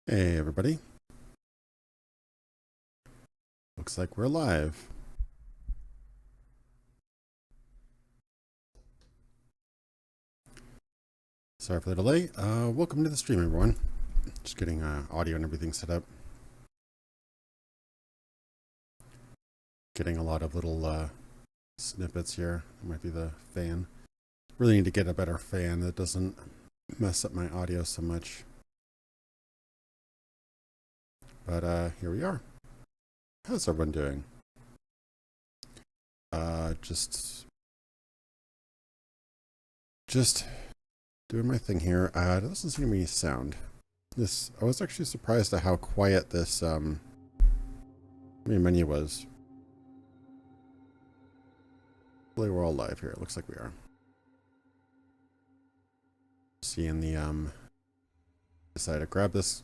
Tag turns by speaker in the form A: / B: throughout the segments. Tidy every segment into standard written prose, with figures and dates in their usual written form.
A: Hey everybody. Looks like we're live. Sorry for the delay. Welcome to the stream, everyone. Just getting audio and everything set up. Getting a lot of little snippets here. It might be the fan. Really need to get a better fan that doesn't mess up my audio so much. But here we are. How's everyone doing? Just doing my thing here. There doesn't seem to be any sound. I was actually surprised at how quiet this menu was. Hopefully we're all live here. It looks like we are. Seeing the decided to grab this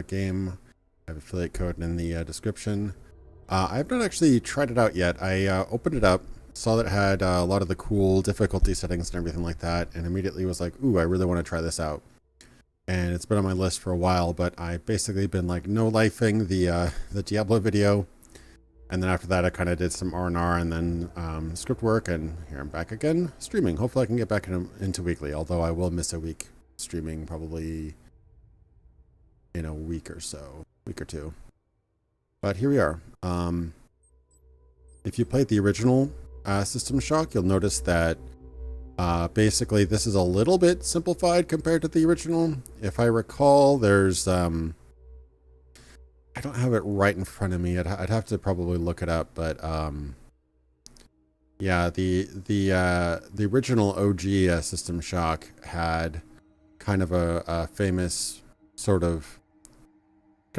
A: game. I have affiliate code in the description. I've not actually tried it out yet. I opened it up, saw that it had a lot of the cool difficulty settings and everything like that, and immediately was like, ooh, I really want to try this out. And it's been on my list for a while, but I've basically been like no-lifing the Diablo video. And then after that, I kind of did some R&R and then script work, and here I'm back again streaming. Hopefully I can get back into weekly, although I will miss a week streaming probably in a week or two. But here we are. If you played the original System Shock, you'll notice that basically this is a little bit simplified compared to the original. If I recall, there's I don't have it right in front of me. I'd have to probably look it up, but yeah, the original OG System Shock had kind of a famous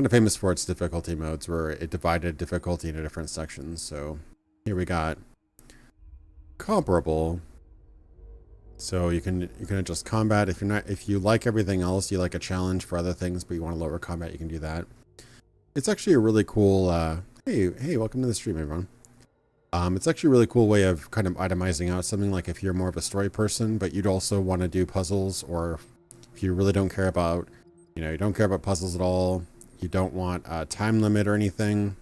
A: famous for its difficulty modes, where it divided difficulty into different sections. So here we got comparable. So you can adjust combat. If you like everything else, you like a challenge for other things, but you want to lower combat, you can do that. It's actually a really cool, hey, welcome to the stream, everyone. It's actually a really cool way of kind of itemizing out something, like if you're more of a story person, but you'd also want to do puzzles, or if you really don't care about, you don't care about puzzles at all, you don't want a time limit or anything.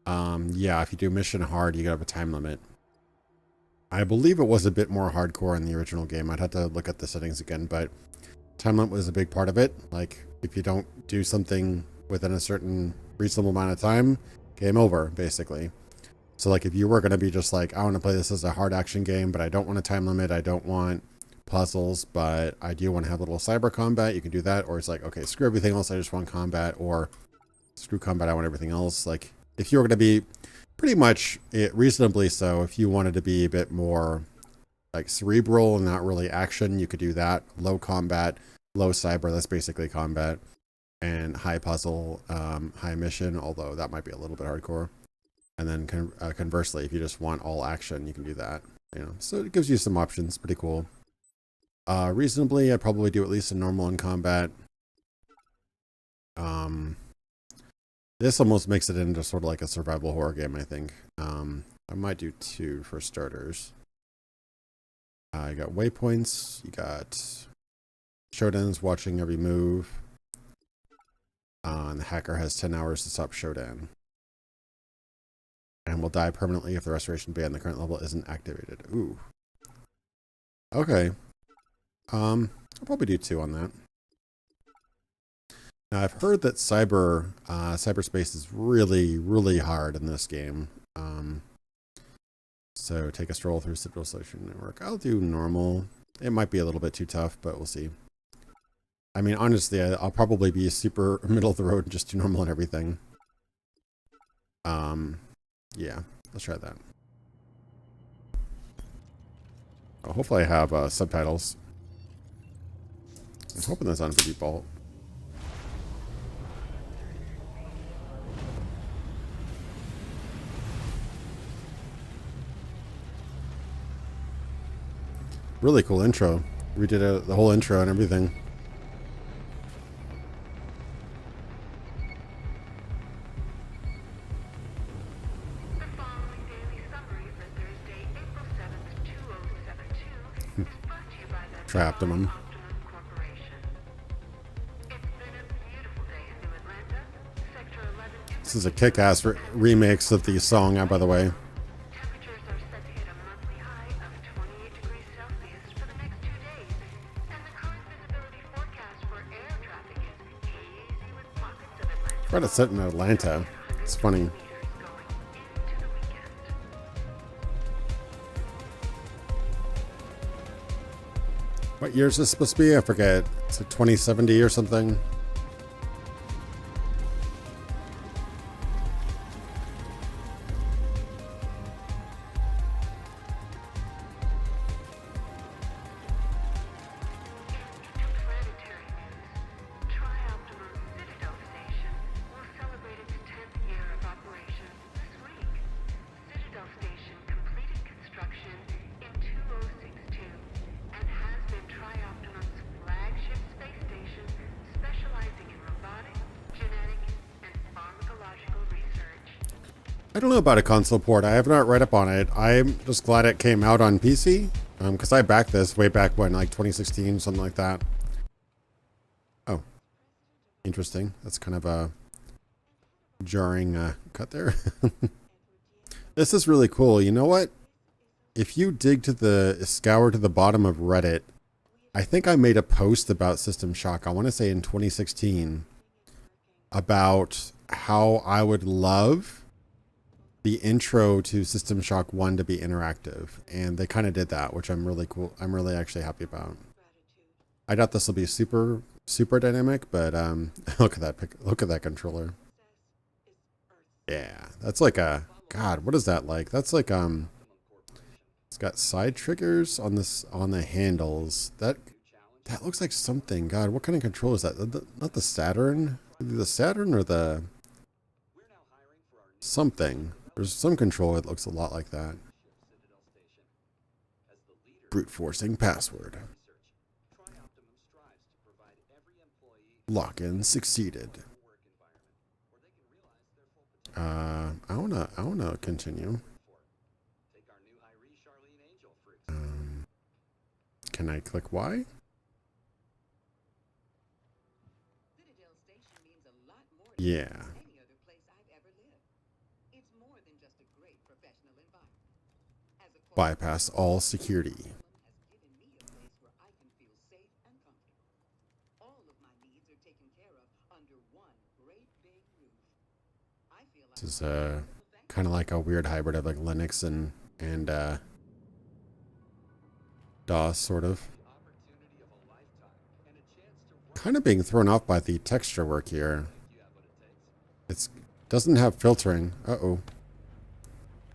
A: Yeah, if you do mission hard, you gotta have a time limit. I believe it was a bit more hardcore in the original game. I'd have to look at the settings again, but time limit was a big part of it. Like, if you don't do something within a certain reasonable amount of time, game over, basically. So like if you were going to be just like, I want to play this as a hard action game, but I don't want a time limit, I don't want puzzles, but I do want to have a little cyber combat, you can do that. Or it's like, okay, screw everything else, I just want combat, or screw combat, I want everything else. Like if you were going to be pretty much reasonably so, if you wanted to be a bit more like cerebral and not really action, you could do that. Low combat, low cyber, that's basically combat, and high puzzle, high mission, although that might be a little bit hardcore. And then conversely, if you just want all action, you can do that. So it gives you some options. Pretty cool. Reasonably, I'd probably do at least a normal in combat. This almost makes it into sort of like a survival horror game, I think. I might do 2 for starters. You got waypoints, you got Shodan's watching every move. And the hacker has 10 hours to stop Shodan. And will die permanently if the restoration band the current level isn't activated. Ooh. Okay. I'll probably do 2 on that. Now I've heard that cyberspace is really, really hard in this game. So take a stroll through Citadel Station Network. I'll do normal. It might be a little bit too tough, but we'll see. I mean, honestly, I'll probably be super middle of the road and just do normal and everything. Yeah, let's try that. Oh, hopefully I have subtitles. I'm hoping that's on for default. Really cool intro. We did the whole intro and everything. Trapped him. This is a kick-ass remix of the song, by the way.
B: Temperatures are set to hit a monthly high of 28 degrees Celsius for the next 2 days, and the current visibility forecast for air traffic is hazy with pockets of Atlantic.
A: Try to set in Atlanta. It's funny.
B: Meters going into the weekend.
A: What year is this supposed to be? I forget. It's like 2070 or something.
B: Interplanetary news. Tri-Optimum Citadel Station will celebrate its 10th year of operation this week. Citadel Station completed construction in 2062 and has been Tri-Optimum's flagship space station specializing in robotics, genetics, and pharmacological research.
A: I don't know about a console port. I have not read up on it. I'm just glad it came out on PC. Because I backed this way back when, like 2016, something like that. Oh, interesting. That's kind of a jarring cut there. This is really cool. You know what? If you dig to the scour to the bottom of Reddit, I think I made a post about System Shock. I want to say in 2016 about how I would love the intro to System Shock 1 to be interactive, and they kind of did that, which I'm really cool. I'm really actually happy about. I doubt this will be super dynamic, but look at that look at that controller. Yeah, that's like a god. What is that like? That's like it's got side triggers on the handles. That looks like something. God, what kind of control is that? Not the Saturn? The Saturn or the something? There's some control that looks a lot like that. Brute forcing password. Lock-in succeeded. I wanna continue. Can I click Y? Yeah. Bypass all security. This is kind of like a weird hybrid of like Linux and DOS sort of. Kind of being thrown off by the texture work here. It doesn't have filtering. Uh-oh.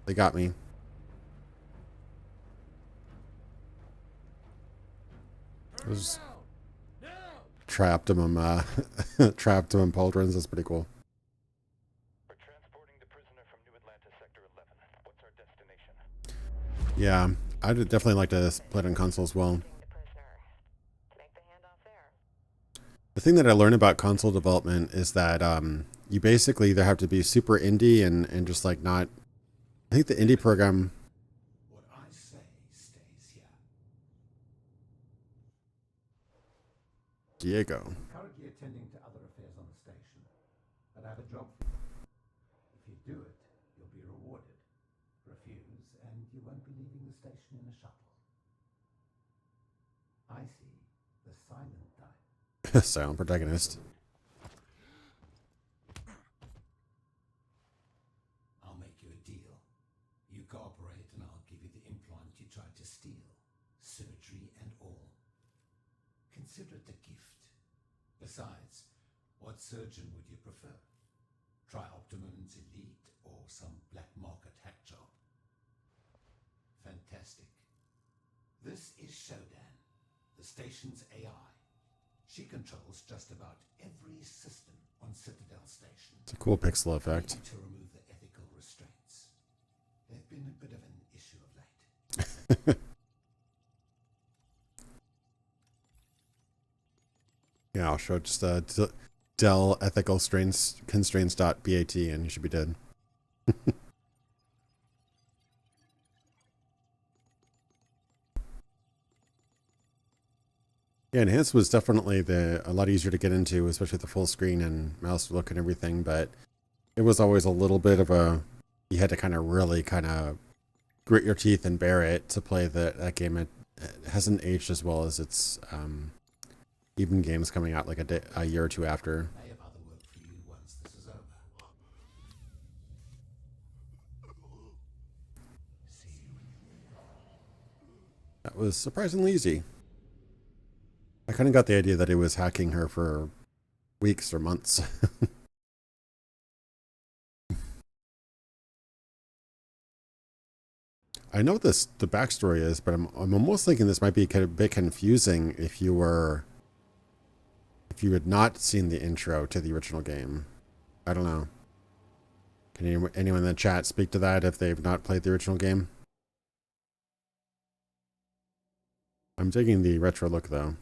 A: They got me. There's Tri-Optimum Tri-Optimum pauldrons. That's pretty cool.
C: We're transporting the prisoner from New Atlanta Sector 11. What's our destination?
A: Yeah, I'd definitely like to play it on console as well. The thing that I learned about console development is that you basically either have to be super indie and just like not. I think the indie program.
D: What I say stays here.
A: Diego.
D: I'm currently attending to other affairs on the station, but I have a job for you. If you do it, you'll be rewarded. Refuse, and you won't be leaving the station in a shuttle. I see the silent type.
A: Silent protagonist.
D: I'll make you a deal. You cooperate and I'll give you the implant you tried to steal. Surgery and all. Consider it a gift. Besides, what surgeon would you prefer? Tri-Optimum's elite or some black market hack job? Fantastic. This is Shodan, the station's AI. She controls just about every system on Citadel Station.
A: It's a cool pixel effect.
D: To remove the ethical restraints. They've been a bit of an issue of late.
A: Yeah, I'll show just Dell ethical constraints.bat and you should be dead. Yeah, Enhanced was definitely a lot easier to get into, especially with the full screen and mouse look and everything, but it was always a little bit of a, you had to kind of really kind of grit your teeth and bear it to play that game. It hasn't aged as well as its even games coming out like a year or two after.
D: I have other work for you once this is over. See you.
A: That was surprisingly easy. I kind of got the idea that he was hacking her for weeks or months. I know the backstory is, but I'm almost thinking this might be a bit confusing if you had not seen the intro to the original game. I don't know. Can anyone in the chat speak to that if they've not played the original game? I'm digging the retro look though.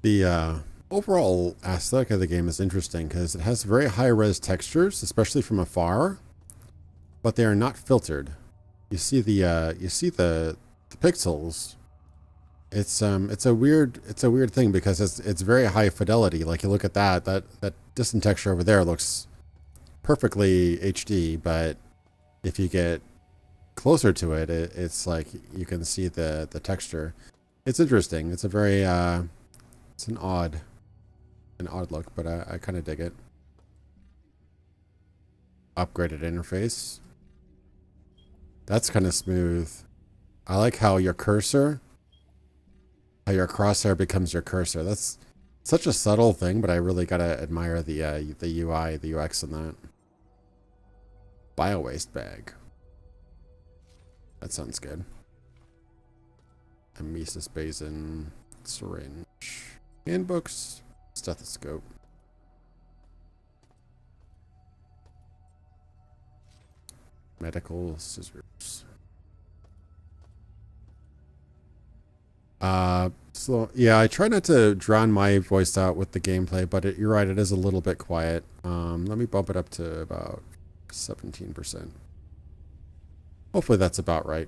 A: The overall aesthetic of the game is interesting because it has very high-res textures, especially from afar, but they are not filtered. You see the pixels. It's a weird thing because it's very high fidelity. Like you look at that distant texture over there looks perfectly HD, but if you get closer to it, it's like you can see the texture. It's interesting. It's a very it's an odd look, but I kind of dig it. Upgraded interface. That's kind of smooth. I like how your crosshair becomes your cursor. That's such a subtle thing, but I really gotta admire the UI, the UX in that. Bio-waste bag. That sounds good. Emesis basin, syringe, handbooks, stethoscope. Medical scissors. So yeah, I try not to drown my voice out with the gameplay, but you're right, it is a little bit quiet. Let me bump it up to about 17%. Hopefully that's about right.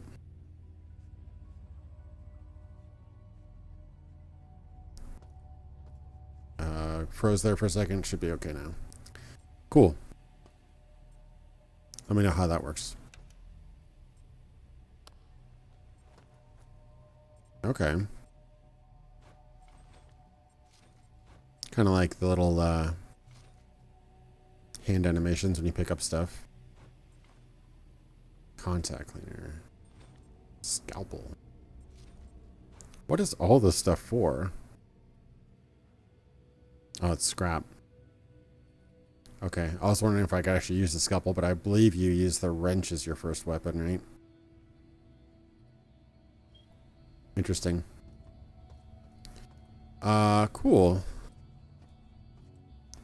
A: Froze there for a second. Should be okay now. Cool. Let me know how that works. Okay. Kind of like the little hand animations when you pick up stuff. Contact cleaner. Scalpel. What is all this stuff for? Oh, it's scrap. Okay, I was wondering if I could actually use the scalpel, but I believe you use the wrench as your first weapon, right? Interesting. Cool.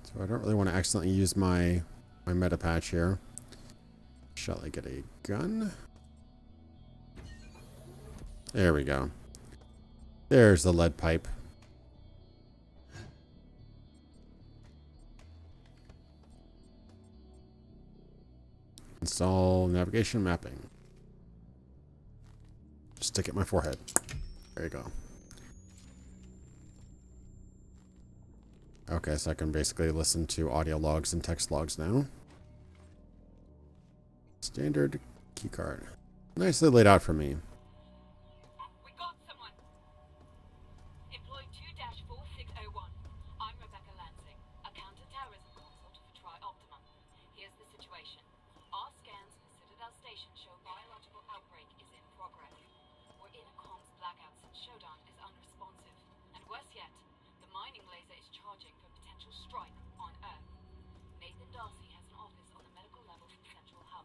A: So I don't really want to accidentally use my meta patch here. Shall I get a gun? There we go. There's the lead pipe. Install navigation mapping. Stick it in my forehead. There you go. Okay, so I can basically listen to audio logs and text logs now. Standard keycard. Nicely laid out for me.
E: We got someone. Employee 2-4601. I'm Rebecca Lansing, a counter-terrorism consultant for Tri-Optimum. Here's the situation. Our scans from Citadel Station show biological outbreak is in progress. We're in a comms blackout since Shodan is unresponsive. And worse yet, the mining laser is charging for potential strike on Earth. Nathan Darcy has an office on the medical level from Central Hub.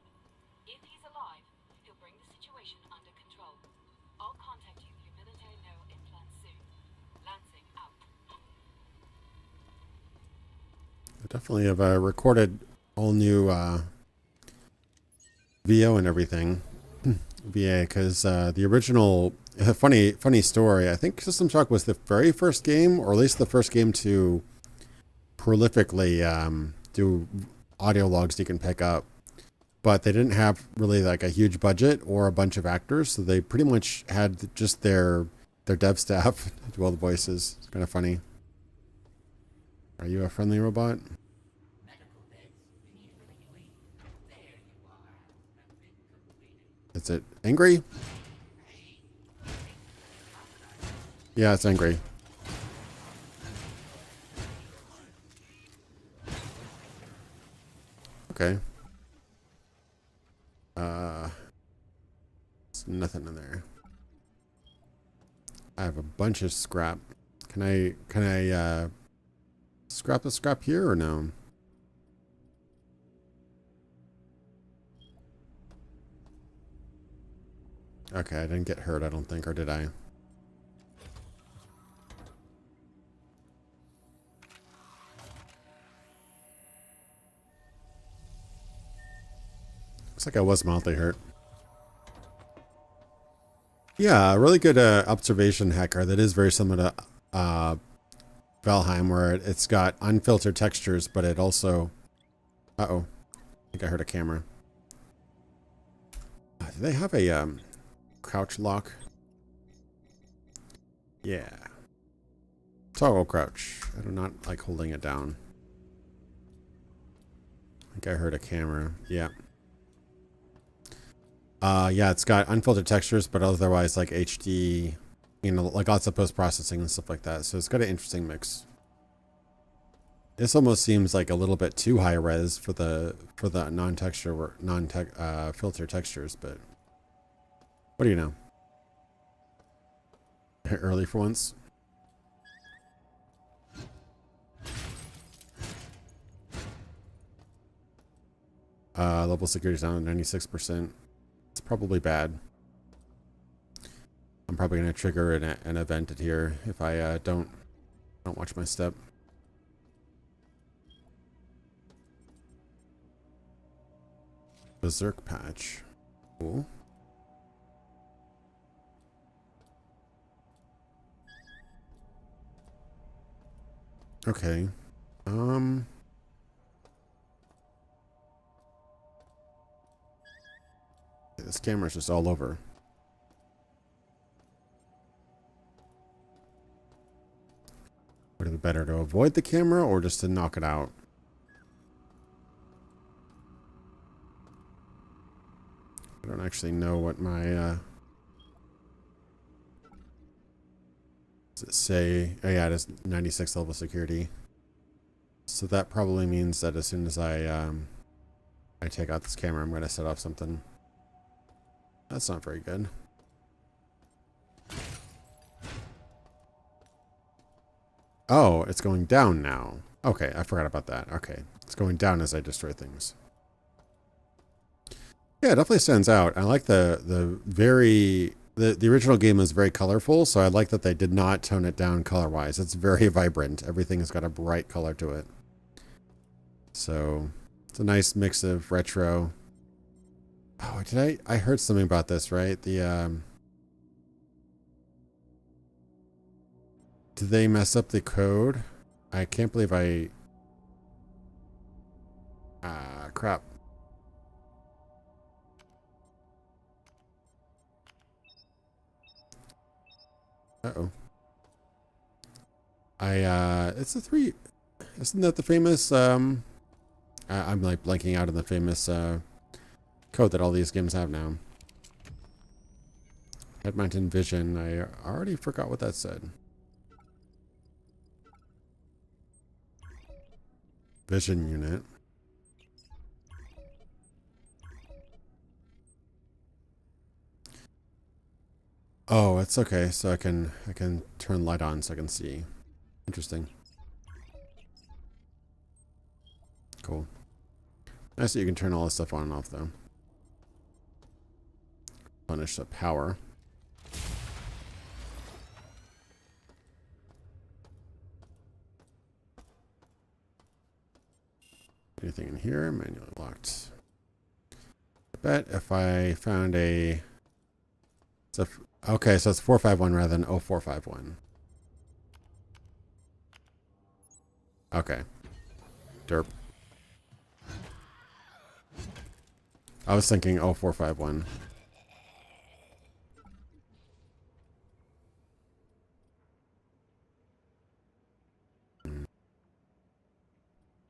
E: If he's alive, he'll bring the situation under control. I'll contact you through military neural implants soon. Lansing out.
A: I definitely have recorded all new VO and everything. VA, because the original, funny story, I think System Shock was the very first game, or at least the first game to prolifically do audio logs you can pick up. but they didn't have really like a huge budget or a bunch of actors, so they pretty much had just their dev staff do all the voices. It's kind of funny. Are you a friendly robot? Is it angry? Yeah, it's angry. Okay. There's nothing in there. I have a bunch of scrap. Can I scrap the scrap here or no? Okay, I didn't get hurt, I don't think, or did I? Looks like I was mildly hurt. Yeah, a really good observation hacker that is very similar to Valheim, where it's got unfiltered textures, but it also... Uh-oh. I think I heard a camera. Do they have a crouch lock? Yeah. Toggle crouch. I do not like holding it down. I think I heard a camera. Yeah. Yeah, it's got unfiltered textures, but otherwise like HD, you know, like lots of post-processing and stuff like that. So it's got an interesting mix. This almost seems like a little bit too high res for the filter textures, but what do you know? Early for once. Level security down to 96%. It's probably bad. I'm probably going to trigger an event here if I don't watch my step. Berserk patch. Cool. Okay. This camera's just all over. Would it be better to avoid the camera or just to knock it out? I don't actually know what my does it say? Oh yeah, it is 96 level security. So that probably means that as soon as I take out this camera, I'm going to set off something. That's not very good. Oh, it's going down now. Okay, I forgot about that. Okay, it's going down as I destroy things. Yeah, it definitely stands out. I like the original game was very colorful, so I like that they did not tone it down color-wise. It's very vibrant. Everything has got a bright color to it. So it's a nice mix of retro. Oh, I heard something about this, right? Did they mess up the code? I can't believe crap. Uh-oh. It's a 3. Isn't that the famous, I'm like blanking out on the famous, code that all these games have now. Head mounted vision. I already forgot what that said. Vision unit. Oh, it's okay. So I can turn light on so I can see. Interesting. Cool. Nice that you can turn all this stuff on and off though. Punish the power. Anything in here? Manually locked. I bet if I found a... okay, so it's 451 rather than 0451. Okay. Derp. I was thinking 0451.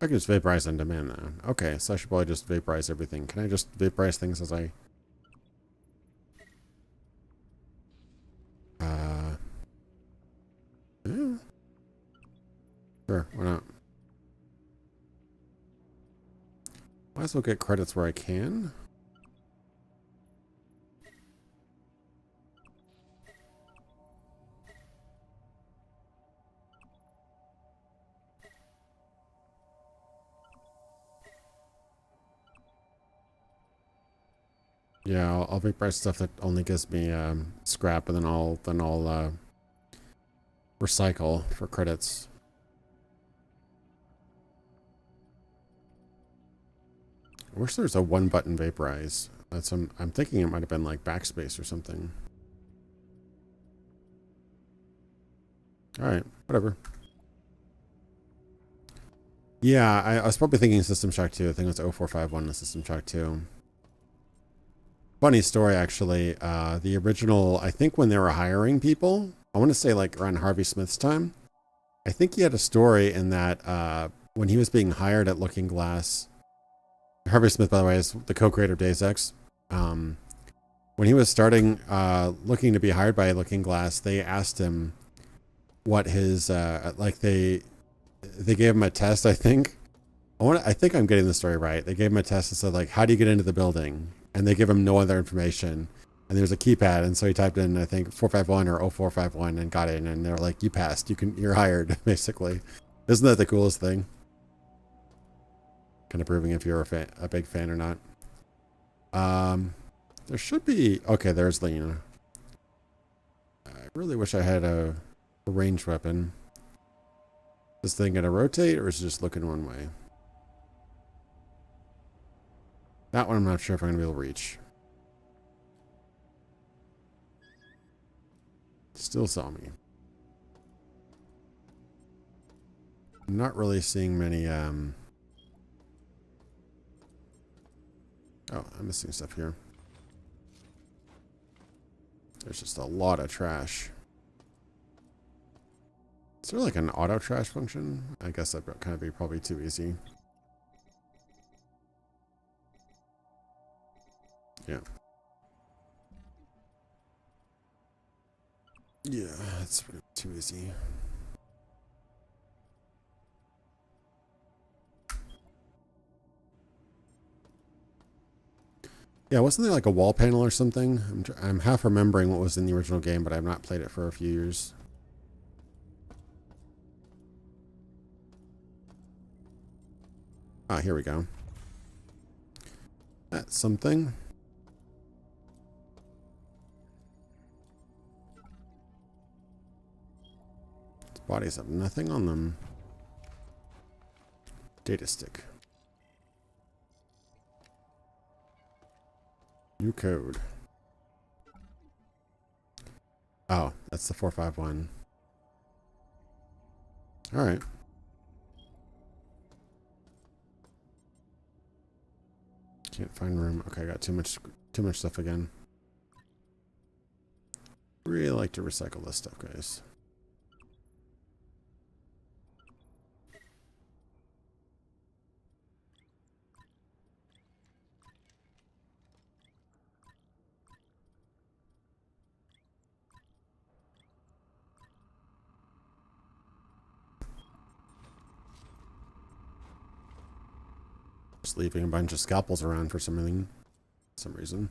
A: I can just vaporize on demand now. Okay, so I should probably just vaporize everything. Can I just vaporize things as I... Yeah. Sure, why not? Might as well get credits where I can. Yeah, I'll vaporize stuff that only gives me scrap, and then I'll recycle for credits. I wish there was a one-button vaporize. That's I'm thinking it might have been like backspace or something. All right, whatever. Yeah, I was probably thinking System Shock 2. I think it was 0451 the System Shock 2. Funny story, actually. The original, I think when they were hiring people, I want to say like around Harvey Smith's time, I think he had a story in that when he was being hired at Looking Glass, Harvey Smith, by the way, is the co-creator of Deus Ex. When he was starting looking to be hired by Looking Glass, they asked him what his like they gave him a test. I think I'm getting the story right. They gave him a test and said like, "How do you get into the building?" And they give him no other information. And there's a keypad, and so he typed in I think 451 or 0451 and got in. And they're like, "You passed. You're hired." Basically, isn't that the coolest thing? Kind of proving if you're a big fan or not. There should be... Okay, there's Lena. I really wish I had a ranged weapon. Is this thing going to rotate, or is it just looking one way? That one I'm not sure if I'm going to be able to reach. Still saw me. I'm not really seeing many... Oh, I'm missing stuff here. There's just a lot of trash. Is there like an auto trash function? I guess that'd kind of be probably too easy. Yeah. Yeah, that's too easy. Yeah, wasn't there like a wall panel or something? I'm half remembering what was in the original game, but I've not played it for a few years. Ah, here we go. That's something. These bodies have nothing on them. Data stick. New code. Oh, that's the 451. All right. Can't find room. Okay, I got too much stuff again. Really like to recycle this stuff, guys. Just leaving a bunch of scalpels around for some reason.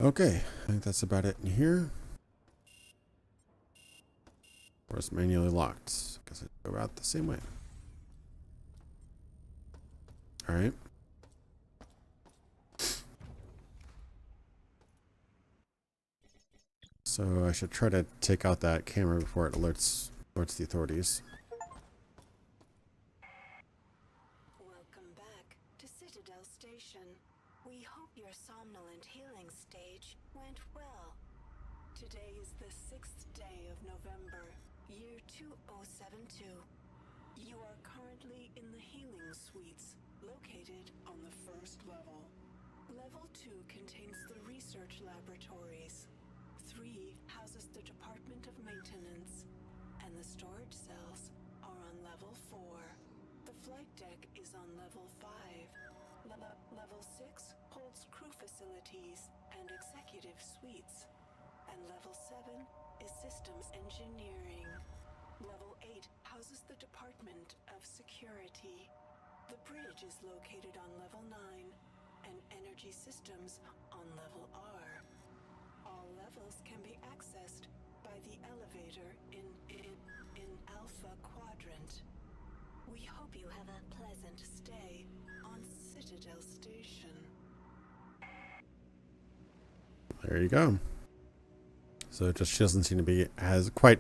A: Okay, I think that's about it in here. Or it's manually locked. Guess I go out the same way. Alright. So I should try to take out that camera before it alerts the authorities.
F: Welcome back to Citadel Station. We hope your somnolent healing stage went well. Today is the 6th day of November, year 2072. You are currently in the healing suites located on the first level. Level 2 contains the research laboratories. 3 houses the Department of Maintenance, and the storage cells are on level 4. The flight deck is on level 5. Level 6 holds crew facilities and executive suites, and level 7 is systems engineering. Level 8 houses the Department of Security. The bridge is located on level 9, and energy systems on level R. All levels can be accessed by the elevator in Alpha Quadrant. We hope you have a pleasant stay on Citadel Station.
A: There you go. So just she doesn't seem to be as quite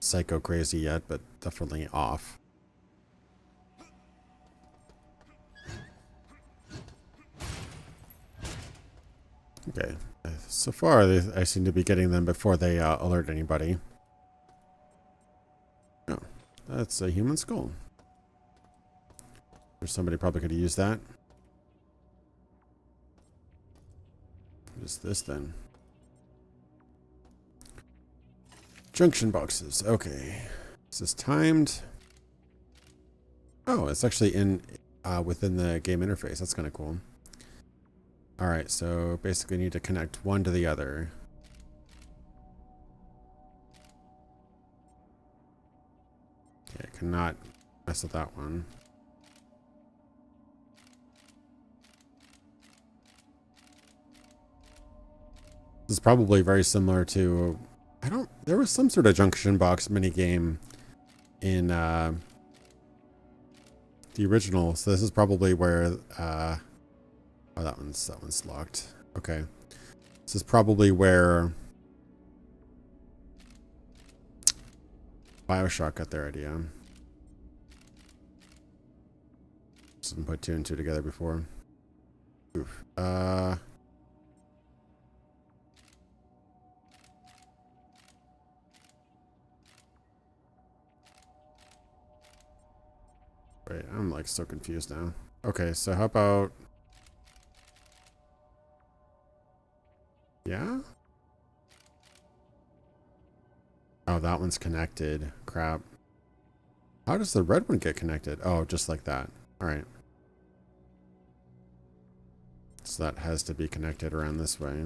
A: psycho crazy yet, but definitely off. Okay. So far, I seem to be getting them before they alert anybody. Oh, that's a human skull. There's somebody probably could have used that. What is this then? Junction boxes. Okay. Is this timed? Oh, it's actually in within the game interface. That's kind of cool. All right, so basically need to connect one to the other. Okay, cannot mess with that one. This is probably very similar to, there was some sort of junction box mini game in the original. So this is probably where oh, that one's locked. Okay. This is probably where BioShock got their idea. Just didn't put 2 and 2 together before. Oof. Wait, I'm like so confused now. Okay, so how about... Yeah? Oh, that one's connected. Crap. How does the red one get connected? Oh, just like that. Alright. So that has to be connected around this way.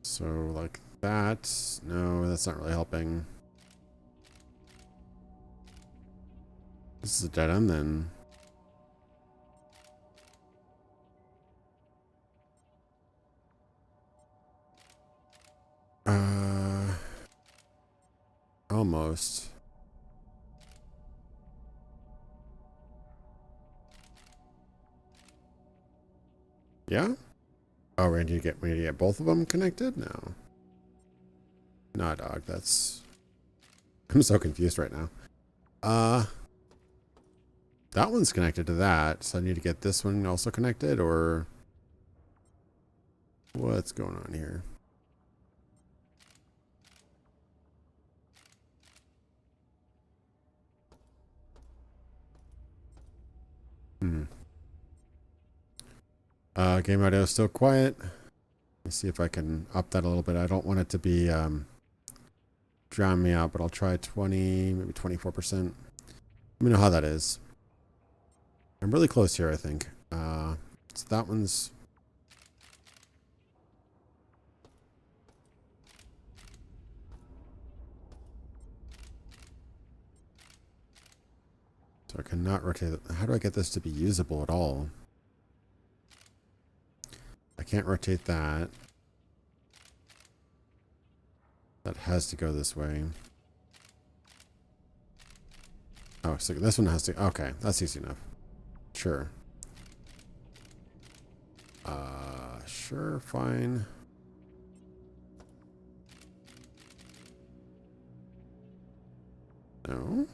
A: So like that. No, that's not really helping. This is a dead end then. Almost. Yeah? Oh, we need to get both of them connected? No. Nah, dog, that's... I'm so confused right now. That one's connected to that, so I need to get this one also connected, or... What's going on here? Game audio is still quiet. Let's see if I can up that a little bit. I don't want it to be drown me out, but I'll try 20, maybe 24%. Let me know how that is. I'm really close here, I think. So that one's... So I cannot rotate it. How do I get this to be usable at all? I can't rotate that. That has to go this way. Oh, so this one has to... Okay, that's easy enough. Sure. Sure, fine. No?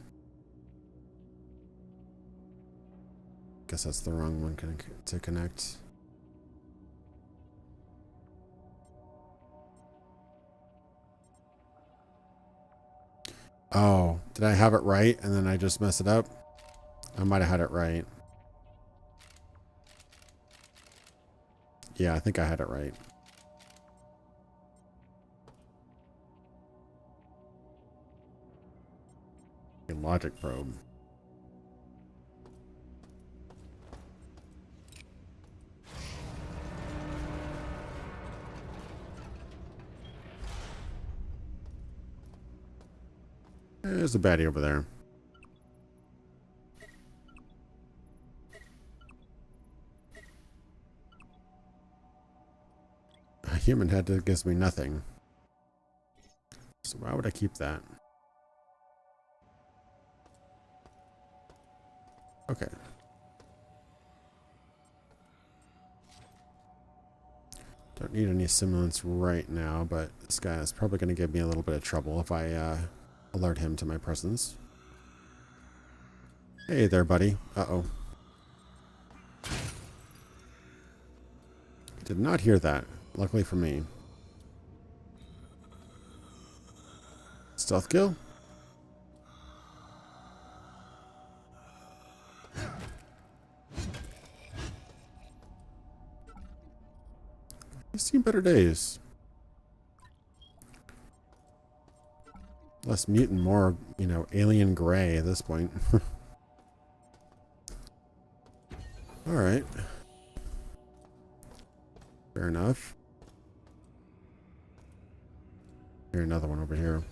A: Guess that's the wrong one to connect. Oh, did I have it right and then I just messed it up? I might have had it right. Yeah, I think I had it right. A logic probe. There's a baddie over there. A human head that gives me nothing. So why would I keep that? Okay. Don't need any simulants right now, but this guy is probably going to give me a little bit of trouble if I alert him to my presence. Hey there, buddy. Uh-oh. Did not hear that. Luckily for me. Stealth kill? You've seen better days. Less mutant, more, you know, alien gray at this point. Alright. Fair enough. Here's another one over here.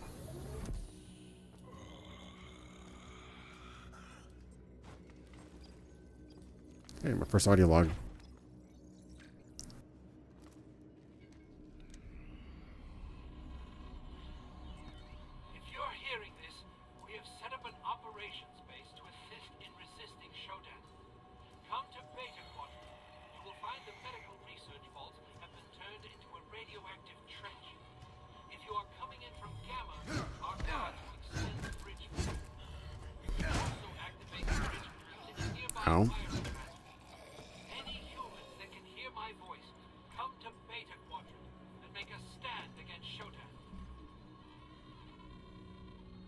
A: Hey, my first audio log.
G: If you're hearing this, we have set up an operations base to assist in resisting Shodan. Come to Beta Quadrant. You will find the medical research vaults have been turned into a radioactive trench. If you are coming in from Gamma, our guards will extend the bridge. You can also activate the bridge using a nearby
A: Ow.
G: fire suppressor. Any humans that can hear my voice, come to Beta Quadrant and make a stand against Shodan.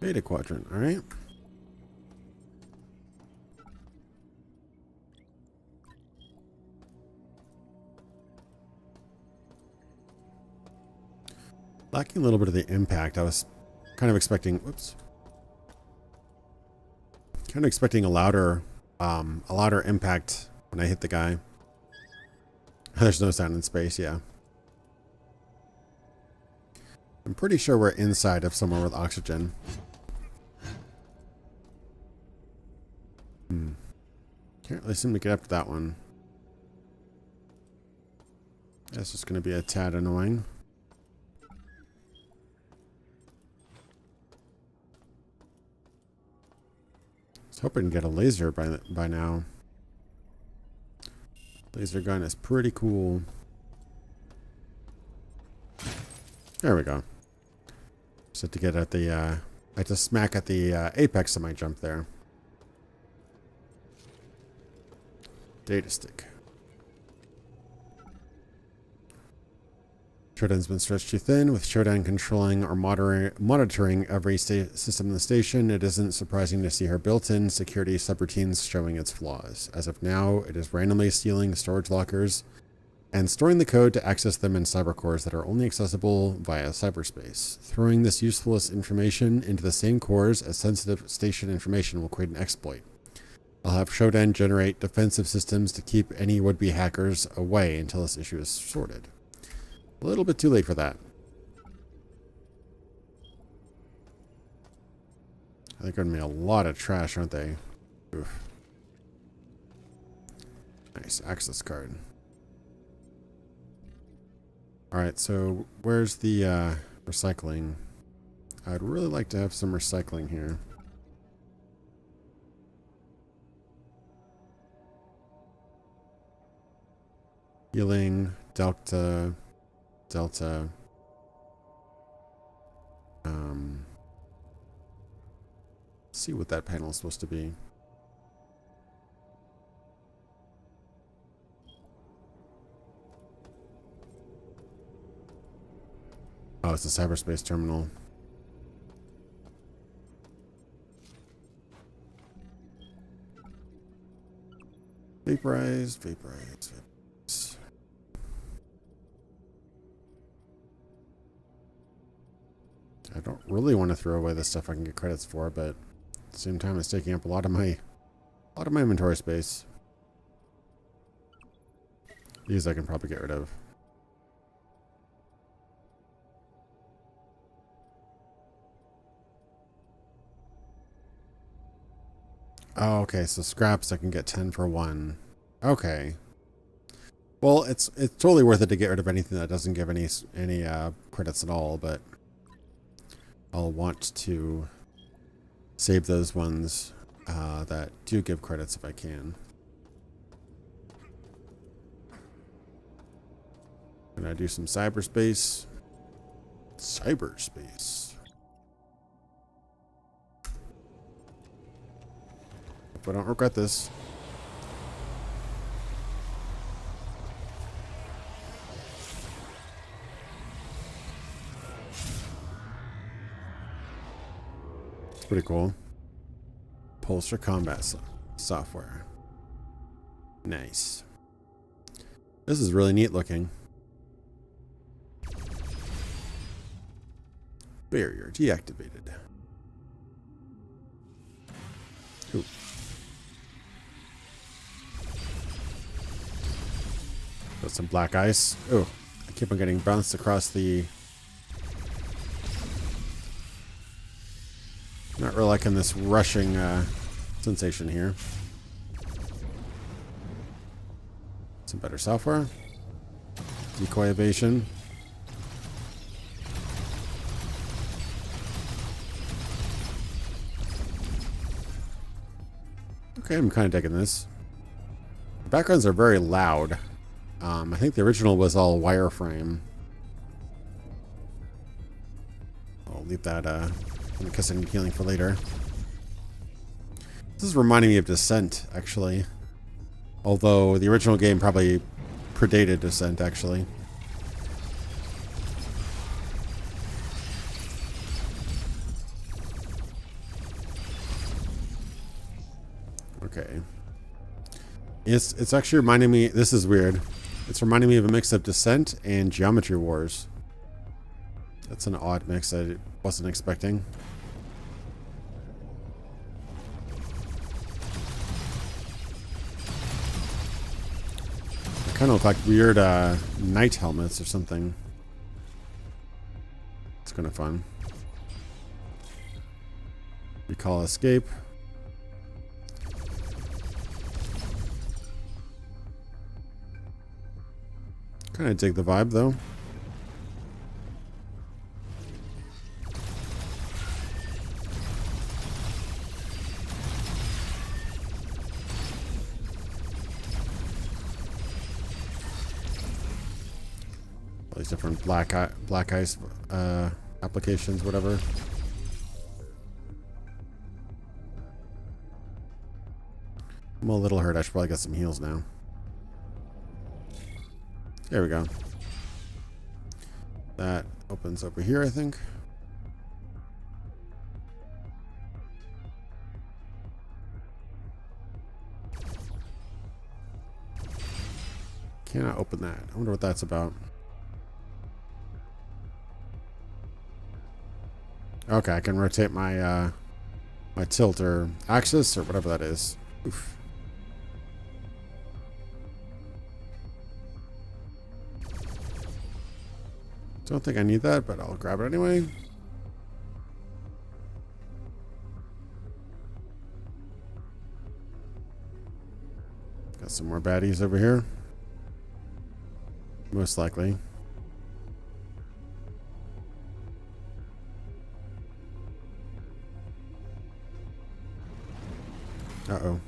A: Beta quadrant, alright. Lacking a little bit of the impact. I was kind of expecting, whoops. Kind of expecting a louder impact when I hit the guy. There's no sound in space, yeah. I'm pretty sure we're inside of somewhere with oxygen. Can't really seem to get up to that one. That's just going to be a tad annoying. I was hoping to get a laser by now. Laser gun is pretty cool. There we go. Just to get at the, I had to smack at the apex of my jump there. Data stick. Shodan's been stretched too thin. With Shodan controlling or monitoring every system in the station, it isn't surprising to see her built-in security subroutines showing its flaws. As of now, it is randomly stealing storage lockers and storing the code to access them in cybercores that are only accessible via cyberspace. Throwing this useless information into the same cores as sensitive station information will create an exploit. I'll have Shodan generate defensive systems to keep any would-be hackers away until this issue is sorted. A little bit too late for that. I think they're going to be a lot of trash, aren't they? Oof. Nice access card. Alright, so where's the recycling? I'd really like to have some recycling here. Healing, Delta. Let's see what that panel is supposed to be. Oh, it's a cyberspace terminal. Vaporize, vaporize, vaporize. I don't really want to throw away the stuff I can get credits for, but at the same time, it's taking up a lot of my inventory space. These I can probably get rid of. Oh, okay, so scraps I can get 10 for 1. Okay. Well, it's totally worth it to get rid of anything that doesn't give any credits at all, but I'll want to save those ones that do give credits if I can. Gonna do some cyberspace. Cyberspace. Hope I don't regret this. It's pretty cool. Pulsar combat software. Nice. This is really neat looking. Barrier deactivated. Ooh. Got some black ice. Oh, I keep on getting bounced across the... Not really liking this rushing sensation here. Some better software. Decoy evasion. Okay, I'm kind of digging this. The backgrounds are very loud. I think the original was all wireframe. I'll leave that in case I need healing for later. This is reminding me of Descent, actually. Although the original game probably predated Descent, actually. Okay. It's actually reminding me, this is weird. It's reminding me of a mix of Descent and Geometry Wars. That's an odd mix I wasn't expecting. They kind of look like weird night helmets or something. It's kind of fun. Recall escape. Kind of dig the vibe, though. All these different black ice applications, whatever. I'm a little hurt. I should probably get some heals now. There we go. That opens over here, I think. Cannot open that. I wonder what that's about. Okay, I can rotate my my tilt or axis or whatever that is. Oof. Don't think I need that, but I'll grab it anyway. Got some more baddies over here. Most likely. Uh-oh.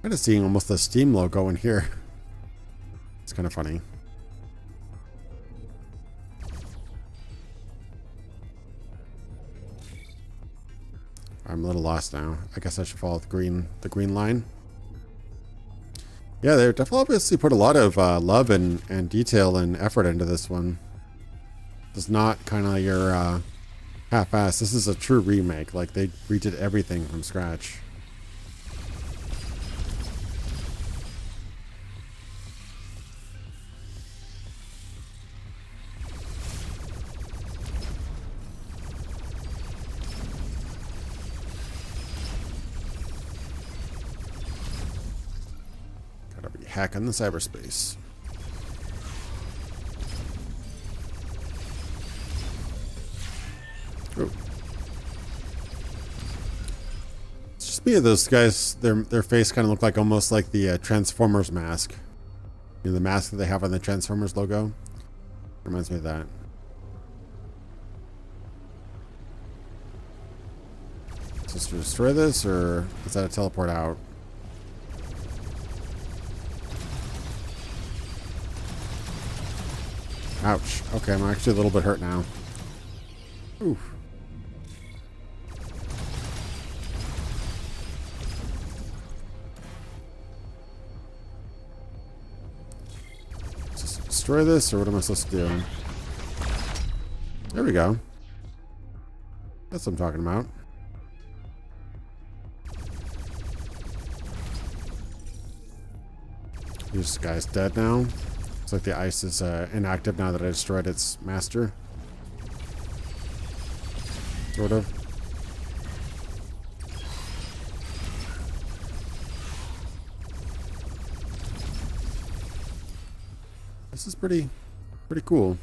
A: Kind of seeing almost the Steam logo in here. It's kind of funny. I'm a little lost now. I guess I should follow the green line. Yeah, they definitely obviously put a lot of love and detail and effort into this one. It's not kind of your half-ass. This is a true remake. Like, they redid everything from scratch. Gotta be hacking the cyberspace. Oh. It's just me. Those guys, their face kind of look like almost like the Transformers mask. You know, the mask that they have on the Transformers logo. Reminds me of that. Just to destroy this, or is that a teleport out? Ouch. Okay, I'm actually a little bit hurt now. Oof. Just destroy this, or what am I supposed to do? There we go. That's what I'm talking about. This guy's dead now. Looks like the ice is inactive now that I destroyed its master. Sort of. This is pretty cool.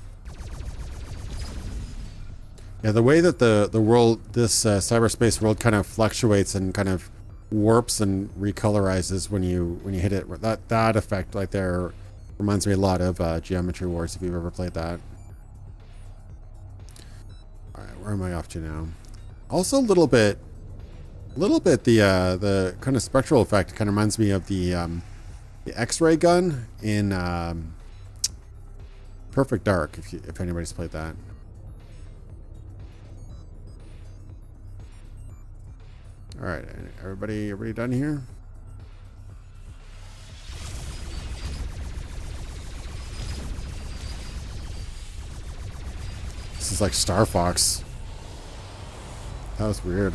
A: Yeah, the way that the world, this cyberspace world, kind of fluctuates and kind of warps and recolorizes when you hit it. That effect right there reminds me a lot of Geometry Wars, if you've ever played that. All right, where am I off to now? Also, a little bit the kind of spectral effect kind of reminds me of the X-ray gun in Perfect Dark, if anybody's played that. All right, everybody done here? This is like Star Fox. That was weird.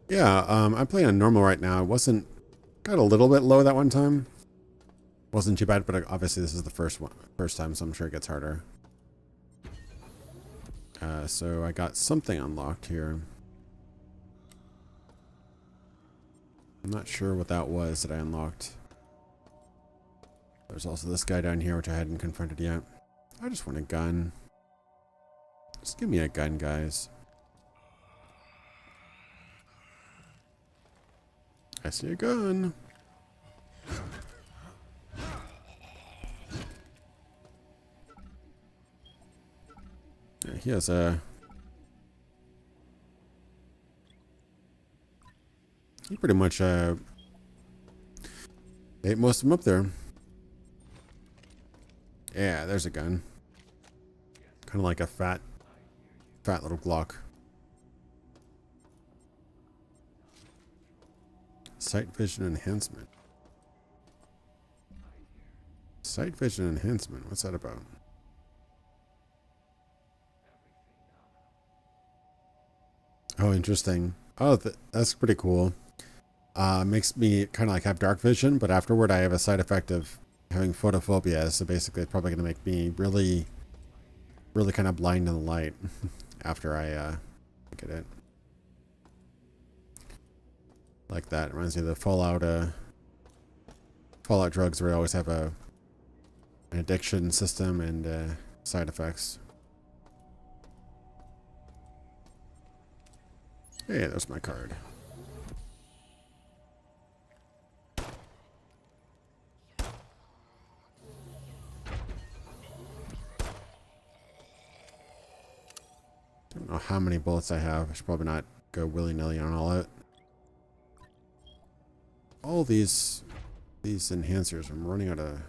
A: Yeah, I'm playing on normal right now. It got a little bit low that one time. Wasn't too bad, but obviously this is the first time, so I'm sure it gets harder. So I got something unlocked here. I'm not sure what that was that I unlocked. There's also this guy down here, which I hadn't confronted yet. I just want a gun. Just give me a gun, guys. I see a gun. Yeah, he has he pretty much ate most of them up there. Yeah, there's a gun. Kind of like a fat little Glock. Sight vision enhancement. Sight vision enhancement. What's that about? Oh, interesting. Oh, that's pretty cool. Makes me kind of like have dark vision, but afterward I have a side effect of having photophobia. So basically it's probably going to make me really kind of blind in the light after I get it. Like that. It reminds me of the Fallout drugs, where I always have an addiction system and side effects. Hey, there's my card. Don't know how many bullets I have. I should probably not go willy-nilly on all it. All these enhancers, I'm running out of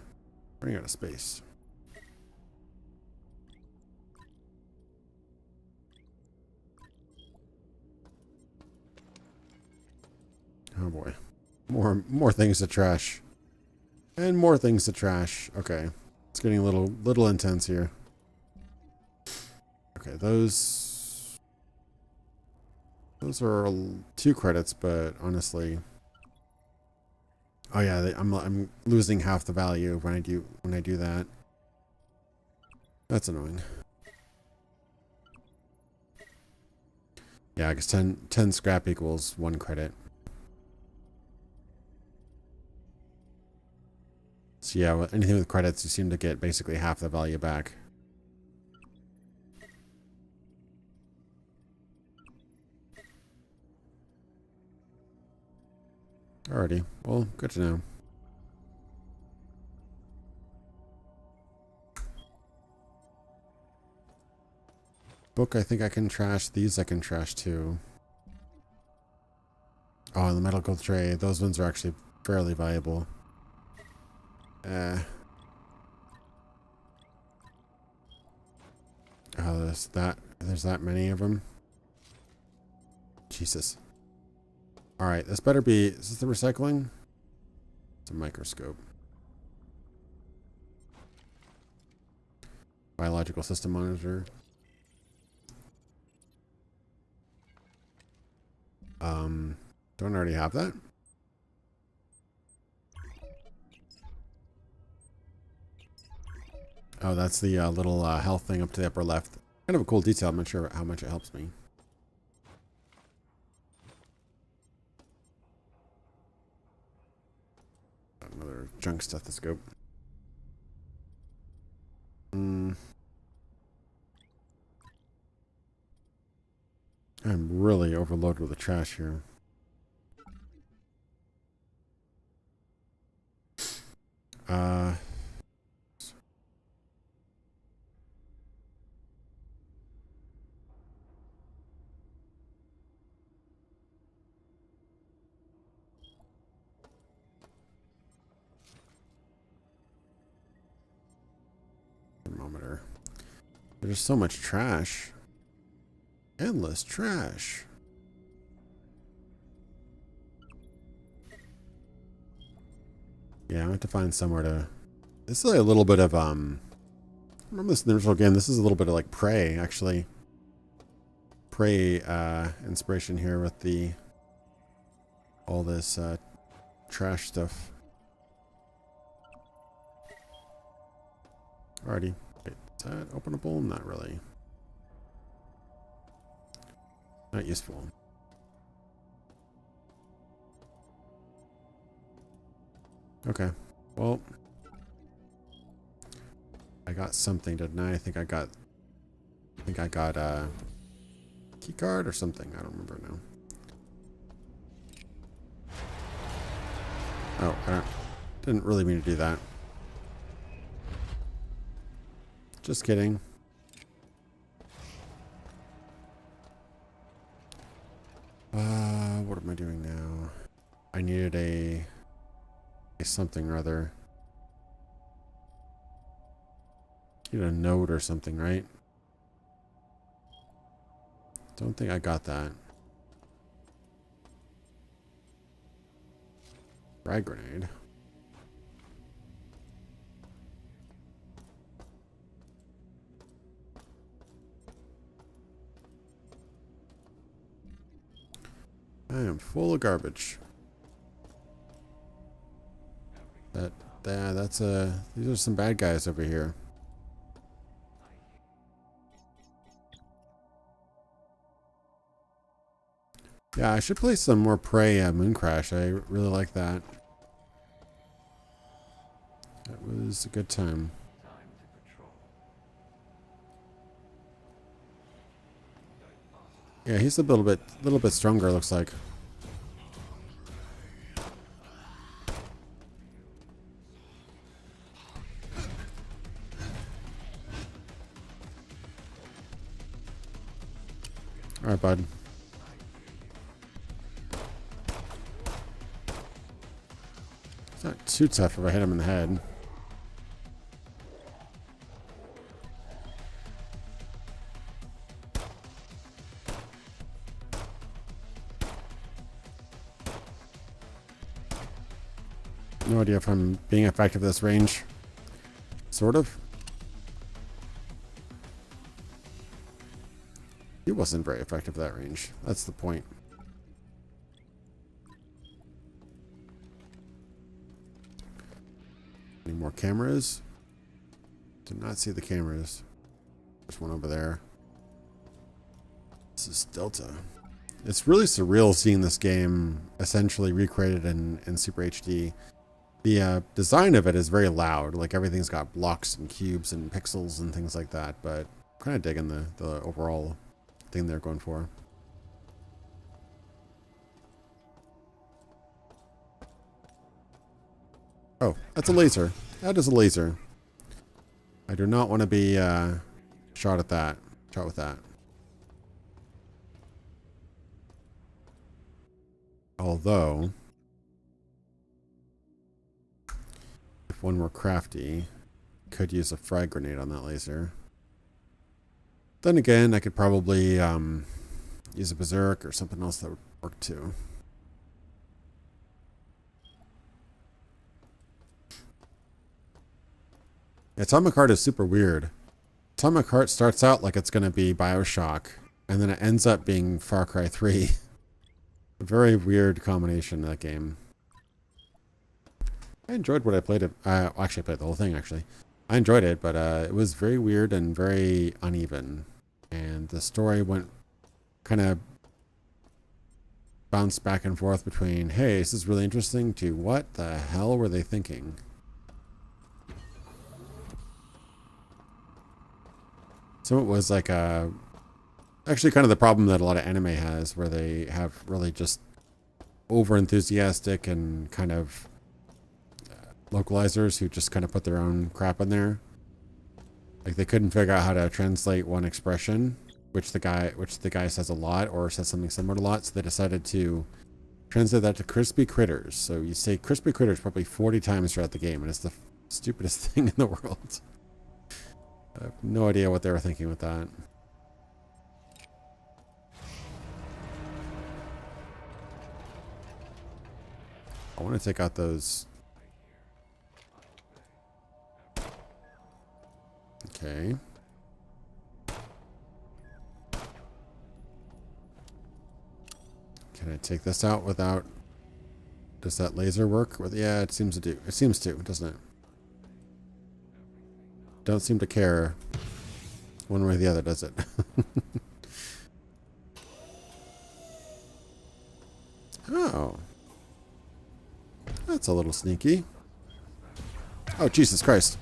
A: space. Oh boy. More things to trash. And more things to trash. Okay. It's getting a little intense here. Okay, those are 2 credits, but honestly, oh yeah, I'm losing half the value when I do that. That's annoying. Yeah, I guess 10 scrap equals 1 credit. So yeah, anything with credits, you seem to get basically half the value back. Alrighty, well, good to know. Book, I think I can trash. These I can trash too. Oh, and the medical tray, those ones are actually fairly valuable. Oh, there's that many of them. Jesus. Alright, this better be, is this the recycling? It's a microscope. Biological system monitor. Don't I already have that? Oh, that's the little health thing up to the upper left. Kind of a cool detail. I'm not sure how much it helps me. Another junk stethoscope. I'm really overloaded with the trash here. Thermometer. There's so much trash. Endless trash. Yeah, I have to find somewhere to... This is like a little bit of, remember this in the original game? This is a little bit of like Prey, actually. Prey, inspiration here with the... all this, trash stuff. Alrighty. Wait, is that openable? Not really. Not useful. Okay. Well, I got something, didn't I? I think I got a key card or something. I don't remember now. Oh, didn't really mean to do that. Just kidding. What am I doing now? I needed a something or other. Need a note or something, right? Don't think I got that. Frag grenade. I am full of garbage. That's these are some bad guys over here. Yeah, I should play some more Prey Moon Crash. I really like that. That was a good time. Yeah, he's a little bit stronger, looks like. All right, bud. It's not too tough if I hit him in the head. No idea if I'm being effective at this range. Sort of. He wasn't very effective at that range. That's the point. Any more cameras? Did not see the cameras. There's one over there. This is Delta. It's really surreal seeing this game essentially recreated in Super HD. The design of it is very loud. Like everything's got blocks and cubes and pixels and things like that. But I'm kind of digging the overall thing they're going for. Oh, that's a laser. That is a laser. I do not want to be shot with that. Although, if one were crafty, could use a frag grenade on that laser. Then again, I could probably use a berserk or something else that would work too. Atomic Heart is super weird. Atomic Heart starts out like it's going to be BioShock, and then it ends up being Far Cry 3. A very weird combination of that game. I enjoyed what I played. Actually, I played the whole thing, actually. I enjoyed it, but it was very weird and very uneven. And the story went kind of bounced back and forth between, hey, this is really interesting, to what the hell were they thinking? So it was like actually kind of the problem that a lot of anime has, where they have really just over enthusiastic and kind of localizers who just kind of put their own crap in there. Like they couldn't figure out how to translate one expression, which the guy says a lot or says something similar to a lot, so they decided to translate that to crispy critters. So you say crispy critters probably 40 times throughout the game, and it's the stupidest thing in the world. I have no idea what they were thinking with that. I want to take out those. Okay. Can I take this out without... Does that laser work? Yeah, it seems to do. It seems to, doesn't it? Don't seem to care one way or the other, does it? Oh. That's a little sneaky. Oh, Jesus Christ.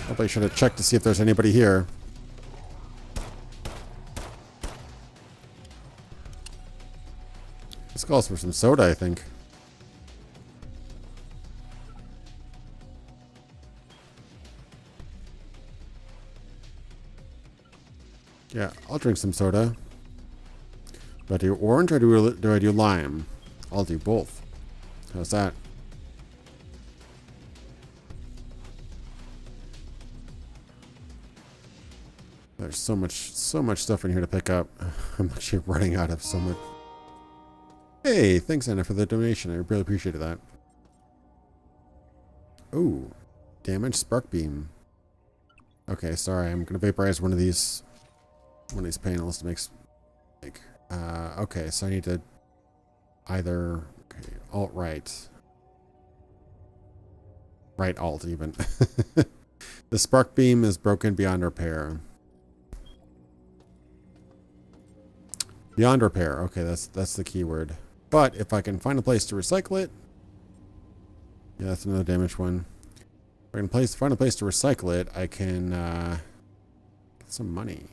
A: Probably should have checked to see if there's anybody here. This calls for some soda, I think. Yeah, I'll drink some soda. Do I do orange or do I do lime? I'll do both. How's that? There's so much stuff in here to pick up. I'm actually running out of so much. Hey, thanks Anna for the donation. I really appreciated that. Ooh, damaged spark beam. Okay, sorry. I'm gonna vaporize one of these panels to make. Okay, so I need to either alt right alt even. The spark beam is broken beyond repair. Beyond repair. Okay, that's the keyword. But if I can find a place to recycle it, yeah, that's another damaged one. If I can find a place to recycle it, I can get some money.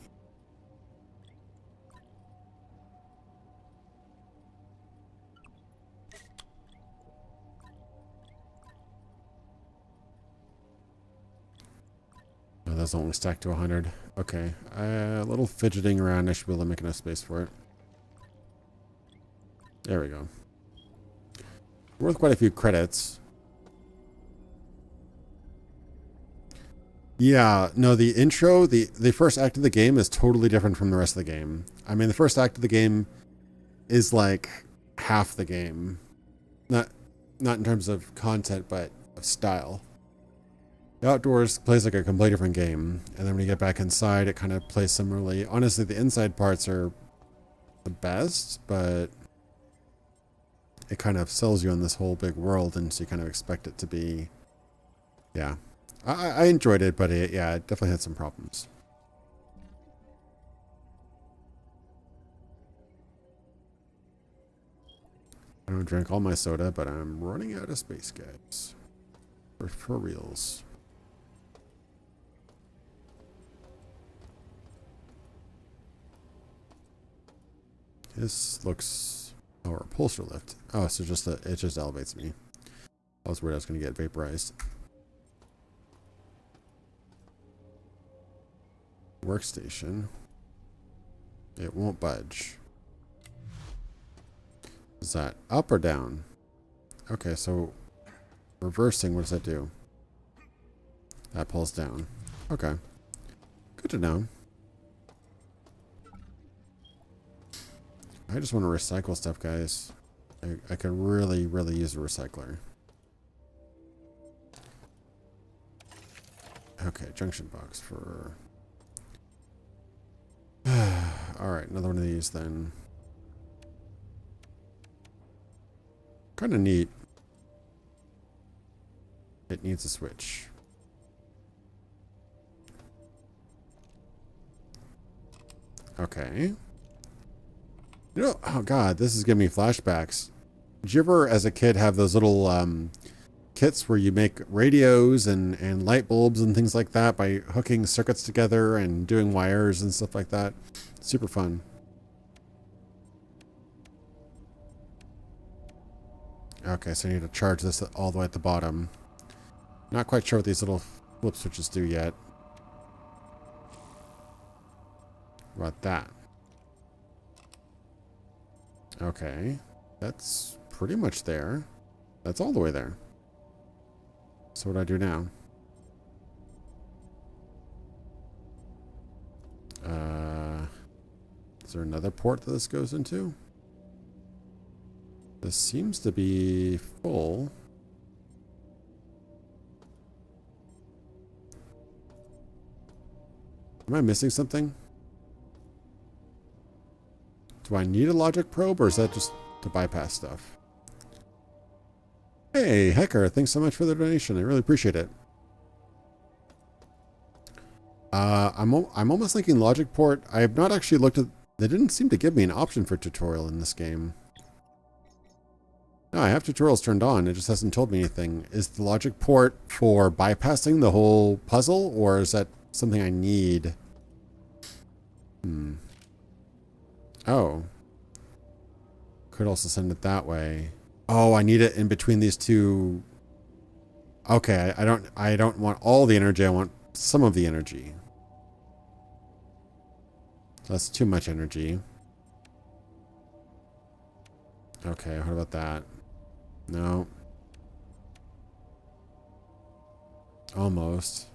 A: Oh, those only stack to 100. Okay, a little fidgeting around. I should be able to make enough space for it. There we go. Worth quite a few credits. Yeah, no, the intro, the first act of the game is totally different from the rest of the game. I mean, the first act of the game is like half the game. Not not in terms of content, but of style. The outdoors plays like a completely different game, and then when you get back inside, it kind of plays similarly. Honestly, the inside parts are the best, but it kind of sells you on this whole big world, and so you kind of expect it to be, yeah. I enjoyed it, but it definitely had some problems. I don't drink all my soda, but I'm running out of space, guys. For reals. This looks... Oh, a repulsor lift. Oh, so just it just elevates me. I was worried I was going to get vaporized. Workstation. It won't budge. Is that up or down? Okay, so reversing, what does that do? That pulls down. Okay. Good to know. I just want to recycle stuff, guys. I could really, really use a recycler. Okay, junction box for... Alright, another one of these then. Kind of neat. It needs a switch. Okay. You know, oh god, this is giving me flashbacks. Did you ever, as a kid, have those little kits where you make radios and light bulbs and things like that by hooking circuits together and doing wires and stuff like that? Super fun. Okay, so I need to charge this all the way at the bottom. Not quite sure what these little flip switches do yet. What about that? Okay, that's pretty much there. That's all the way there. So what do I do now? Is there another port that this goes into? This seems to be full. Am I missing something? Do I need a logic probe, or is that just to bypass stuff? Hey, Hecker, thanks so much for the donation. I really appreciate it. I'm almost thinking logic port. I have not actually looked at... They didn't seem to give me an option for tutorial in this game. No, I have tutorials turned on. It just hasn't told me anything. Is the logic port for bypassing the whole puzzle, or is that something I need? Oh. Could also send it that way. Oh, I need it in between these two. Okay, I don't want all the energy. I want some of the energy. That's too much energy. Okay, what about that? No. Almost.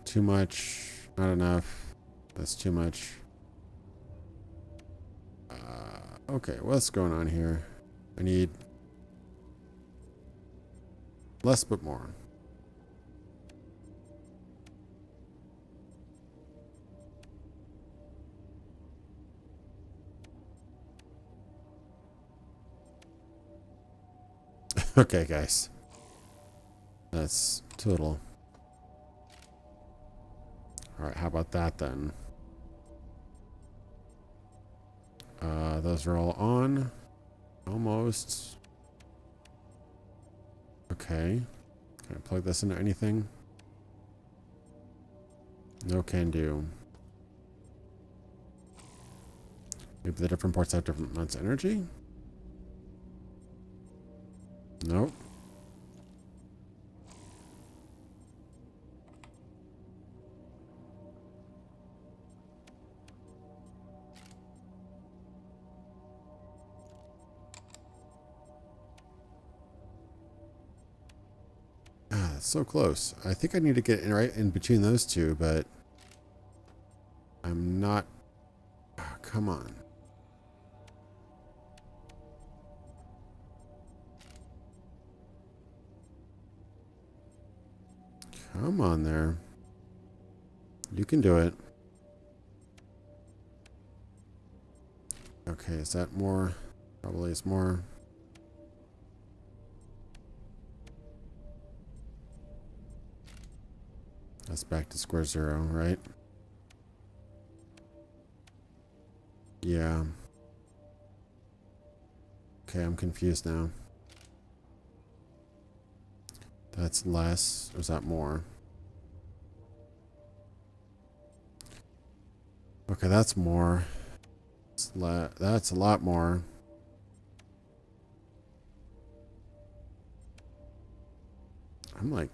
A: Too much. Not enough. That's too much. Okay, what's going on here? I need less but more. Okay, guys. That's total. Alright, how about that then? Those are all on. Almost. Okay. Can I plug this into anything? No can do. Maybe the different ports have different amounts of energy? Nope. That's so close. I think I need to get in right in between those two, but I'm not. Oh, come on. Come on there. You can do it. Okay, is that more? Probably is more. That's back to square zero, right? Yeah. Okay, I'm confused now. That's less, or is that more? Okay, that's more. That's a lot more. I'm like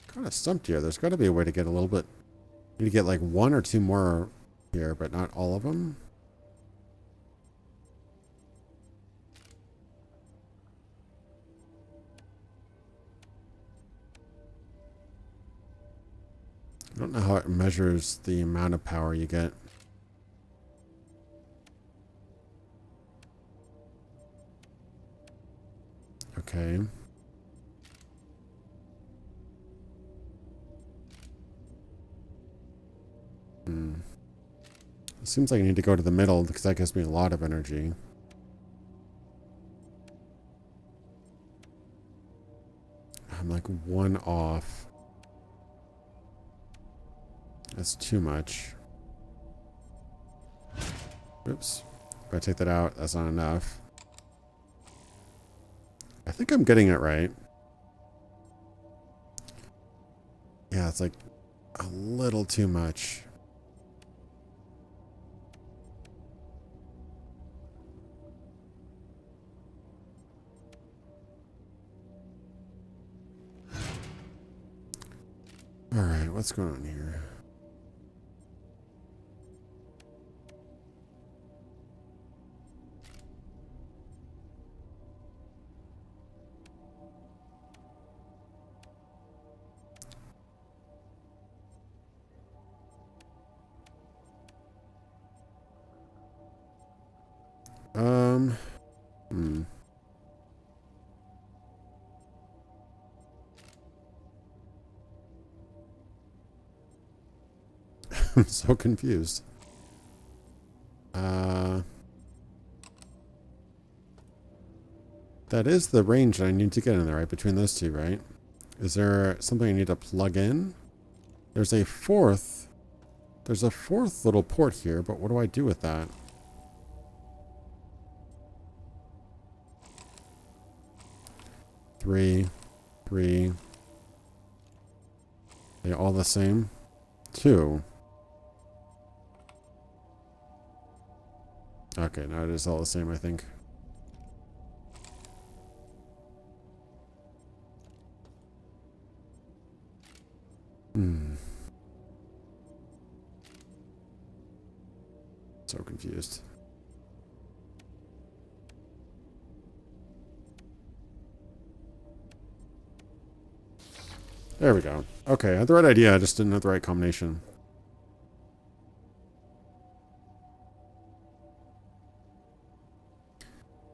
A: kind of stumped here. There's got to be a way to get a little bit. Need to get like one or two more here, but not all of them. I don't know how it measures the amount of power you get. Okay. It seems like I need to go to the middle because that gives me a lot of energy. I'm like one off. That's too much. Oops. If I take that out, that's not enough. I think I'm getting it right. Yeah, it's like a little too much. All right, what's going on here? Hmm. I'm so confused. That is the range that I need to get in there, right? Between those two, right? Is there something I need to plug in? There's a fourth little port here, but what do I do with that? Three. They all the same? Two. Okay, now it is all the same, I think. So confused. There we go. Okay, I had the right idea, I just didn't have the right combination.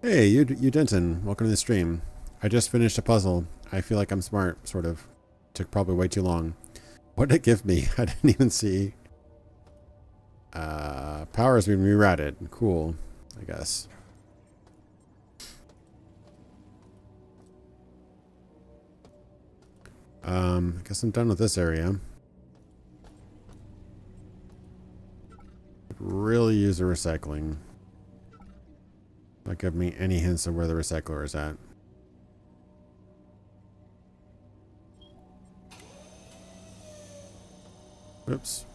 A: Hey, you Denton. Welcome to the stream. I just finished a puzzle. I feel like I'm smart, sort of. Took probably way too long. What did it give me? I didn't even see. Power has been rerouted. Cool, I guess. I guess I'm done with this area. Really use the recycling. Not give me any hints of where the recycler is at. Oops.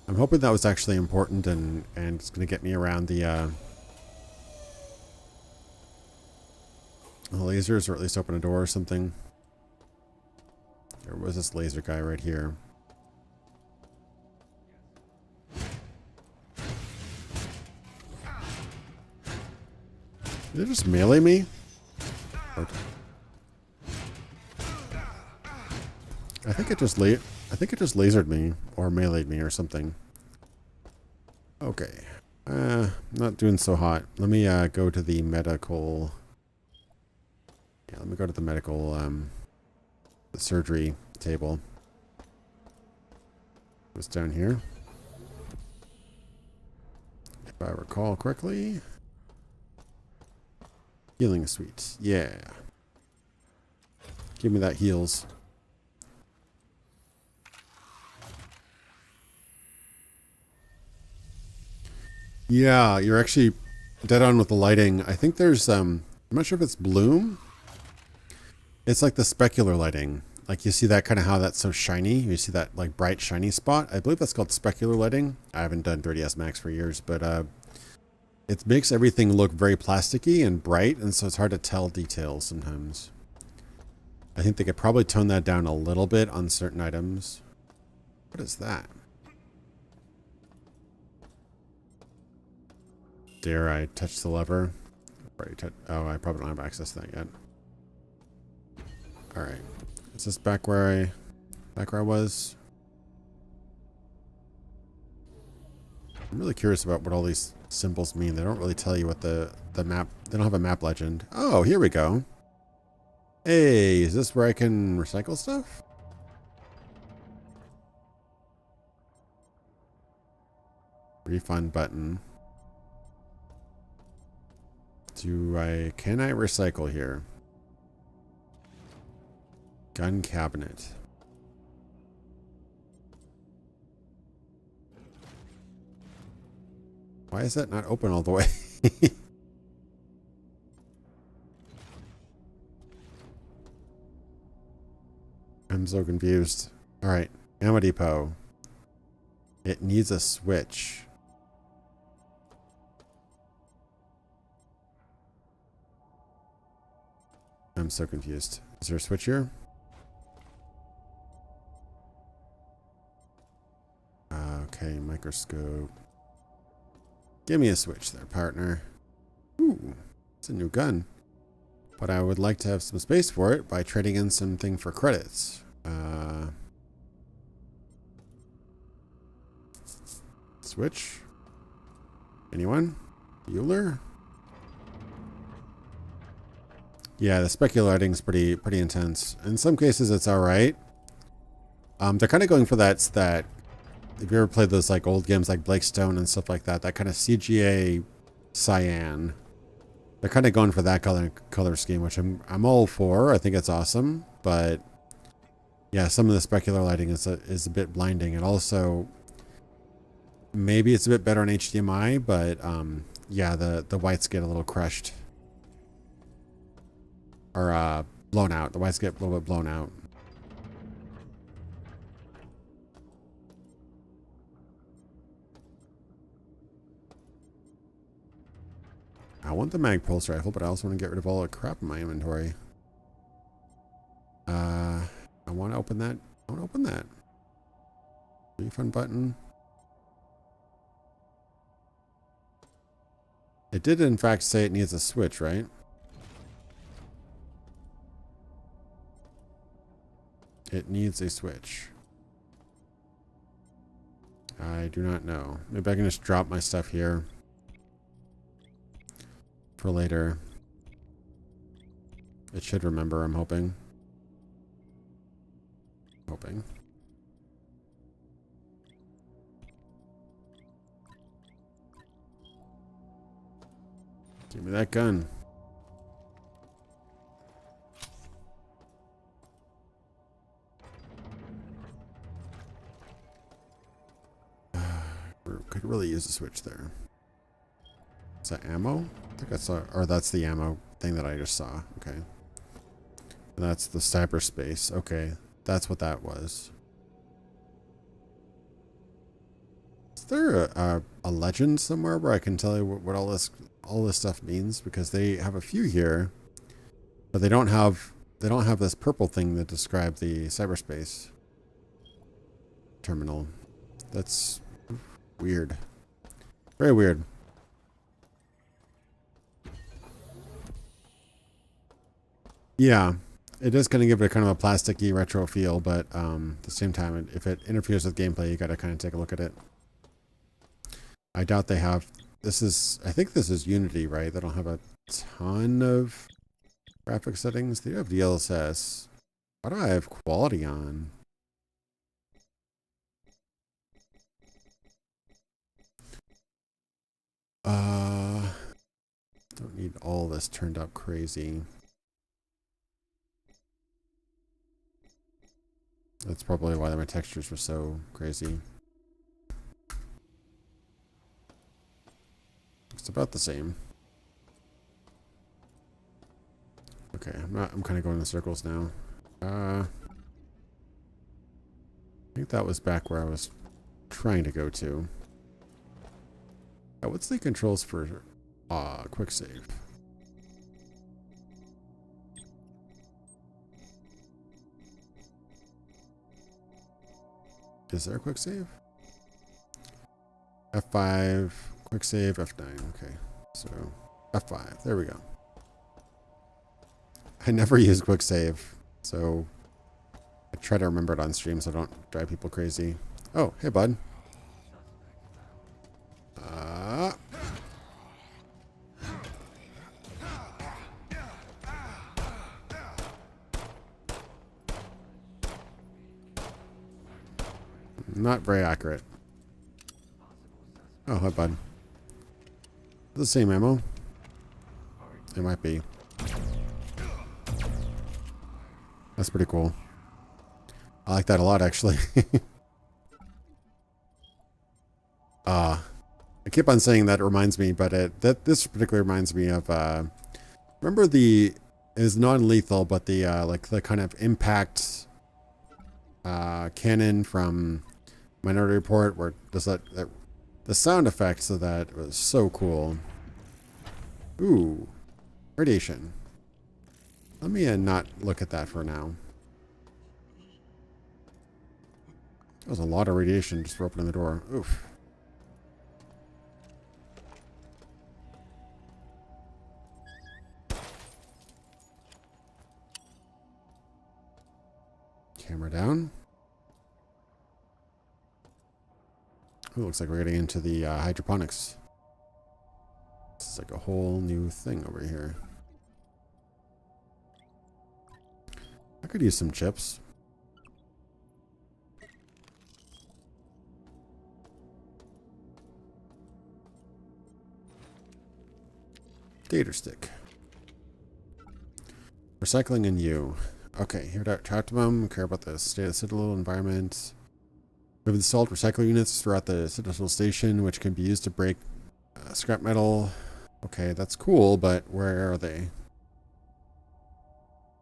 A: I'm hoping that was actually important and it's going to get me around the lasers, or at least open a door or something. There was this laser guy right here. Did it just melee me? I think it just lasered me or meleeed me or something. Okay. Not doing so hot. Let me go to the medical. Yeah, let me go to the medical, the surgery table. It was down here. If I recall correctly. Healing suite. Yeah. Give me that heals. Yeah, you're actually dead on with the lighting. I think there's, I'm not sure if it's bloom. It's like the specular lighting. Like you see that kind of how that's so shiny. You see that like bright shiny spot. I believe that's called specular lighting. I haven't done 3ds Max for years, but it makes everything look very plasticky and bright, and so it's hard to tell details sometimes. I think they could probably tone that down a little bit on certain items. What is that? Dare I touch the lever? Oh, I probably don't have access to that yet. All right. Is this back where I was? I'm really curious about what all these symbols mean. They don't really tell you what the map. They don't have a map legend. Oh, here we go. Hey, is this where I can recycle stuff? Refund button. Can I recycle here? Gun cabinet. Why is that not open all the way? I'm so confused. All right, ammo depot. It needs a switch. I'm so confused. Is there a switch here? Okay, microscope. Give me a switch there, partner. Ooh, it's a new gun. But I would like to have some space for it by trading in something for credits. Switch? Anyone? Bueller? Yeah, the specular lighting's pretty intense. In some cases, it's all right. They're kind of going for that. If you ever played those like old games like Blakestone and stuff like that, that kind of CGA cyan. They're kind of going for that color scheme, which I'm all for. I think it's awesome, but yeah, some of the specular lighting is a bit blinding, and also maybe it's a bit better on HDMI, but yeah, the whites get a little crushed. Or blown out. The whites get a little bit blown out. I want the mag pulse rifle, but I also want to get rid of all the crap in my inventory. I want to open that. I want to open that. Refund button. It did in fact say it needs a switch, right? It needs a switch. I do not know. Maybe I can just drop my stuff here for later. It should remember, I'm hoping. Give me that gun. Could really use a switch there. Is that ammo? I think I saw, or that's the ammo thing that I just saw. Okay. And that's the cyberspace. Okay. That's what that was. Is there a legend somewhere where I can tell you what all this stuff means? Because they have a few here, but they don't have this purple thing that describes the cyberspace terminal. That's weird. Very weird. Yeah, it is going to give it a kind of a plasticky retro feel, but at the same time, if it interferes with gameplay, you got to kind of take a look at it. I doubt they have. I think this is Unity, right? They don't have a ton of Graphic settings. They have DLSS. Why do I have quality on? Don't need all this turned up crazy. That's probably why my textures were so crazy. It's about the same. Okay, I'm kind of going in circles now. I think that was back where I was trying to go to. What's the controls for quick save? Is there a quick save? F5, quick save, F9. Okay, so F5. There we go. I never use quick save, so I try to remember it on stream so I don't drive people crazy. Oh, hey, bud. Not very accurate. Oh, hi, bud. The same ammo. It might be. That's pretty cool. I like that a lot, actually. I keep on saying that it reminds me, but this particularly reminds me of remember it is non-lethal, but the like the kind of impact cannon from Minority Report, where does that the sound effects of that was so cool. Ooh, radiation. Let me not look at that for now. That was a lot of radiation just for opening the door. Oof. Camera down. Oh, looks like we're getting into the hydroponics. This is like a whole new thing over here. I could use some chips. Data stick. Recycling and you. Okay, here at Optimum, care about the state of the Citadel environment. We've installed recycle units throughout the Citadel Station, which can be used to break scrap metal. Okay, that's cool, but where are they?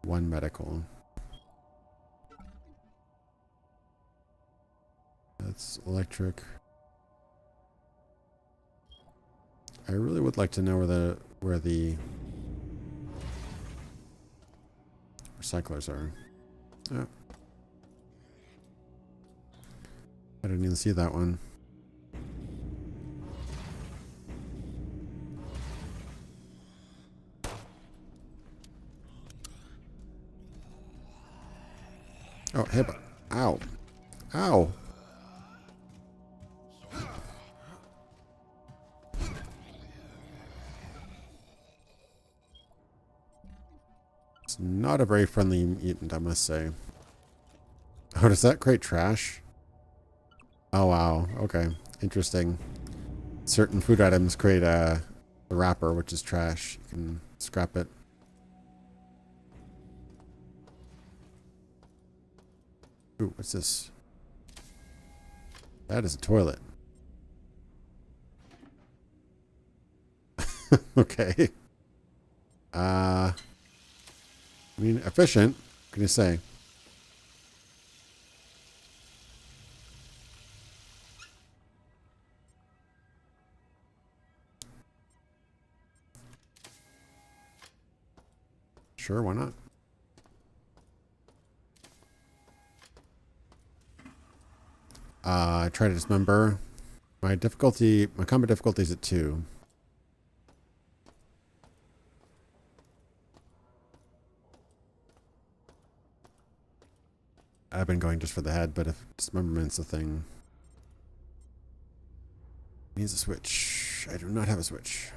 A: One medical. That's electric. I really would like to know where the recyclers are. Oh. I didn't even see that one. Oh, hey, but ow. Ow. It's not a very friendly mutant, I must say. Oh, does that create trash? Oh, wow. Okay. Interesting. Certain food items create the wrapper, which is trash. You can scrap it. Ooh, what's this? That is a toilet. Okay. I mean, efficient. What can you say? Sure, why not? Try to dismember. My combat difficulty is at 2. I've been going just for the head, but if dismemberment's a thing, needs a switch. I do not have a switch.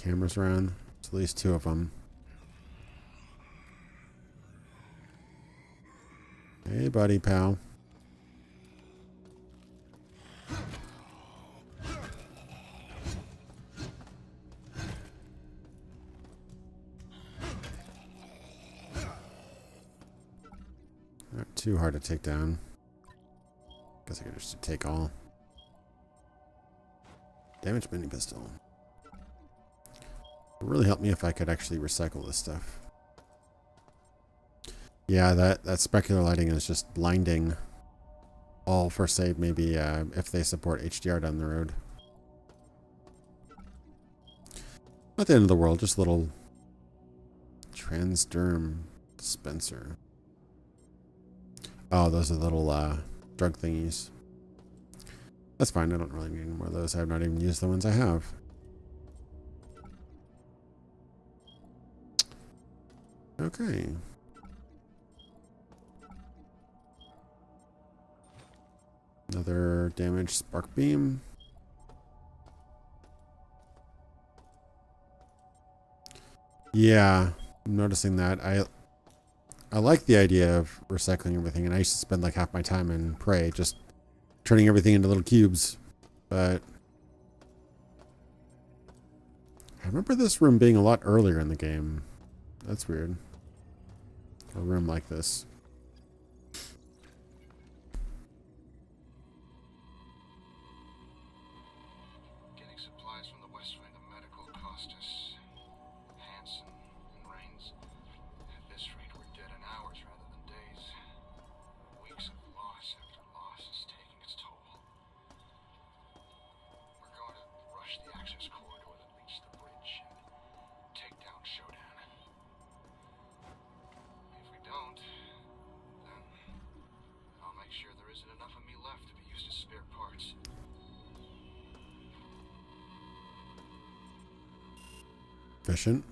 A: cameras around. There's at least 2 of them. Hey, buddy, pal. Not too hard to take down. Guess I could just take all. Damaged mini pistol. It would really help me if I could actually recycle this stuff. Yeah, that specular lighting is just blinding. All for save, maybe if they support HDR down the road. Not the end of the world, just a little transderm dispenser. Oh, those are the little drug thingies. That's fine, I don't really need any more of those. I've not even used the ones I have. Okay. Another damaged spark beam. Yeah, I'm noticing that. I like the idea of recycling everything, and I used to spend like half my time in Prey just turning everything into little cubes. But I remember this room being a lot earlier in the game. That's weird. A room like this.
H: Getting supplies from the west wing of medical cost us Hansen and Rains. At this rate, we're dead in hours rather than days. Weeks of loss after loss is taking its toll. We're going to rush the access corridor that leads to the bridge and take down Shodan. If we don't, then I'll make sure there isn't enough of me left to be used as spare parts.
A: Efficient.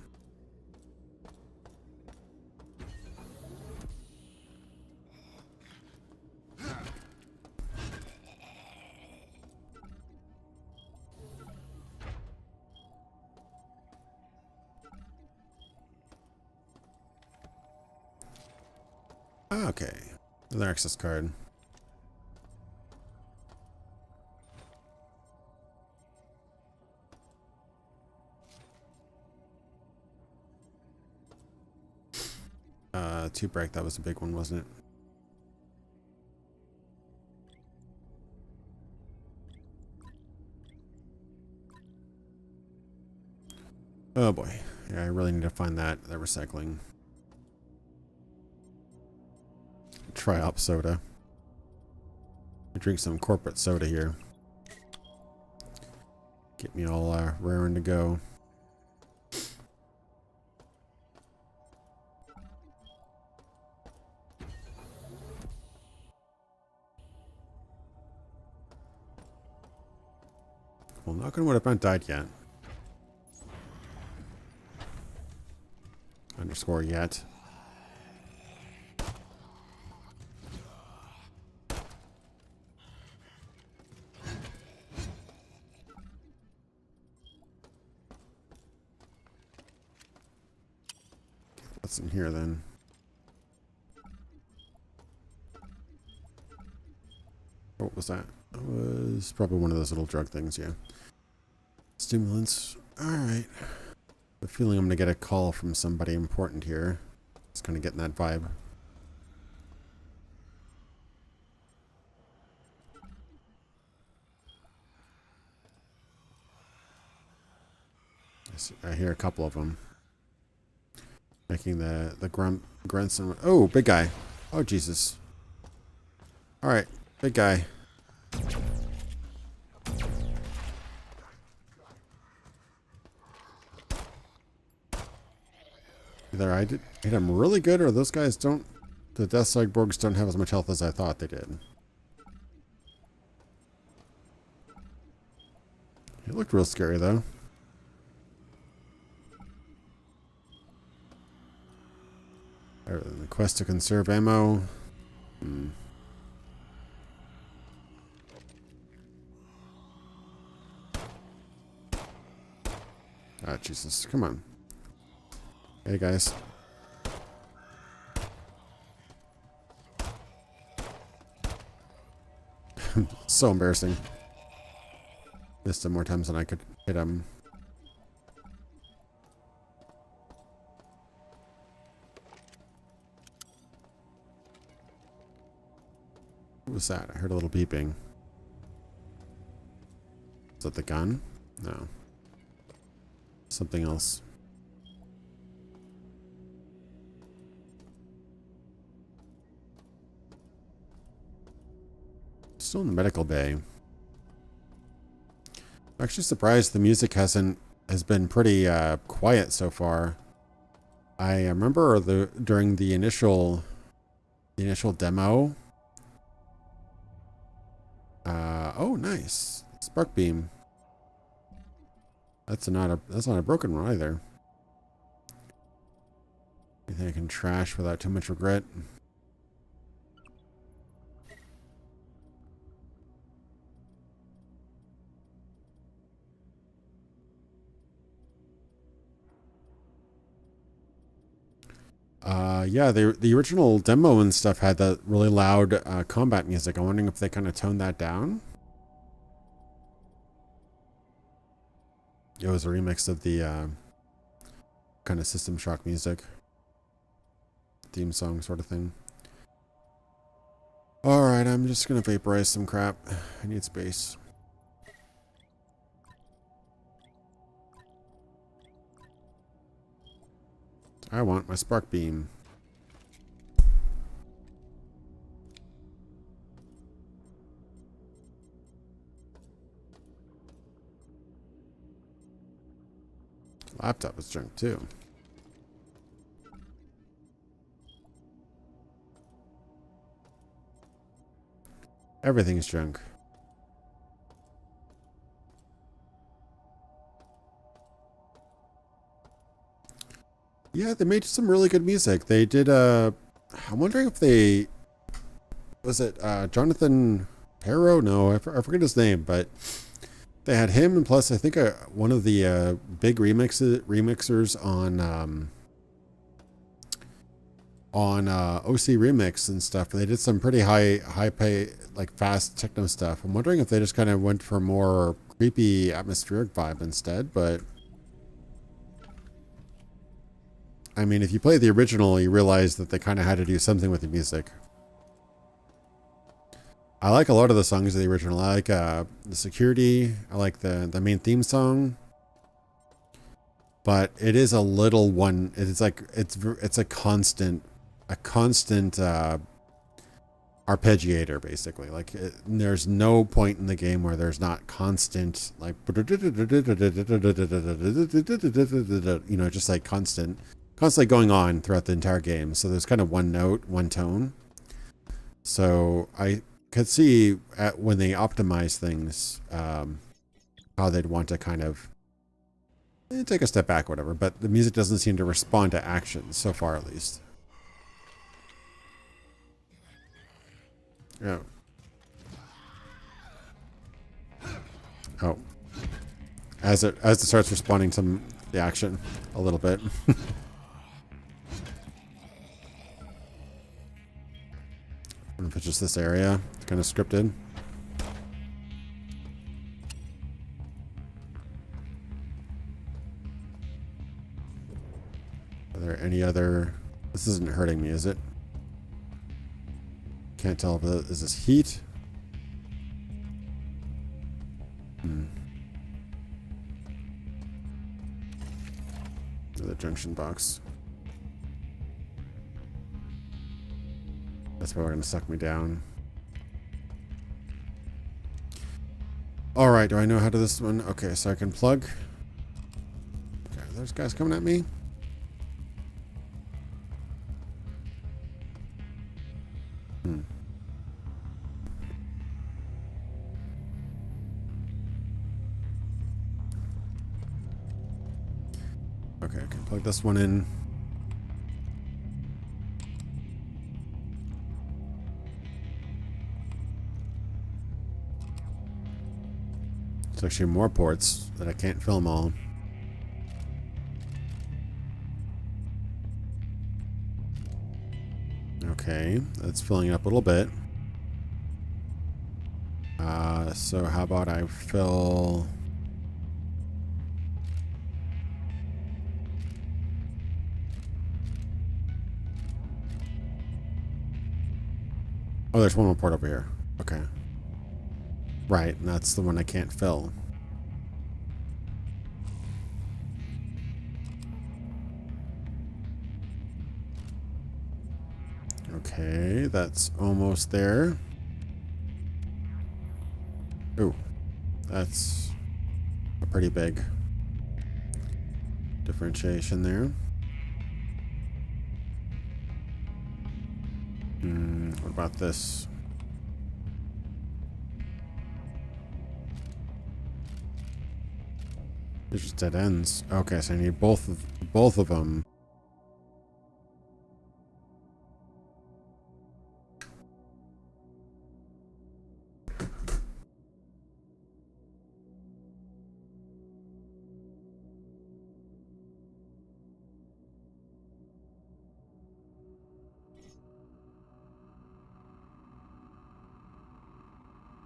A: Okay. Another access card. Tube break, that was a big one, wasn't it? Oh boy. Yeah, I really need to find that recycling. Try up soda. I drink some corporate soda here. Get me all raring to go. Well, knock on wood, I've not died yet. Underscore yet. What's in here then? What was that? That was probably one of those little drug things, yeah. Stimulants. Alright. I have a feeling I'm going to get a call from somebody important here. It's kind of getting that vibe. I hear a couple of them. Making the grunts and... Oh, big guy. Oh, Jesus. Alright, big guy. Either I did hit him really good, or those guys don't... The Death Cyborgs don't have as much health as I thought they did. It looked real scary, though. The quest to conserve ammo. Ah, Jesus. Come on. Hey, guys. So embarrassing. Missed him more times than I could hit him. What was that? I heard a little beeping. Is that the gun? No. Something else. Still in the medical bay. I'm actually surprised the music has been pretty quiet so far. I remember during the initial demo. Oh, nice spark beam. That's not a broken one either. Anything I can trash without too much regret. Yeah, the original demo and stuff had that really loud combat music. I'm wondering if they kind of toned that down. It was a remix of the kind of System Shock music. Theme song sort of thing. Alright, I'm just gonna vaporize some crap. I need space. I want my spark beam. Laptop is junk too. Everything's junk. Yeah, they made some really good music. They did I'm wondering if they was it Jonathan Perro? No, I forget his name, but they had him, and plus I think one of the big remixers on OC Remix and stuff. They did some pretty high pay, like fast techno stuff. I'm wondering if they just kind of went for more creepy atmospheric vibe instead, but I mean, if you play the original, you realize that they kind of had to do something with the music. I like a lot of the songs of the original. I like the Security. I like the main theme song. But it is a little one. It's like it's a constant arpeggiator, basically. Like there's no point in the game where there's not constant, like, you know, just like constantly going on throughout the entire game. So there's kind of one note, one tone. So I could see when they optimize things, how they'd want to kind of take a step back, or whatever. But the music doesn't seem to respond to actions so far, at least. Yeah. Oh. As it starts responding to the action a little bit. I don't know if it's just this area. It's kind of scripted. Are there any other... This isn't hurting me, is it? Can't tell if is this heat? The junction box. That's probably going to suck me down. Alright, do I know how to this one? Okay, so I can plug. Okay, there's guys coming at me. Okay, I can plug this one in. There's actually more ports that I can't film all. Okay, that's filling up a little bit. So how about I fill... Oh, there's one more port over here. Okay. Right, and that's the one I can't fill. Okay, that's almost there. Ooh, that's a pretty big differentiation there. What about this? They're just dead ends. Okay, so I need both of them.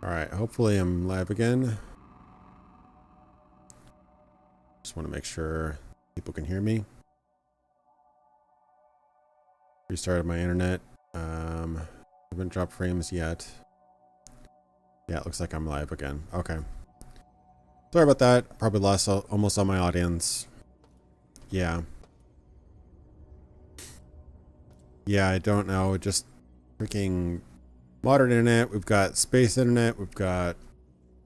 A: Alright, hopefully I'm live again. Just want to make sure people can hear me. Restarted my internet. Haven't dropped frames yet. Yeah, it looks like I'm live again. Okay. Sorry about that. Probably lost almost all my audience. Yeah. Yeah, I don't know. Just freaking modern internet. We've got space internet. We've got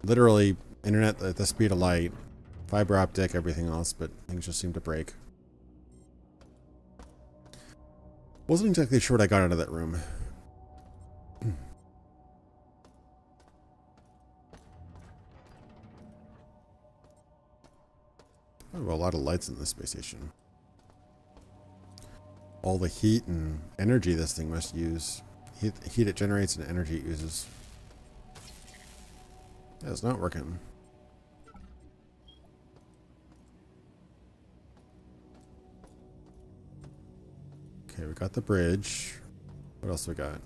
A: literally internet at the speed of light. Fiber optic, everything else, but things just seem to break. Wasn't exactly sure what I got out of that room. Oh, well, a lot of lights in this space station. All the heat and energy this thing must use. Heat it generates and energy it uses. Yeah, it's not working. Okay, we got the bridge. What else we got?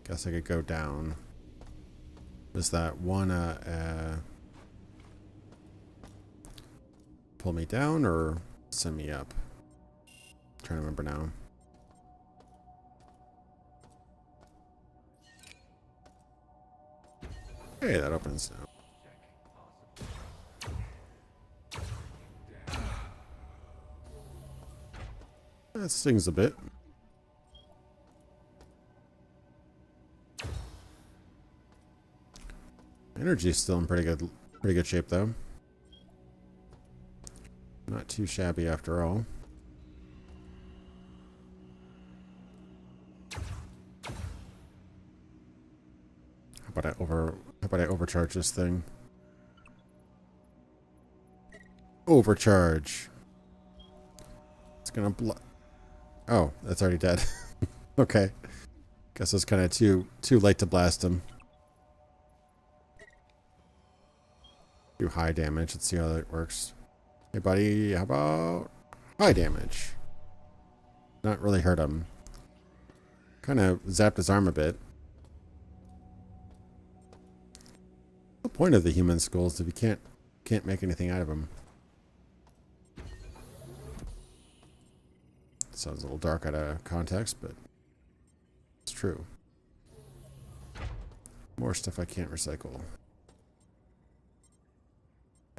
A: Guess I could go down. Was that one pull me down or send me up? I'm trying to remember now. Hey, that opens now. That stings a bit. Energy's still in pretty good shape though. Not too shabby after all. How about I overcharge this thing? Overcharge. It's gonna Oh, that's already dead. Okay. Guess it's kind of too late to blast him. Do high damage. Let's see how that works. Hey, buddy, how about high damage? Not really hurt him. Kind of zapped his arm a bit. The point of the human skulls if you can't make anything out of them. Sounds a little dark out of context, but it's true. More stuff I can't recycle.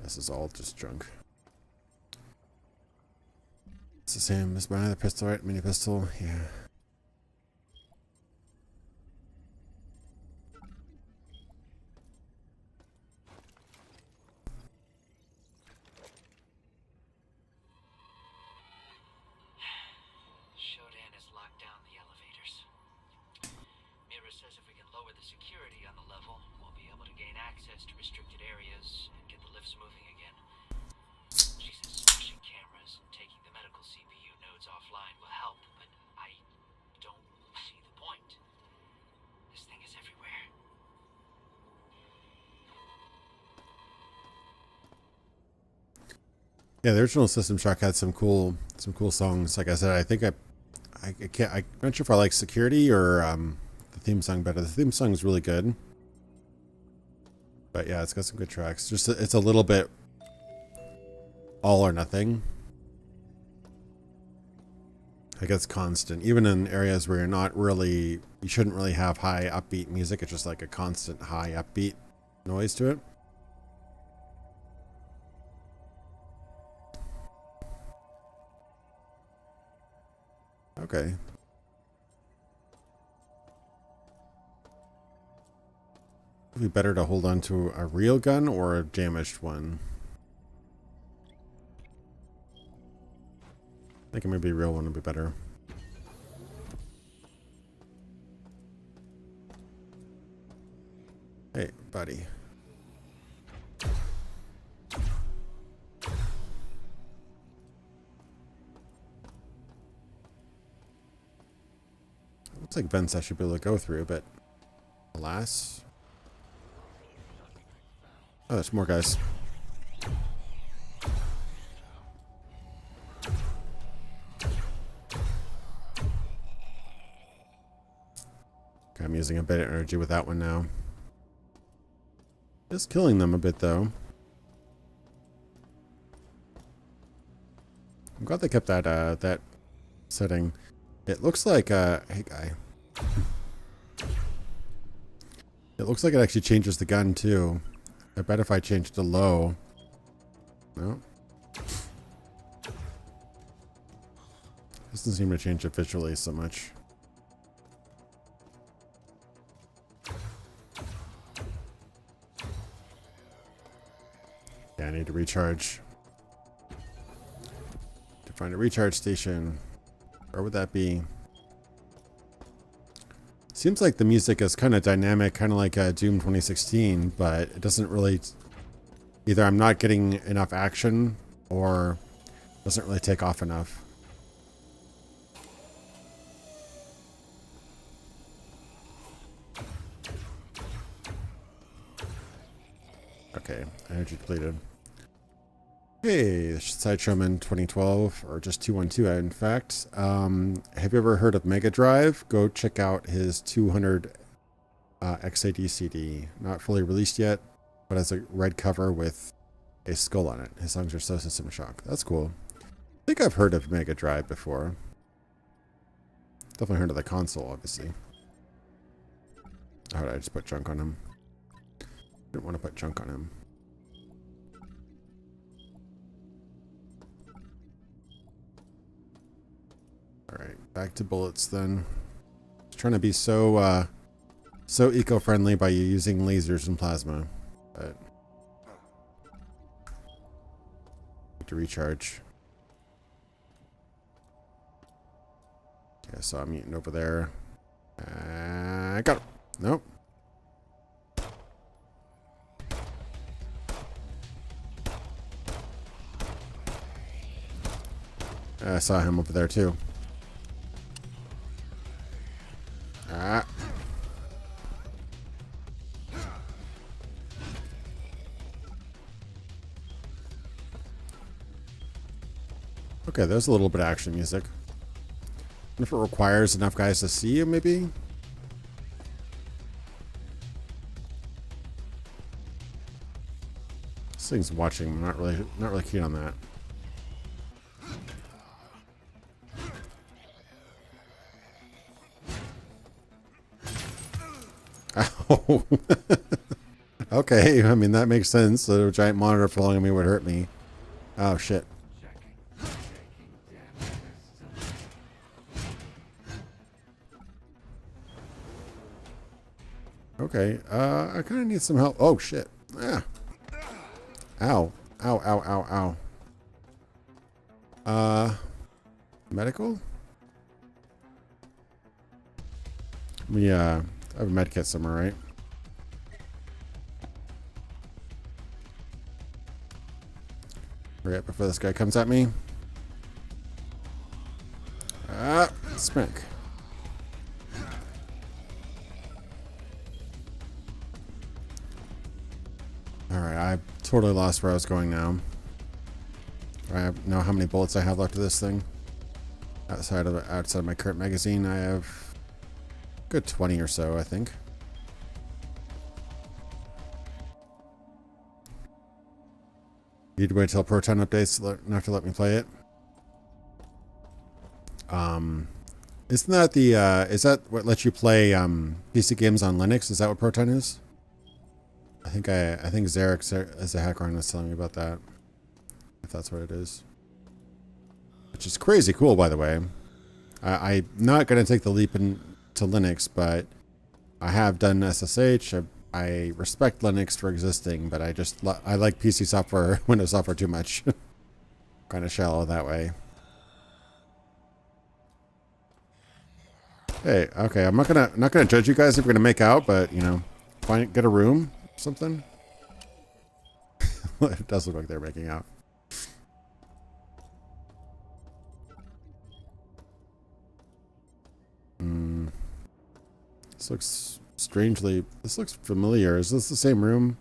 A: This is all just junk. It's the same as my other pistol, right? Mini pistol, yeah.
G: SHODAN has locked down the elevators. Mira says if we can lower the security on the level, we'll be able to gain access to restricted areas and get the lifts moving again. She says smashing cameras and taking the medical CPU nodes offline will help, but I don't see the point. This thing is everywhere.
A: Yeah, the original System Shock had some cool songs. Like I said, I think I I can't. I'm not sure if I like security or the theme song better. The theme song is really good, but yeah, it's got some good tracks. Just it's a little bit all or nothing. Like it's constant, even in areas where you're not really, you shouldn't really have high upbeat music. It's just like a constant high upbeat noise to it. Okay. Would it be better to hold on to a real gun or a damaged one? I think maybe a real one would be better. Hey, buddy. Looks like vents I should be able to go through, but alas. Oh, there's more guys. Okay, I'm using a bit of energy with that one now. Just killing them a bit though. I'm glad they kept that that setting. It looks like hey guy. It looks like it actually changes the gun too. I bet if I change to low. No. Doesn't seem to change it visually so much. Yeah, I need to recharge. To find a recharge station. Where would that be? Seems like the music is kind of dynamic, kind of like Doom 2016, but it doesn't really... Either I'm not getting enough action, or it doesn't really take off enough. Okay, energy depleted. Hey, Sideshowman 2012, or just 212 in fact. Have you ever heard of Mega Drive? Go check out his 200 XAD CD. Not fully released yet, but has a red cover with a skull on it. His songs are so System Shock. That's cool. I think I've heard of Mega Drive before. Definitely heard of the console, obviously. How did I just put junk on him? Didn't want to put junk on him. Alright, back to bullets then. Trying to be so so eco-friendly by using lasers and plasma. But need to recharge. Okay, I saw a mutant over there. I got him. Nope. I saw him over there too. Ah. Okay, there's a little bit of action music. And if it requires enough guys to see you, maybe? This thing's watching. I'm not really keen on that. Oh. Okay, I mean that makes sense. A giant monitor following me would hurt me. Oh shit. Okay, I kind of need some help. Oh shit. Ah. Ow. Ow, ow, ow, ow. Medical? Yeah. I have a med kit somewhere, right? Hurry up before this guy comes at me. Ah, smack. Alright, I totally lost where I was going now. I know how many bullets I have left of this thing. outside of my current magazine, I have a good 20 or so, I think. Need to wait till Proton updates not to let me play it. Isn't that the is that what lets you play PC games on Linux? Is that what Proton is? I think Zarek as a hacker was telling me about that. If that's what it is. Which is crazy cool, by the way. I'm not going to take the leap into Linux, but I have done SSH. I respect Linux for existing, but I like PC software, Windows software too much. Kind of shallow that way. Hey, okay, I'm not gonna judge you guys if we're gonna make out, but you know, get a room, something. It does look like they're making out. This looks this looks familiar. Is this the same room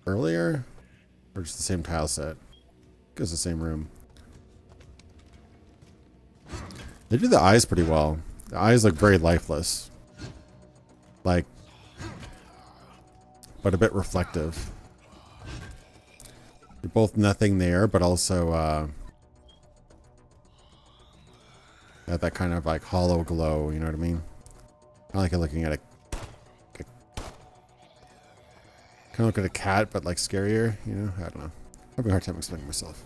A: earlier? Or just the same tile set? I guess the same room. They do the eyes pretty well. The eyes look very lifeless. Like, but a bit reflective. They're both nothing there, but also have that kind of like hollow glow, you know what I mean? I like looking at a kind of look at a cat, but like scarier, you know? I don't know. I'm having a hard time explaining myself.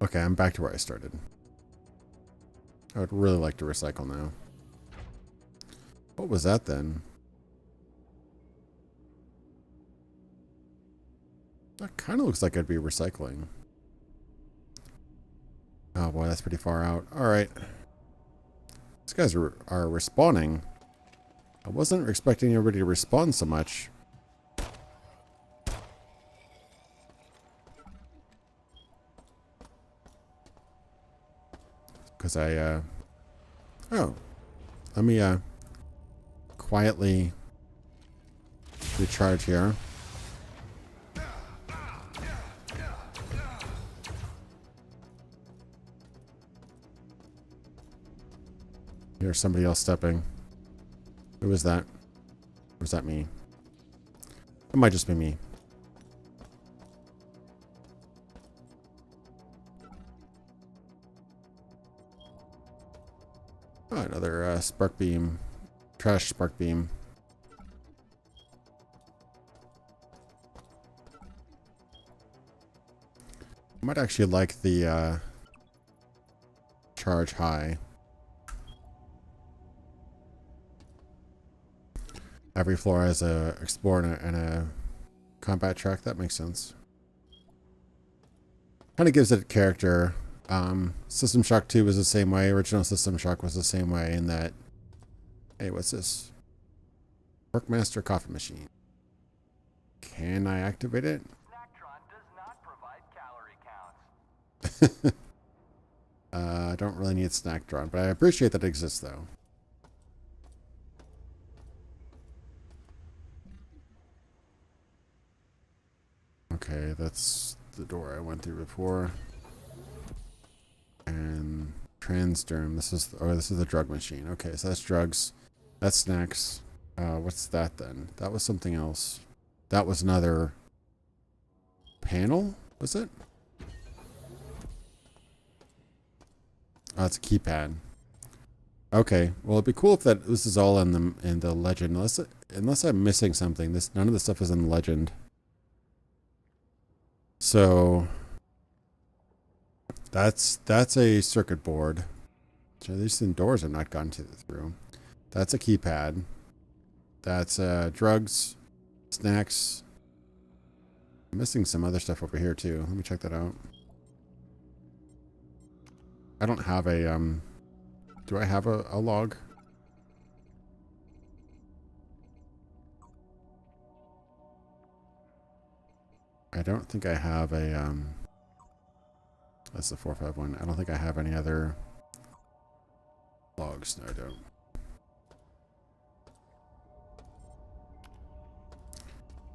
A: Okay, I'm back to where I started. I would really like to recycle now. What was that then? That kind of looks like I'd be recycling. Oh boy, that's pretty far out. Alright. These guys are respawning. I wasn't expecting everybody to respawn so much. Because oh, let me quietly recharge here. Here's somebody else stepping. Who was that? Or was that me? It might just be me. Oh, another spark beam. Trash spark beam. I might actually like the charge high. Every floor has a explore and a combat track. That makes sense. Kind of gives it a character. System Shock 2 was the same way. Original System Shock was the same way in that... Hey, what's this? Workmaster coffee machine. Can I activate it?
I: Snacktron does not provide calorie counts.
A: I don't really need Snacktron, but I appreciate that it exists, though. Okay, that's the door I went through before. And transderm. This is the drug machine. Okay, so that's drugs. That's snacks. What's that then? That was something else. That was another panel, was it? Oh, it's a keypad. Okay, well, it'd be cool if this is all in the legend. Unless I'm missing something. None of this stuff is in the legend. So that's a circuit board. So these doors I've not gone through. That's a keypad. That's drugs, snacks. I'm missing some other stuff over here too. Let me check that out. I don't have a do I have a log? I don't think I have a that's the 451. I don't think I have any other logs. No, I don't.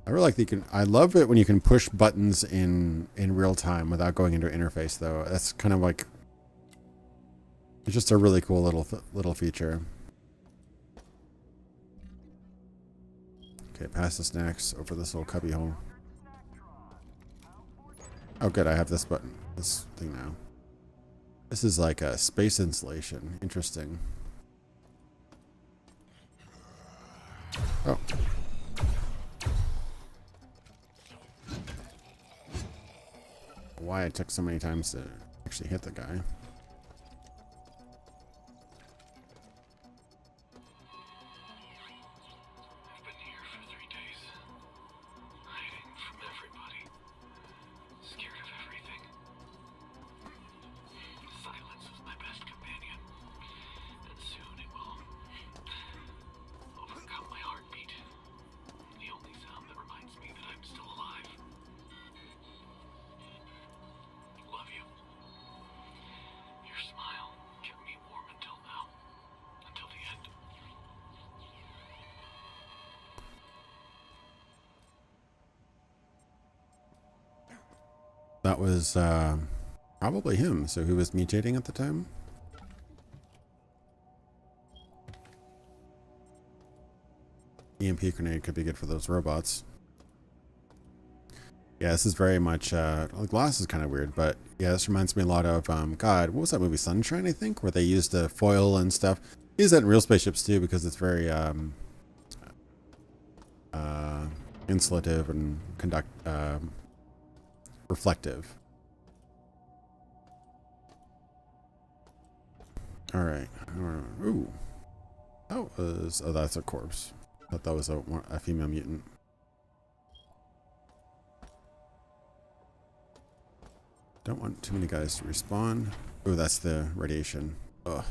A: I really like that you can. I love it when you can push buttons in real time without going into interface, though. That's kind of like, it's just a really cool little feature. Okay, past the snacks over this little cubby hole. Oh, good. I have this button, this thing now. This is like a space insulation. Interesting. Oh. Why it took so many times to actually hit the guy.
H: I've been here for 3 days, hiding from everybody, scared of everything. Silence is my best companion, and soon it will overcome my heartbeat. The only sound that reminds me that I'm still alive. Love you. Your smile kept me warm until now. Until the end.
A: That was probably him. So who was mutating at the time? EMP grenade could be good for those robots. Yeah, this is very much, the glass is kind of weird, but yeah, this reminds me a lot of, God, what was that movie, Sunshine, I think, where they used the foil and stuff. Use that in real spaceships too, because it's very, insulative and reflective. All right. Ooh. Oh, that's a corpse. I thought that was a female mutant. Don't want too many guys to respawn. Oh, that's the radiation. Ugh.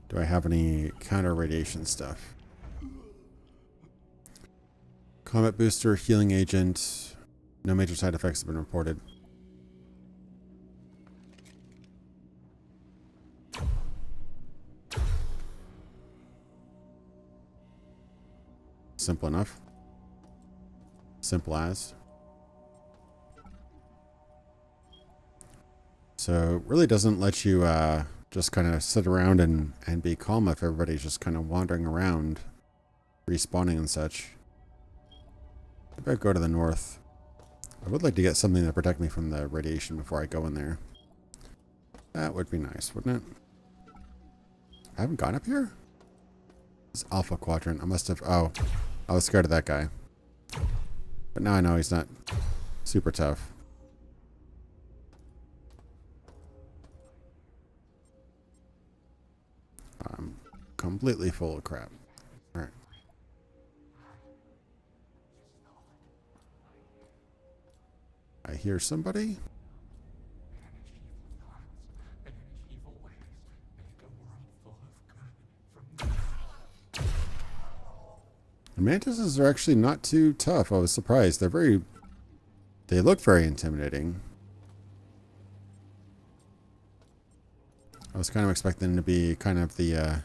A: Do I have any counter radiation stuff? Combat booster, healing agent. No major side effects have been reported. Simple enough. Simple as. So it really doesn't let you just kind of sit around and be calm if everybody's just kind of wandering around, respawning and such. I better go to the north. I would like to get something to protect me from the radiation before I go in there. That would be nice, wouldn't it? I haven't gone up here? It's Alpha Quadrant. I must have... Oh, I was scared of that guy. But now I know he's not super tough. I'm completely full of crap. Alright. I hear somebody. The mantises are actually not too tough. I was surprised. They look very intimidating. I was kind of expecting them to be kind of the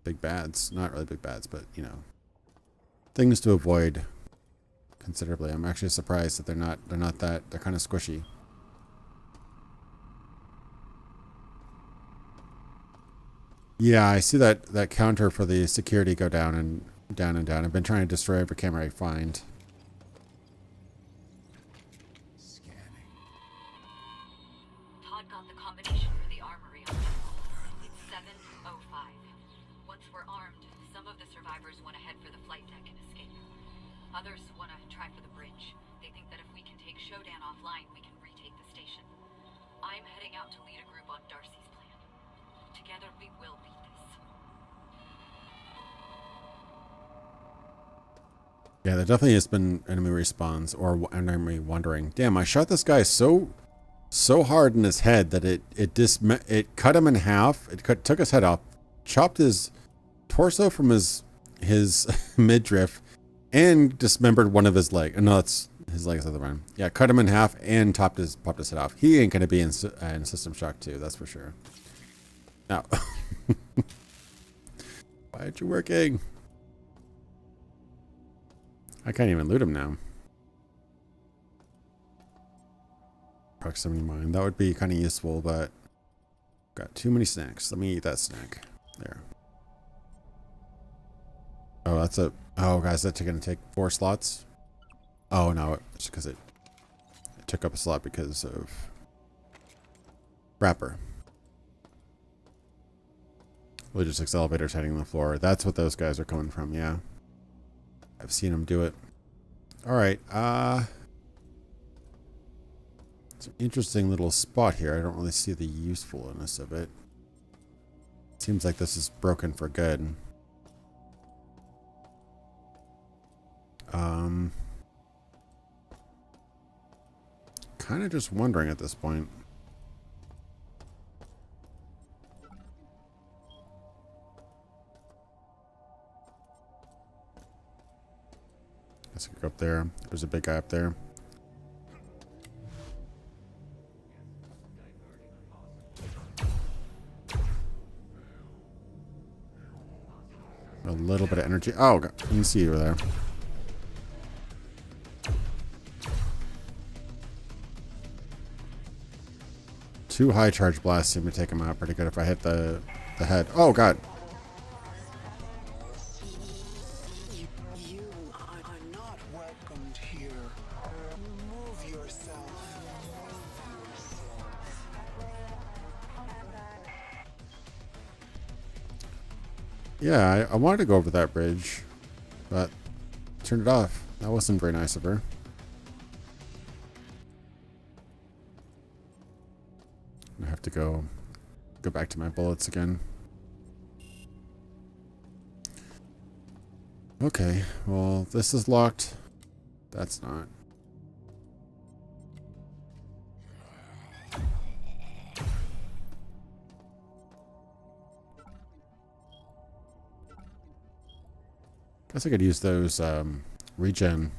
A: big bads. Not really big bads, but you know, things to avoid considerably. I'm actually surprised that they're not that, they're kind of squishy. Yeah, I see that counter for the security go down and down and down. I've been trying to destroy every camera I find.
E: Todd got the combination for the armory on it's 705. Once we're armed, some of the survivors want to head for the flight deck and escape. Others want to try for the bridge. They think that if we can take Shodan offline, we can retake the station. I'm heading out to lead a group on Darcy's plan. Together we will beat this.
A: Yeah, there definitely has been enemy respawns or enemy wandering. Damn, I shot this guy so hard in his head that it cut him in half. It took his head off, chopped his torso from his midriff, and dismembered one of his legs. No, that's his legs at the run. Yeah, cut him in half and popped his head off. He ain't gonna be in system shock too. That's for sure. Now, Why aren't you working? I can't even loot him now. Proximity mine. That would be kind of useful, but got too many snacks. Let me eat that snack. There. Oh, that's a... Oh, guys, that's going to take 4 slots? Oh, no. It's because it took up a slot because of... Wrapper. Logistics elevators heading the floor. That's what those guys are coming from, yeah. I've seen them do it. Alright, it's an interesting little spot here. I don't really see the usefulness of it. Seems like this is broken for good. Kind of just wondering at this point. Let's go up there. There's a big guy up there. A little bit of energy. Oh, God. I can see you there. Two high charge blasts seem to take him out pretty good if I hit the head. Oh, God.
J: You are not welcomed here. Remove yourself.
A: Yeah, I wanted to go over that bridge, but turned it off. That wasn't very nice of her. I have to go back to my bullets again. Okay, well, this is locked. That's not. Guess I could use those regen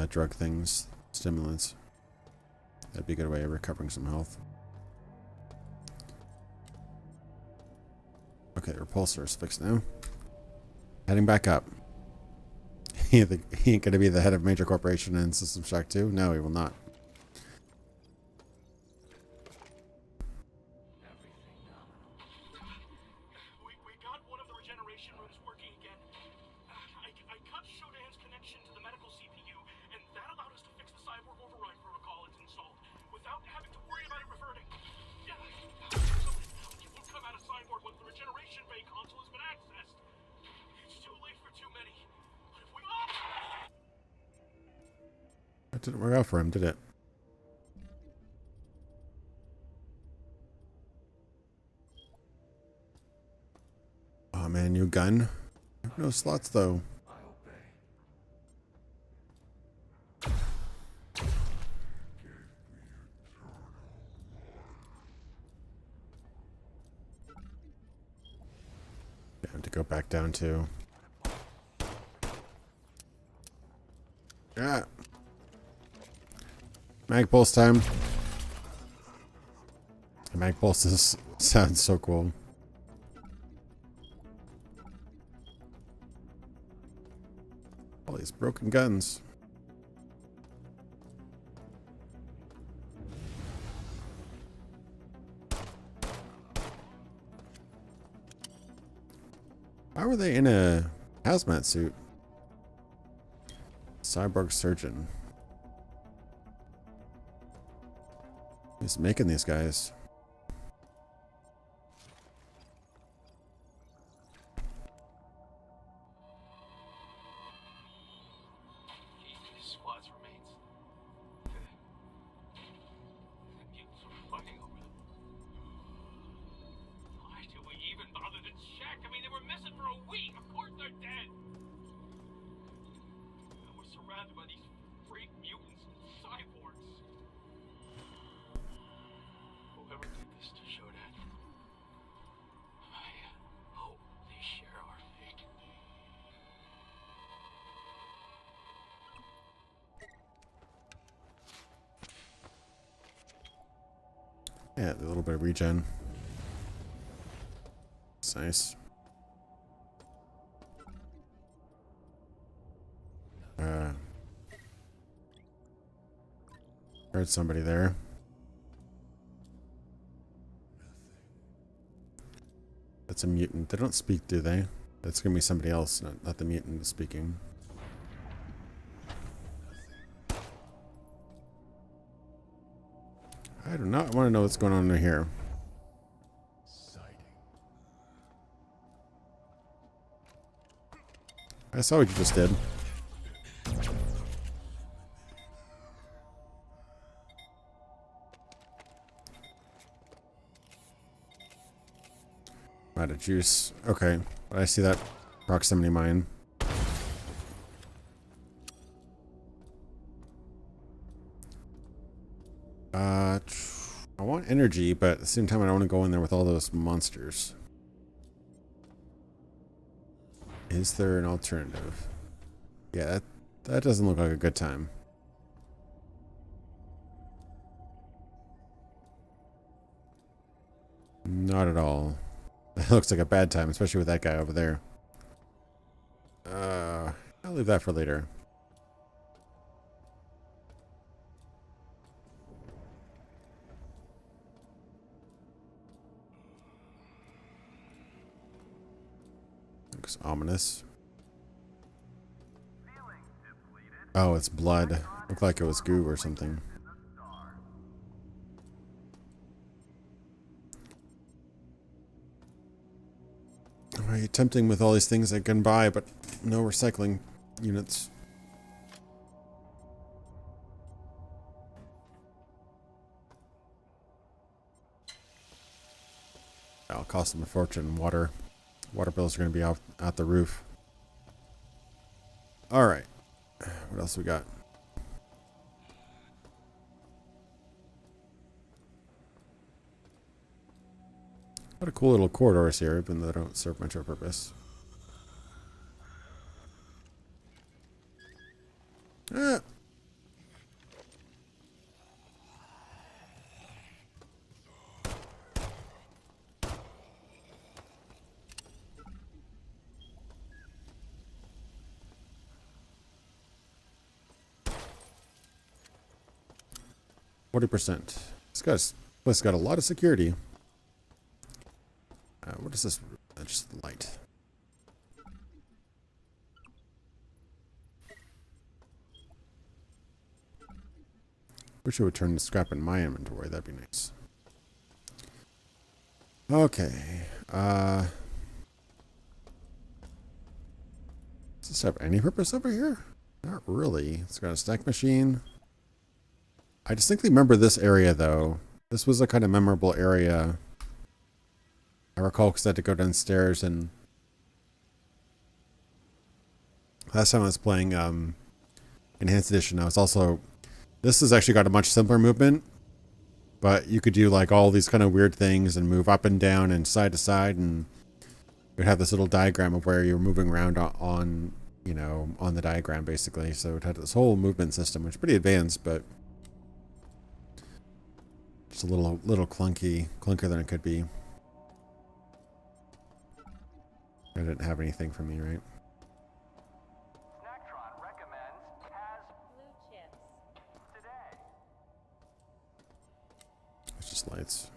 A: drug things, stimulants. That'd be a good way of recovering some health. Okay, repulsor is fixed now. Heading back up. He ain't gonna be the head of major corporation in System Shock 2? No, he will not.
G: We got one of the regeneration rooms working again. I cut SHODAN's connection to the medical CPU, and that allowed us to fix the cyborg override protocol it's installed, without having to worry about it reverting. Yeah, it will come out of cyborg once the regeneration bay console has been accessed. It's too late for too many. But if we
A: That didn't work out for him, did it? Oh man, new gun. No slots though. I have to go back down to. Yeah. Mag pulse time. The mag pulses sounds so cool. All these broken guns. Why were they in a hazmat suit? Cyborg surgeon. Who's making these guys?
G: This squad's remains. The mutants were fighting over them. Why did we even bother to check? I mean, they were missing for a week. Of course they're dead. And we're surrounded by these freak mutants and cyborgs. Whoever did this to Shodan, I hope they share our fate.
A: Yeah, a little bit of regen. It's nice. Heard somebody there. That's a mutant. They don't speak, do they? That's gonna be somebody else, not the mutant speaking. I do not want to know what's going on in here. I saw what you just did. Out of juice. Okay. But I see that proximity mine. I want energy, but at the same time I don't want to go in there with all those monsters. Is there an alternative? Yeah, that doesn't look like a good time. Not at all. That looks like a bad time, especially with that guy over there. I'll leave that for later. Looks ominous. Oh, it's blood. Looked like it was goo or something. Right, tempting with all these things I can buy, but no recycling units. That'll cost them a fortune. Water bills are going to be out the roof. All right, what else we got? What a cool little corridors here, even though they don't serve much of a purpose. Ah. %. This place got a lot of security. What is this? Just light. Wish it would turn to scrap in my inventory. That'd be nice. Okay. Does this have any purpose over here? Not really. It's got a stack machine. I distinctly remember this area, though. This was a kind of memorable area. I recall because I had to go downstairs, and last time I was playing Enhanced Edition, I was also... This has actually got a much simpler movement, but you could do like all these kind of weird things and move up and down and side to side, and you'd have this little diagram of where you're moving around on you know, on the diagram basically. So it had this whole movement system, which is pretty advanced, but just a little clunkier than it could be. I didn't have anything for me, right?
I: Snacktron recommends Has Blue Chips today.
A: It's just lights.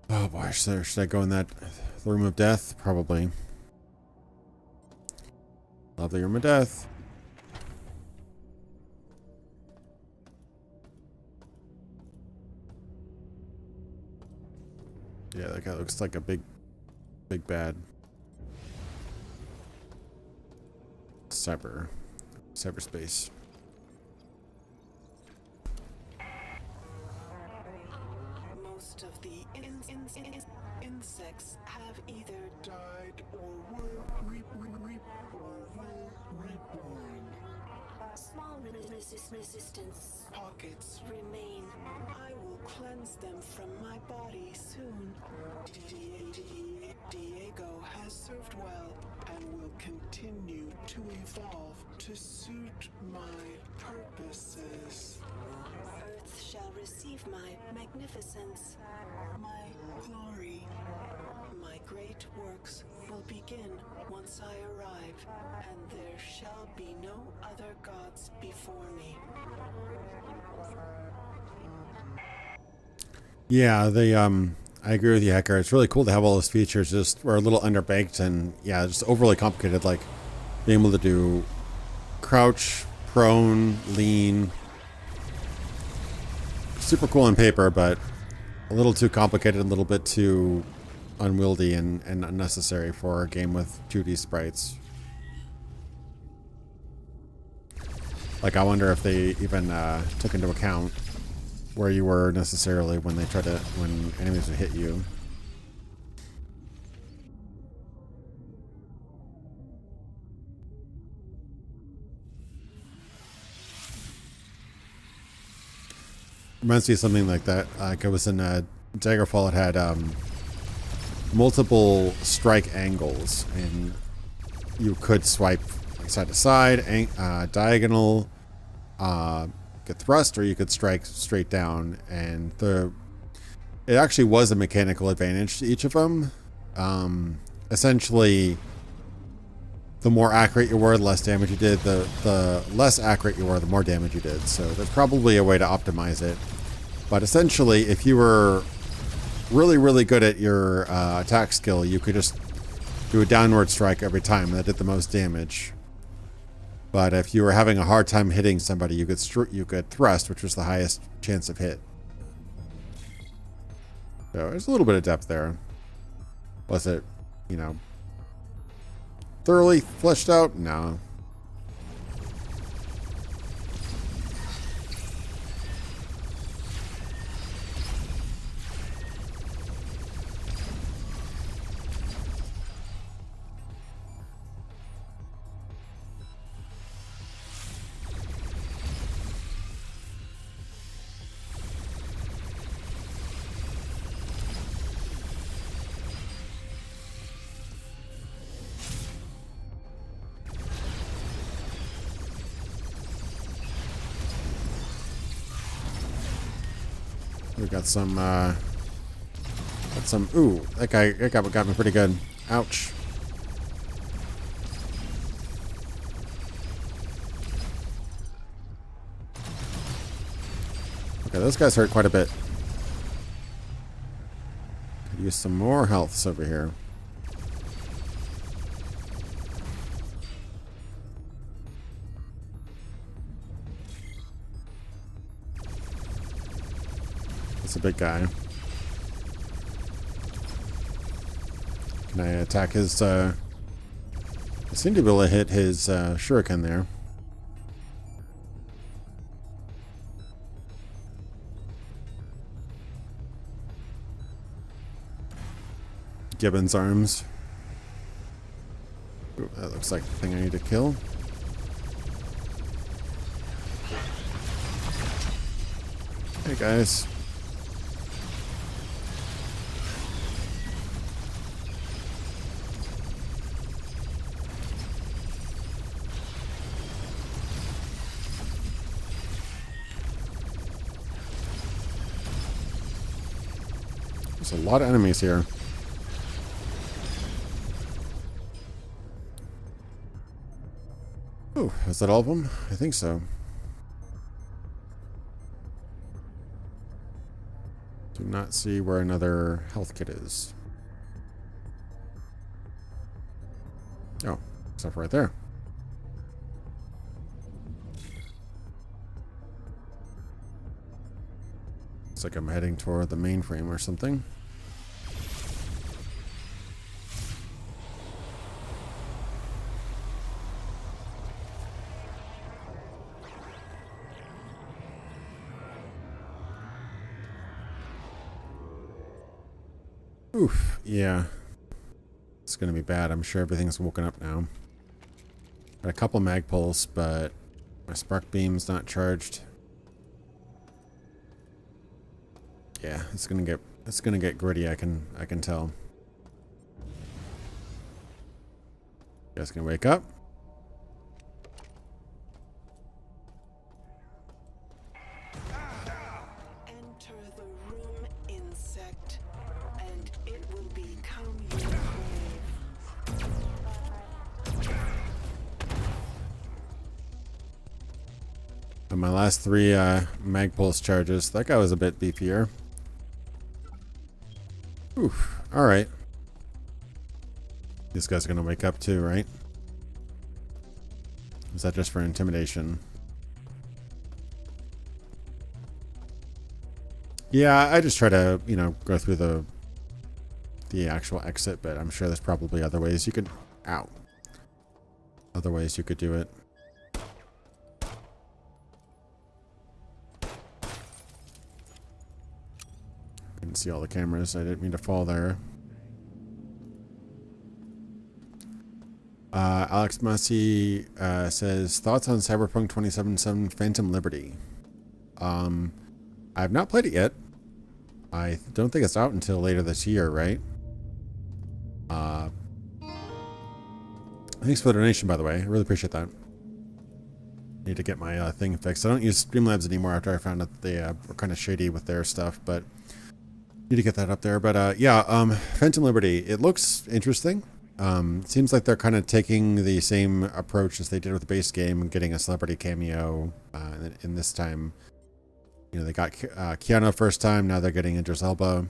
A: Oh boy, should I go in that the room of death? Probably. Love the room of death. Yeah, that guy looks like a big bad cyberspace.
J: Most of the insects have either died or were reborn.
F: Small resistance
J: Pockets
F: remain.
J: I will cleanse them from my body soon. Diego has served well and will continue to evolve to suit my purposes.
F: Earth shall receive my magnificence,
J: My glory.
F: my great works will begin once I arrive, and there shall be no other gods before me.
A: Yeah, I agree with you, Hacker. It's really cool to have all those features. Just we're a little underbaked and yeah, just overly complicated. Like being able to do crouch, prone, lean. Super cool on paper, but a little too complicated, a little bit too unwieldy and unnecessary for a game with 2D sprites. Like, I wonder if they even took into account where you were necessarily when when enemies would hit you. Reminds me of something like that. Like it was in Daggerfall, it had multiple strike angles, and you could swipe side to side, diagonal, could thrust, or you could strike straight down. And it actually was a mechanical advantage to each of them. Essentially, the more accurate you were, the less damage you did. The less accurate you were, the more damage you did. So there's probably a way to optimize it. But essentially, if you were really, really good at your attack skill, you could just do a downward strike every time. That did the most damage. But if you were having a hard time hitting somebody, you could thrust, which was the highest chance of hit. So there's a little bit of depth there. Was it, thoroughly fleshed out? No. We got some, ooh, that guy got me pretty good. Ouch. Okay, those guys hurt quite a bit. Could use some more healths over here. A big guy. Can I attack his I seem to be able to hit his shuriken there. Gibbon's arms. Ooh, that looks like the thing I need to kill. Hey guys. There's a lot of enemies here. Oh, is that all of them? I think so. Do not see where another health kit is. Oh, except right there. Looks like I'm heading toward the mainframe or something. Oof, yeah. It's gonna be bad. I'm sure everything's woken up now. Got a couple mag pulls, but my spark beam's not charged. Yeah, it's gonna get gritty, I can tell. You guys gonna wake up?
F: An will become your grave.
A: And my last 3 mag pulse charges. That guy was a bit beefier. Oof. Alright. This guy's gonna wake up too, right? Is that just for intimidation? Yeah, I just try to, you know, go through the actual exit, but I'm sure there's probably other ways you could... Ow. Other ways you could do it. Couldn't see all the cameras. I didn't mean to fall there. Alex Massey says, thoughts on Cyberpunk 2077 Phantom Liberty? I've not played it yet. I don't think it's out until later this year, right? Thanks for the donation, by the way. I really appreciate that. Need to get my thing fixed. I don't use Streamlabs anymore after I found out that they were kind of shady with their stuff, but need to get that up there. But yeah, Phantom Liberty. It looks interesting. Seems like they're kind of taking the same approach as they did with the base game and getting a celebrity cameo. In this time, you know, they got Keanu first time. Now they're getting Idris Elba.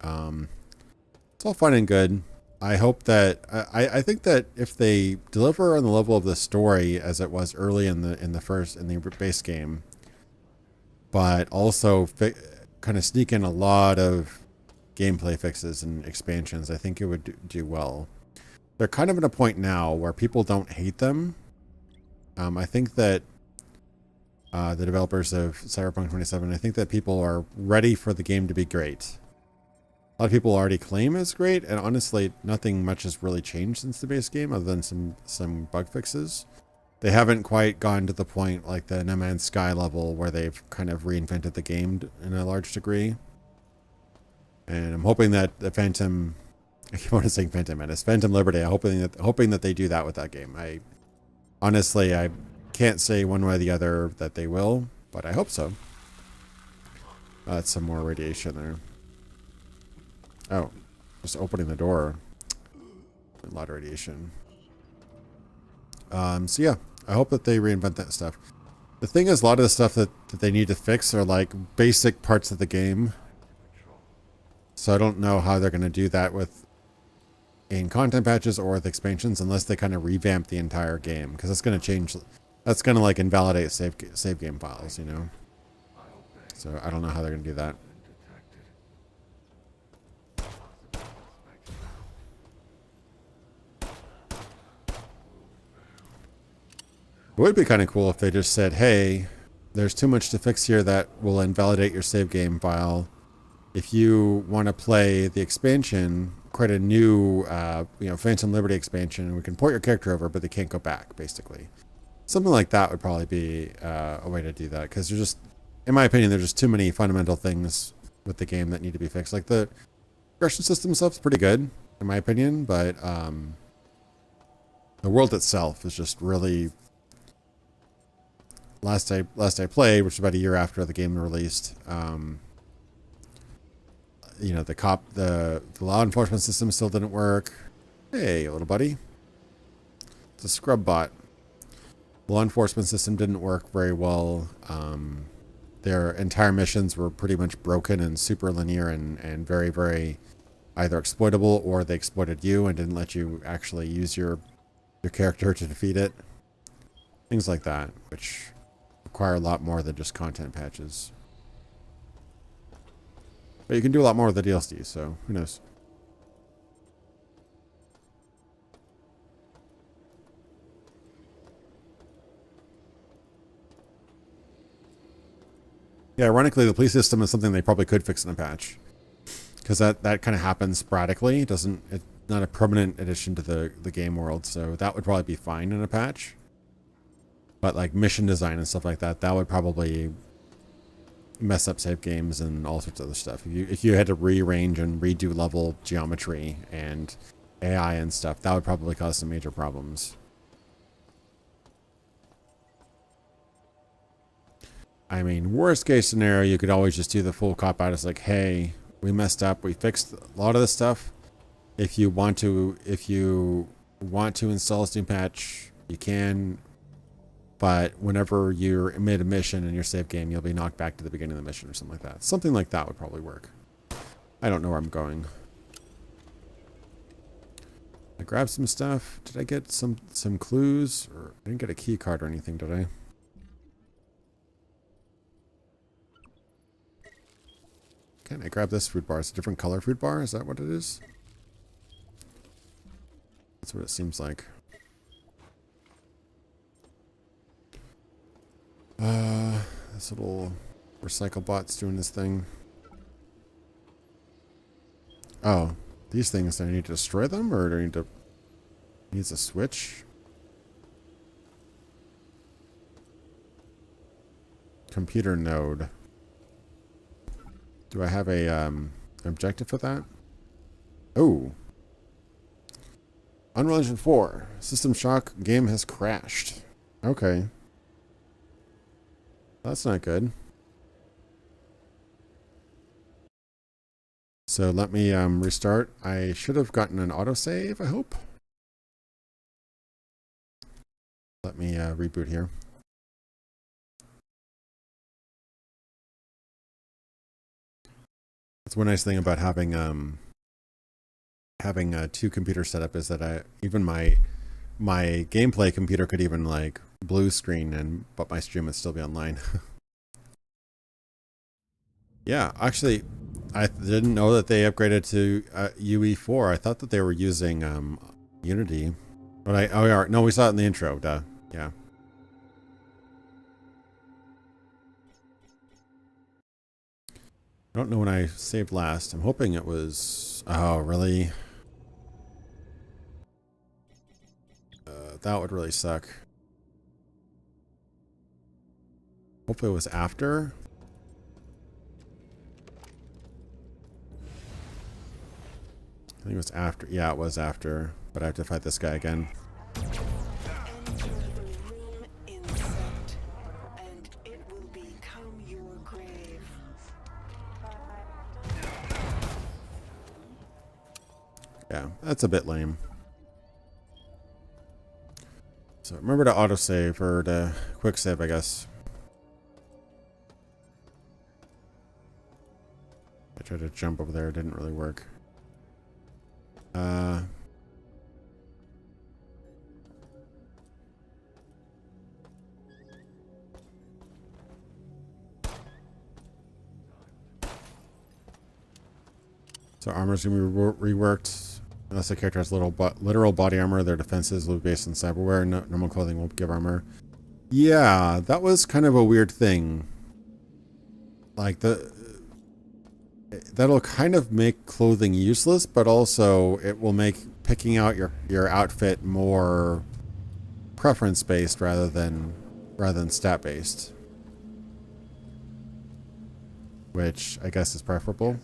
A: It's all fun and good. I hope that I think that if they deliver on the level of the story as it was early in the base game, but also kind of sneak in a lot of gameplay fixes and expansions, I think it would do well. They're kind of at a point now where people don't hate them. I think that the developers of Cyberpunk 27, I think that people are ready for the game to be great. A lot of people already claim it's great, and honestly, nothing much has really changed since the base game other than some bug fixes. They haven't quite gone to the point like the No Man's Sky level where they've kind of reinvented the game in a large degree. And I'm hoping that the Phantom... I keep on saying Phantom Menace. Phantom Liberty, I'm hoping that they do that with that game. Honestly, I can't say one way or the other that they will, but I hope so. That's some more radiation there. Oh, just opening the door. A lot of radiation. So yeah, I hope that they reinvent that stuff. The thing is, a lot of the stuff that they need to fix are like basic parts of the game. So I don't know how they're going to do that in content patches or with expansions unless they kind of revamp the entire game, because that's going to change. That's going to like invalidate save game files, you know. So I don't know how they're going to do that. It would be kind of cool if they just said, hey, there's too much to fix here that will invalidate your save game file. If you want to play the expansion, create a new, Phantom Liberty expansion, and we can port your character over, but they can't go back, basically. Something like that would probably be a way to do that, because there's just, in my opinion, there's just too many fundamental things with the game that need to be fixed. Like the progression system stuff's pretty good, in my opinion, but the world itself is just really... Last I played, which was about a year after the game released, the law enforcement system still didn't work. Hey, little buddy. It's a scrub bot. Law enforcement system didn't work very well. Their entire missions were pretty much broken and super linear and very, very either exploitable, or they exploited you and didn't let you actually use your character to defeat it. Things like that, which require a lot more than just content patches. But you can do a lot more with the DLC, so who knows. Yeah, ironically, the police system is something they probably could fix in a patch. Because that kind of happens sporadically. It's not a permanent addition to the game world, so that would probably be fine in a patch. But like mission design and stuff like that would probably mess up save games and all sorts of other stuff. If you had to rearrange and redo level geometry and AI and stuff, that would probably cause some major problems. I mean, worst case scenario, you could always just do the full cop out. It's like, hey, we messed up. We fixed a lot of the stuff. If you want to install a Steam patch, you can. But whenever you're mid a mission in your save game, you'll be knocked back to the beginning of the mission or something like that. Something like that would probably work. I don't know where I'm going. I grabbed some stuff. Did I get some clues? Or I didn't get a key card or anything, did I? Can I grab this food bar? It's a different color food bar. Is that what it is? That's what it seems like. This little recycle bot's doing this thing. Oh, these things, do I need to destroy them, or do I need to... Needs a switch? Computer node. Do I have a objective for that? Oh. Unreal Engine 4. System shock. Game has crashed. Okay. That's not good. So let me restart. I should have gotten an autosave, I hope. Let me reboot here. That's one nice thing about having two computers set up is that even my gameplay computer could even like blue screen but my stream would still be online. Yeah, actually, I didn't know that they upgraded to UE4. I thought that they were using Unity. But no, we saw it in the intro. Duh. Yeah. I don't know when I saved last. I'm hoping it was... Oh, really? That would really suck. Hopefully it was after. I think it was after. Yeah, it was after. But I have to fight this guy again.
F: Enter the room insect, and it will become your grave.
A: Yeah, that's a bit lame. So remember to autosave, or to quick save, I guess. I tried to jump over there, it didn't really work. So armor's gonna be reworked. Unless the character has literal body armor, their defenses will be based on cyberware. No, normal clothing won't give armor. Yeah, that was kind of a weird thing. Like that'll kind of make clothing useless, but also it will make picking out your outfit more preference based rather than stat based, which I guess is preferable.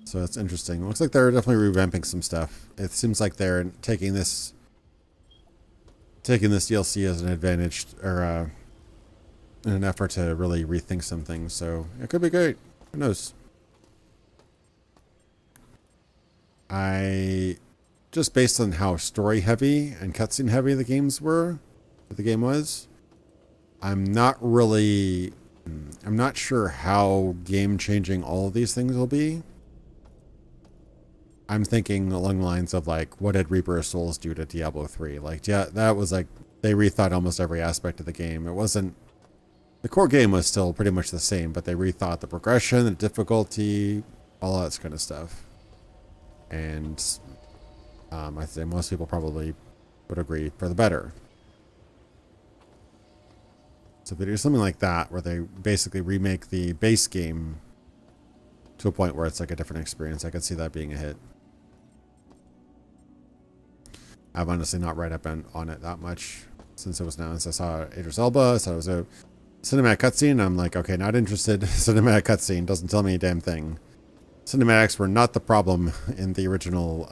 A: So it's interesting. It looks like they're definitely revamping some stuff. It seems like they're taking this DLC as an advantage, or in an effort to really rethink some things. So it could be great. Who knows? Just based on how story heavy and cutscene heavy the game was, I'm not sure how game changing all of these things will be. I'm thinking along the lines of like, what did Reaper of Souls do to Diablo 3? Like, yeah, that was like, they rethought almost every aspect of the game. It wasn't, the core game was still pretty much the same, but they rethought the progression, the difficulty, all that kind of stuff. And I'd say most people probably would agree for the better. So if they do something like that, where they basically remake the base game to a point where it's like a different experience, I could see that being a hit. I've honestly not read up on it that much since it was announced. I saw Idris Elba, so it was a cinematic cutscene. I'm like, okay, not interested. Cinematic cutscene doesn't tell me a damn thing. Cinematics were not the problem in the original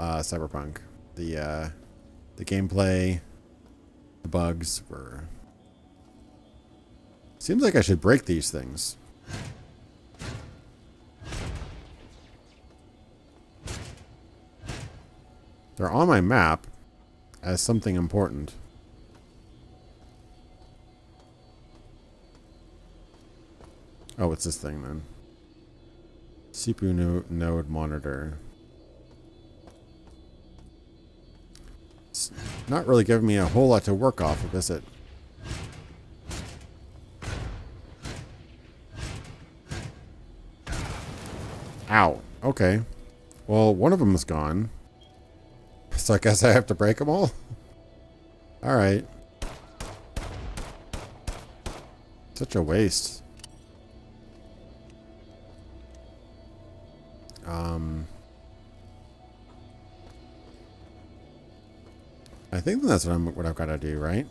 A: Seems like I should break these things. They're on my map as something important. Oh, what's this thing then? CPU node monitor. It's not really giving me a whole lot to work off of, is it? Ow. Okay. Well, one of them is gone. So I guess I have to break them all? Alright. Such a waste. I think that's what I've got to do, right?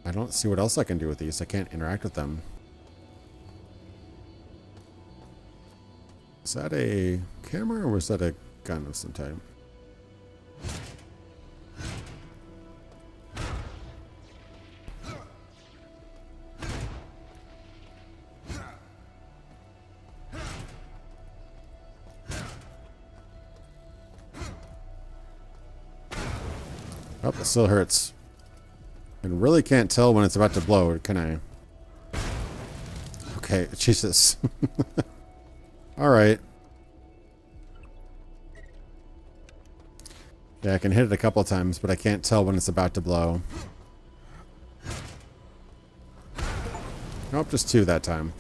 A: I don't see what else I can do with these. I can't interact with them. Is that a camera or was that a gun of some type? Oh, it still hurts. I really can't tell when it's about to blow, can I? Okay, Jesus. Alright. Yeah, I can hit it a couple times, but I can't tell when it's about to blow. Nope, just 2 that time.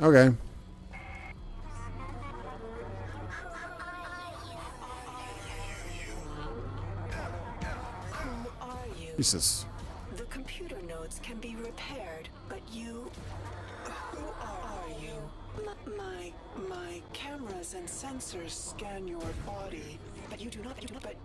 A: Okay.
F: Who are you?
A: Jesus.
F: The computer nodes can be repaired, but you... Who are you? My cameras and sensors scan your body, but you do not,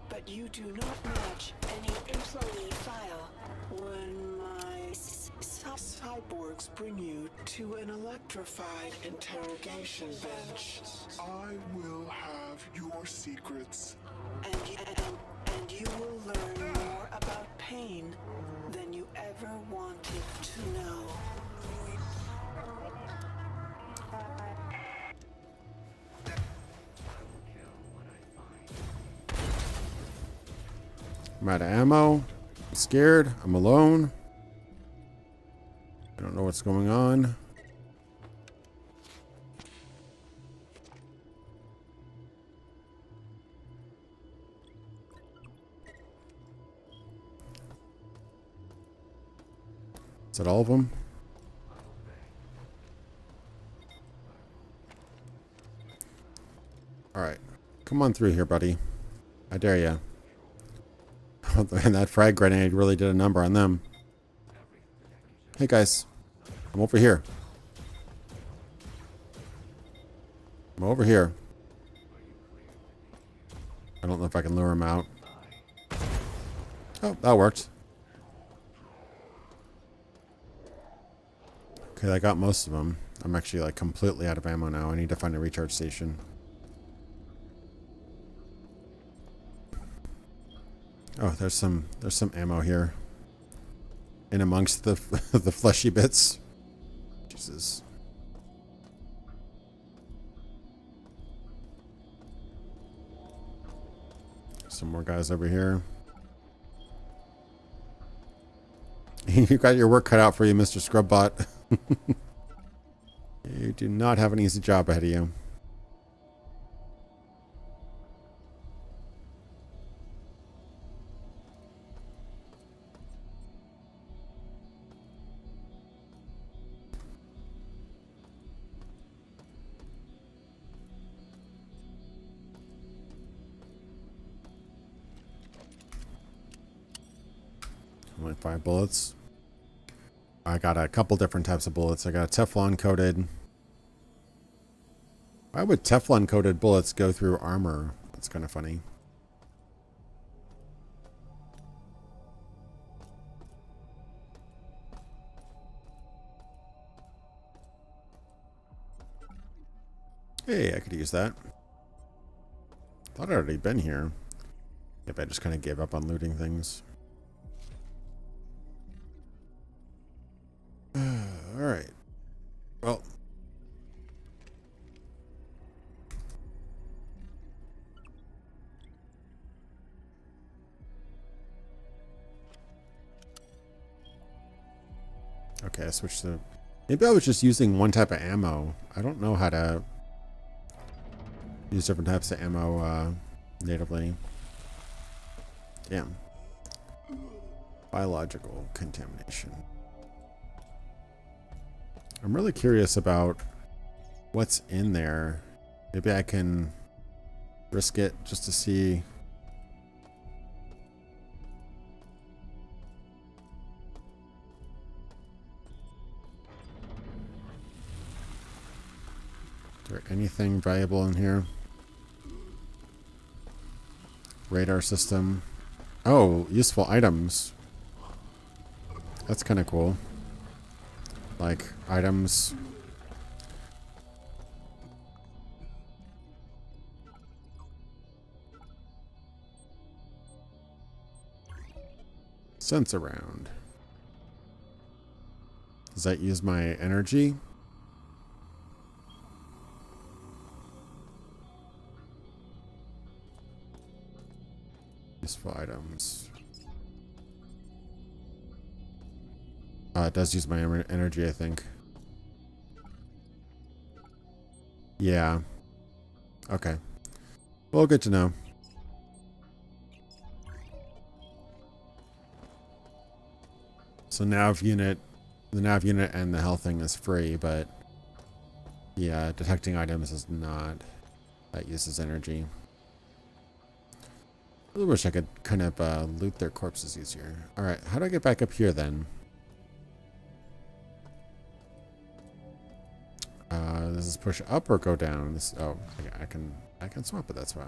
F: but you do not match any employee file. When my cyborgs bring you to an electrified interrogation bench,
J: I will have your secrets.
F: and you will learn more about pain than you ever wanted to know.
A: I'm out of ammo. I'm scared. I'm alone. I don't know what's going on. Is that all of them? Alright. Come on through here, buddy. I dare ya. Man, that frag grenade really did a number on them. Hey guys. I'm over here. I'm over here. I don't know if I can lure him out. Oh, that worked. Okay, I got most of them. I'm actually like completely out of ammo now. I need to find a recharge station. Oh, there's some ammo here. In amongst the the fleshy bits. Jesus. Some more guys over here. You got your work cut out for you, Mr. Scrubbot. You do not have an easy job ahead of you. Only 5 bullets. I got a couple different types of bullets. I got Teflon coated. Why would Teflon coated bullets go through armor? That's kind of funny. Hey, I could use that. Thought I'd already been here. If I just kind of gave up on looting things. All right. Well. Okay, I switched to... Maybe I was just using one type of ammo. I don't know how to use different types of ammo natively. Damn. Biological contamination. I'm really curious about what's in there. Maybe I can risk it just to see. Is there anything valuable in here? Radar system. Oh, useful items. That's kind of cool. Like items. Sense around. Does that use my energy? Useful items. It does use my energy, I think. Yeah. Okay. Well, good to know. So nav unit, the nav unit and the health thing is free, but yeah, detecting items is not. That uses energy. I really wish I could kind of loot their corpses easier. All right, how do I get back up here then? Does this push up or go down? This, oh, I can swap it. That's why.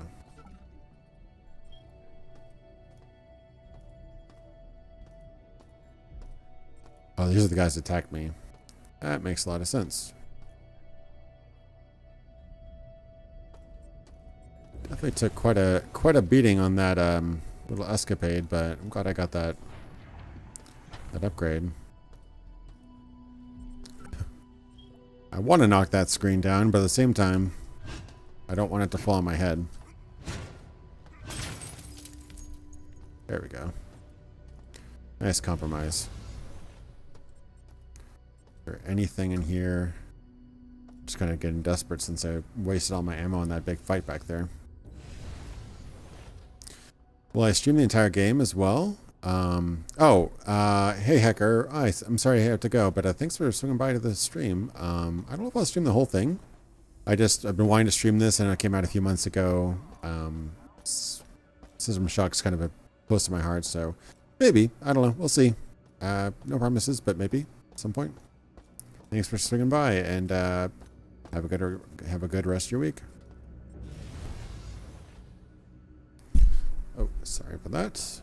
A: Oh, these are the guys that attacked me. That makes a lot of sense. Definitely took quite a beating on that little escapade, but I'm glad I got that upgrade. I want to knock that screen down, but at the same time, I don't want it to fall on my head. There we go. Nice compromise. Is there anything in here? Just kind of getting desperate since I wasted all my ammo on that big fight back there. Will I stream the entire game as well? Hey Hacker, I'm sorry I have to go, but thanks for swinging by to the stream. I don't know if I'll stream the whole thing. I've been wanting to stream this, and it came out a few months ago. System Shock's kind of close to my heart, so maybe, I don't know, we'll see. No promises, but maybe at some point. Thanks for swinging by, and have a good rest of your week. Oh, sorry about that.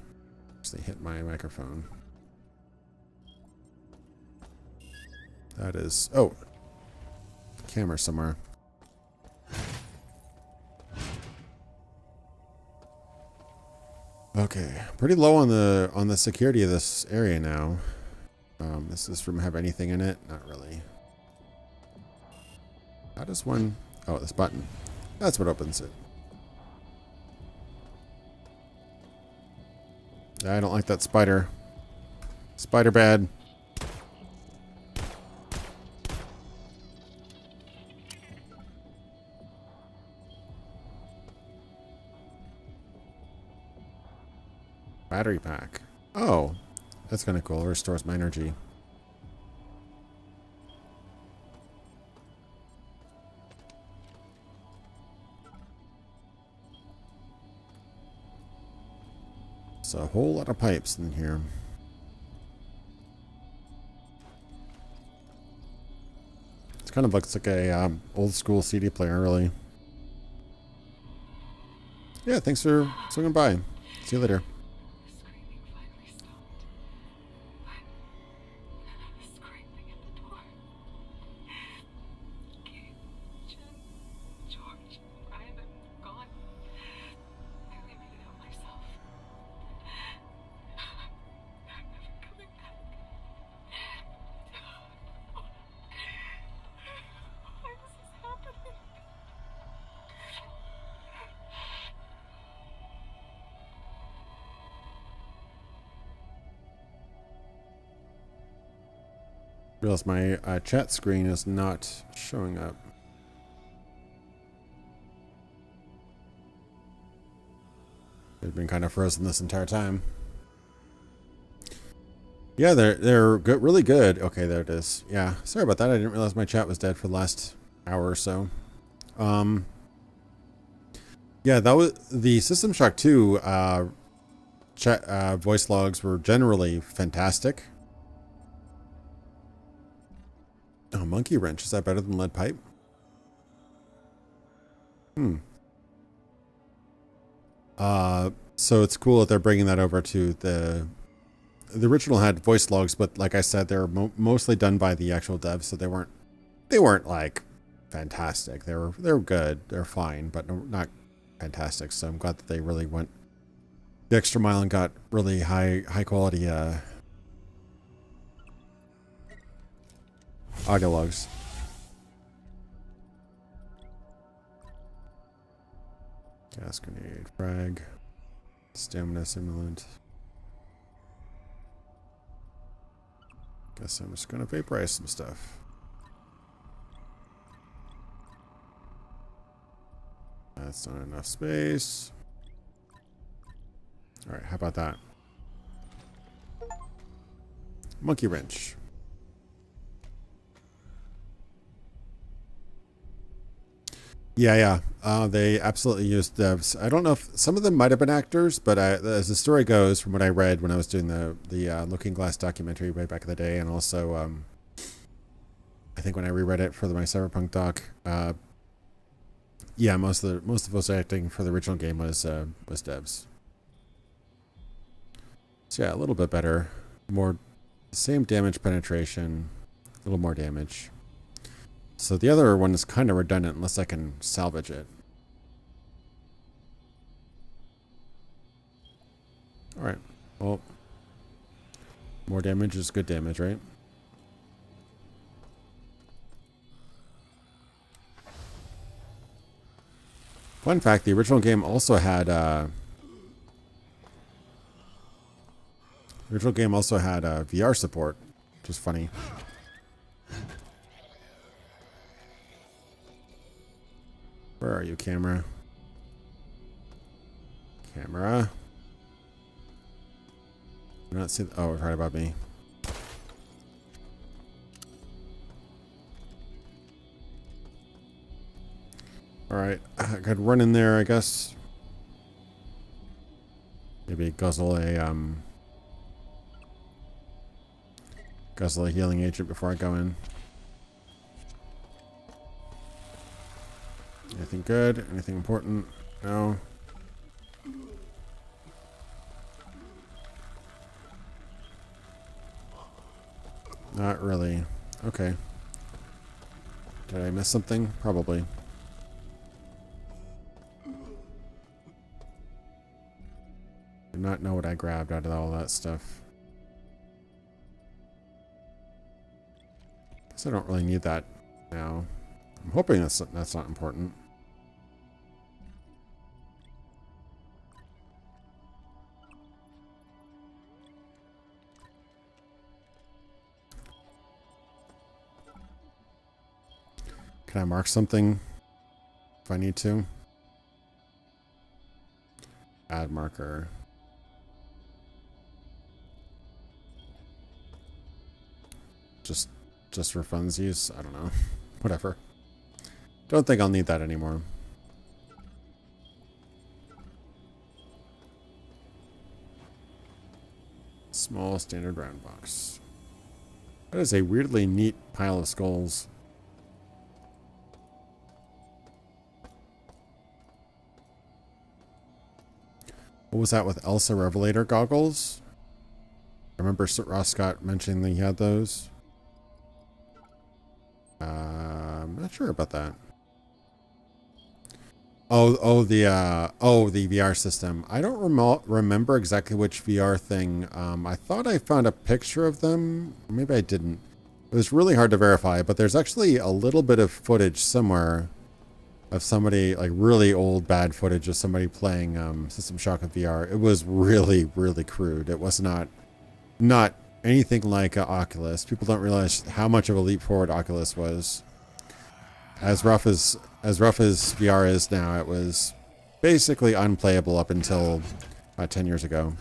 A: Actually hit my microphone. That is... Oh! Camera somewhere. Okay. Pretty low on the security of this area now. Does this room have anything in it? Not really. How does one... Oh, this button. That's what opens it. I don't like that spider. Spider bad. Battery pack. Oh, that's kind of cool. It restores my energy. A whole lot of pipes in here. It kind of looks like a old school CD player, really. Yeah, thanks for swinging by. See you later. Realize my chat screen is not showing up. They've been kind of frozen this entire time. Yeah, they're good, really good. Okay, there it is. Yeah, sorry about that. I didn't realize my chat was dead for the last hour or so. Yeah, that was the System Shock 2 chat voice logs were generally fantastic. Oh, monkey wrench, is that better than lead pipe? So it's cool that they're bringing that over to the original had voice logs, but like I said, they're mostly done by the actual devs, so they weren't like fantastic. They were good, they're fine, but not fantastic. So I'm glad that they really went the extra mile and got really high quality audio logs. Gas grenade, frag, stamina simulant. Guess I'm just gonna vaporize some stuff. That's not enough space. All right, how about that? Monkey wrench. Yeah. They absolutely used devs. I don't know if some of them might have been actors, but as the story goes, from what I read when I was doing the Looking Glass documentary way back in the day, and also I think when I reread it for my Cyberpunk doc, yeah, most of the voice acting for the original game was devs. So yeah, a little bit better, more same damage penetration, a little more damage. So the other one is kind of redundant unless I can salvage it. All right. Well, more damage is good damage, right? Fun fact, the original game also had VR support, which is funny. Where are you, camera? Camera. I'm not seeing. Oh, it's right above me. All right, I could run in there, I guess. Maybe guzzle a healing agent before I go in. Anything good? Anything important? No. Not really. Okay. Did I miss something? Probably. Do not know what I grabbed out of all that stuff. Guess I don't really need that now. I'm hoping that's not important. Can I mark something if I need to? Add marker. Just for funsies? I don't know. Whatever. Don't think I'll need that anymore. Small standard round box. That is a weirdly neat pile of skulls. What was that with Elsa Revelator goggles? I remember Ross Scott mentioning that he had those. I'm not sure about that. Oh, the VR system. I don't remember exactly which VR thing. I thought I found a picture of them. Maybe I didn't. It was really hard to verify, but there's actually a little bit of footage somewhere of somebody, like really old bad footage of somebody playing System Shock in VR. It was really, really crude. It was not anything like Oculus. People don't realize how much of a leap forward Oculus was. As rough as VR is now, it was basically unplayable up until about 10 years ago.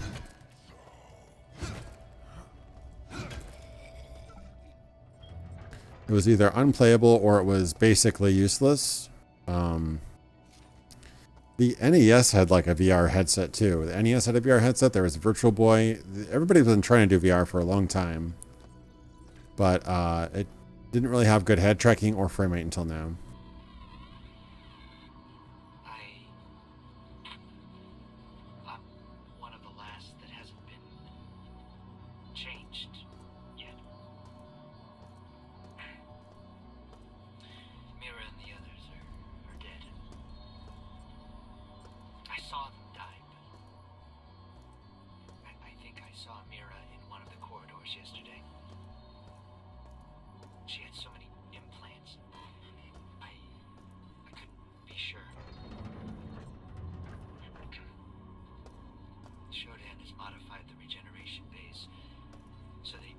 A: It was either unplayable or it was basically useless. The NES had like a VR headset too. The NES had a VR headset. There was Virtual Boy. Everybody's been trying to do VR for a long time. But it didn't really have good head tracking or frame rate until now.
K: I'm one of the last that hasn't been changed yet. Mira and the others are dead. I saw them die, but I think I saw Mira in one of the corridors yesterday. She had so many implants. I couldn't be sure. Shodan has modified the regeneration base, so they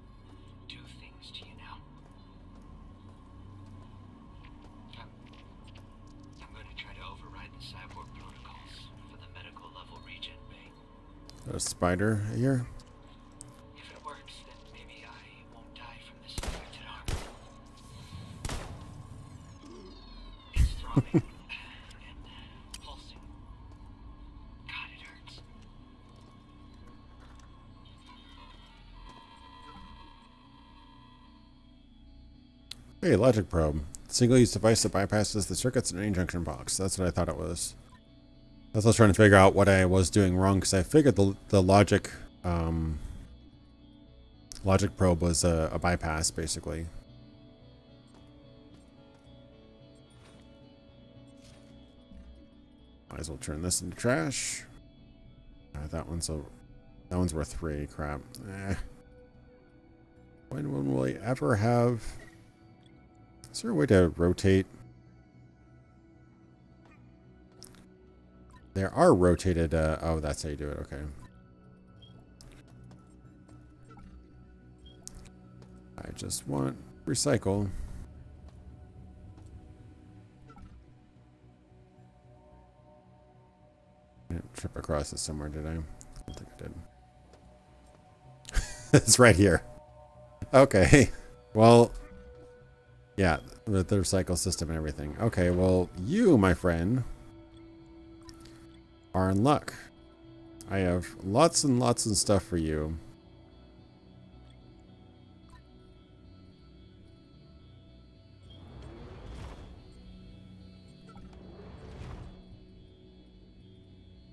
K: do things to you now. I'm going to try to override the cyborg protocols for the medical level regen bay.
A: A spider here.
K: If it works, then maybe I won't die from this infected arm. It's throbbing and pulsing. God, it hurts.
A: Hey, logic probe. Single-use device that bypasses the circuits in any junction box. That's what I thought it was. That's what I was trying to figure out what I was doing wrong, because I figured the logic logic probe was a bypass, basically. Might as well turn this into trash. That one's worth 3. Crap. When will I ever have? Is there a way to rotate? There are rotated. Oh, that's how you do it. Okay. I just want recycle. I didn't trip across it somewhere, did I? I don't think I did. It's right here. Okay. Well, yeah, with the recycle system and everything. Okay, well, you, my friend, are in luck. I have lots and lots of stuff for you.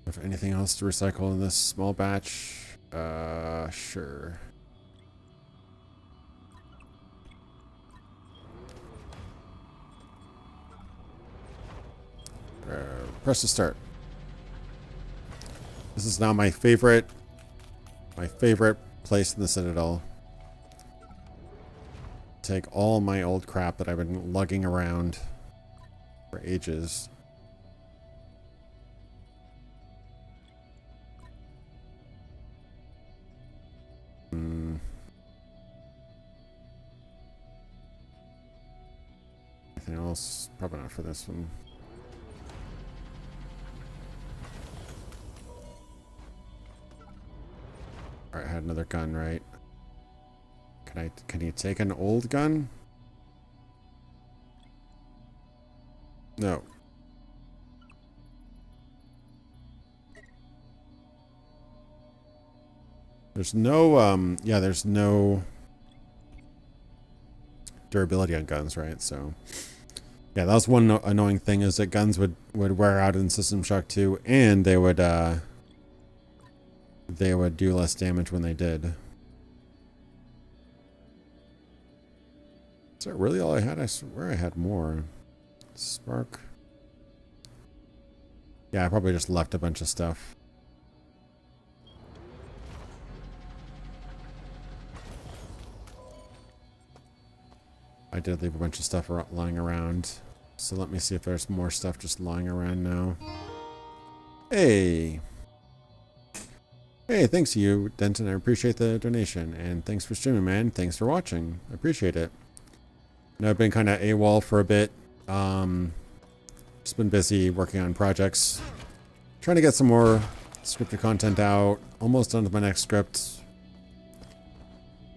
A: If anything else to recycle in this small batch, sure. Press to start. This is now my favorite place in the Citadel. Take all my old crap that I've been lugging around for ages. Anything else? Probably not for this one. Alright, I had another gun, right? Can you take an old gun? No. There's no, yeah, there's no durability on guns, right? So, yeah, that was one annoying thing, is that guns would wear out in System Shock 2, and they would do less damage when they did. Is that really all I had? I swear I had more. Spark. Yeah, I probably just left a bunch of stuff. I did leave a bunch of stuff lying around. So let me see if there's more stuff just lying around now. Hey! Hey, thanks to you, Denton. I appreciate the donation. And thanks for streaming, man. Thanks for watching. I appreciate it. I know I've been kind of AWOL for a bit. Just been busy working on projects. Trying to get some more scripted content out. Almost done with my next script.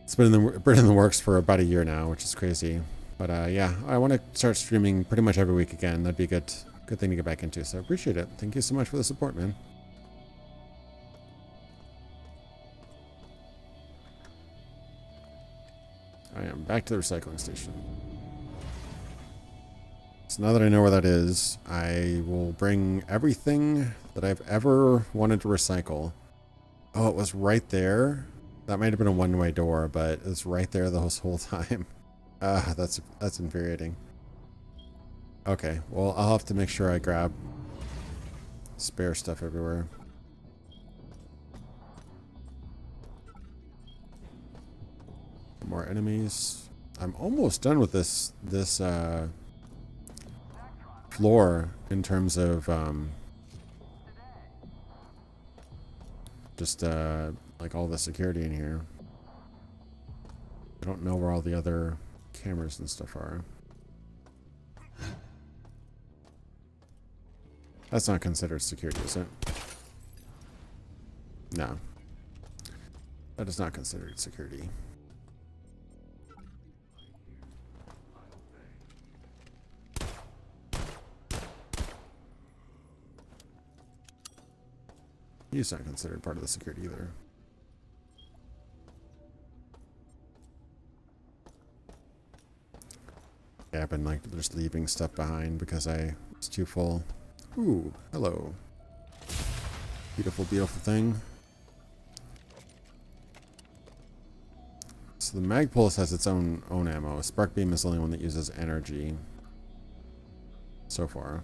A: It's been in the works for about a year now, which is crazy. But yeah, I want to start streaming pretty much every week again. That'd be a good thing to get back into. So I appreciate it. Thank you so much for the support, man. I am back to the recycling station. So now that I know where that is, I will bring everything that I've ever wanted to recycle. Oh, it was right there. That might have been a one-way door, but it was right there the whole time. That's infuriating. Okay, well, I'll have to make sure I grab spare stuff everywhere. More enemies. I'm almost done with this floor in terms of just like all the security in here. I don't know where all the other cameras and stuff are. That's not considered security, is it? No. That is not considered security. He's not considered part of the security either. Yeah, I've been like just leaving stuff behind because I was too full. Ooh, hello. Beautiful, beautiful thing. So the mag pulse has its own ammo. Spark beam is the only one that uses energy so far.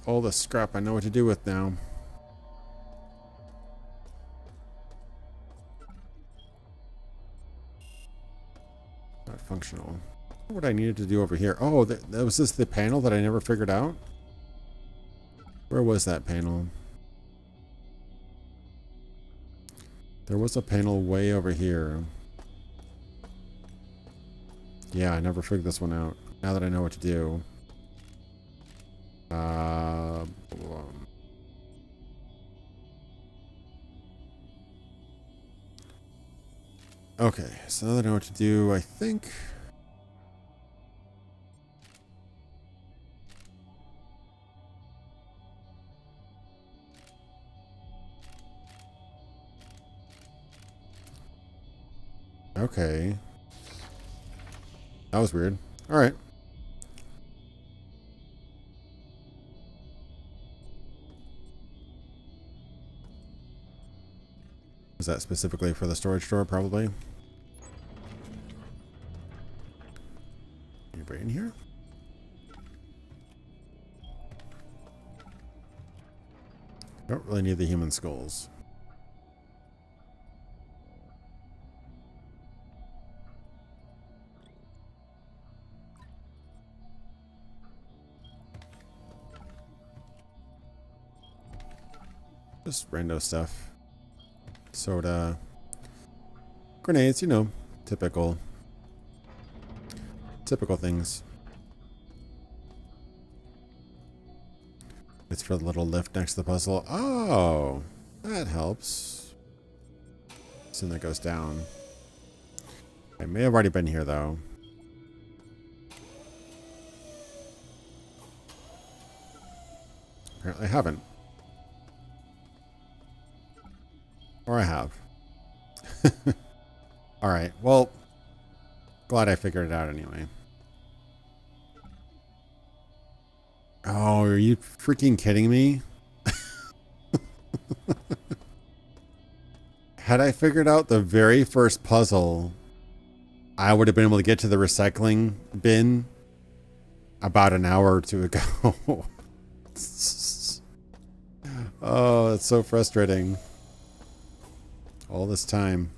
A: All this scrap I know what to do with now. Not functional. What I needed to do over here. Oh, that was this the panel that I never figured out? Where was that panel? There was a panel way over here. Yeah, I never figured this one out. Now that I know what to do. Okay, so now that I know what to do, I think... Okay. That was weird. Alright. Was that specifically for the storage door, probably? Anybody in here? Don't really need the human skulls. Just rando stuff. Soda. Grenades, you know. Typical things. It's for the little lift next to the puzzle. Oh! That helps. So then that goes down. I may have already been here, though. Apparently I haven't. Or I have. Alright, well, glad I figured it out anyway. Oh, are you freaking kidding me? Had I figured out the very first puzzle, I would have been able to get to the recycling bin about an hour or two ago. Oh, it's so frustrating. All this time.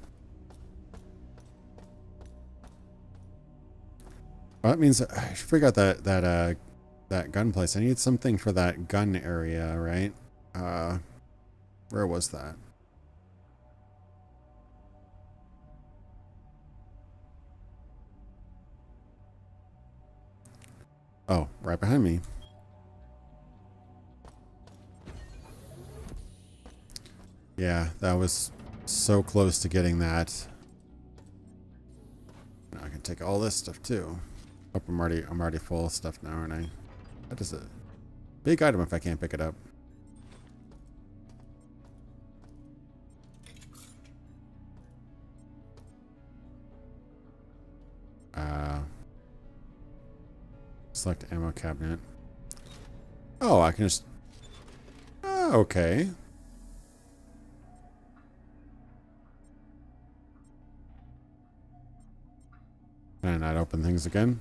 A: Well, that means I should figure out that gun place. I need something for that gun area, right? Where was that? Oh, right behind me. Yeah, that was so close to getting that. Now I can take all this stuff too. Oh, I'm already full of stuff now, aren't I? That is a big item if I can't pick it up. Select ammo cabinet. Oh, I can just... Oh, okay. Can I not open things again?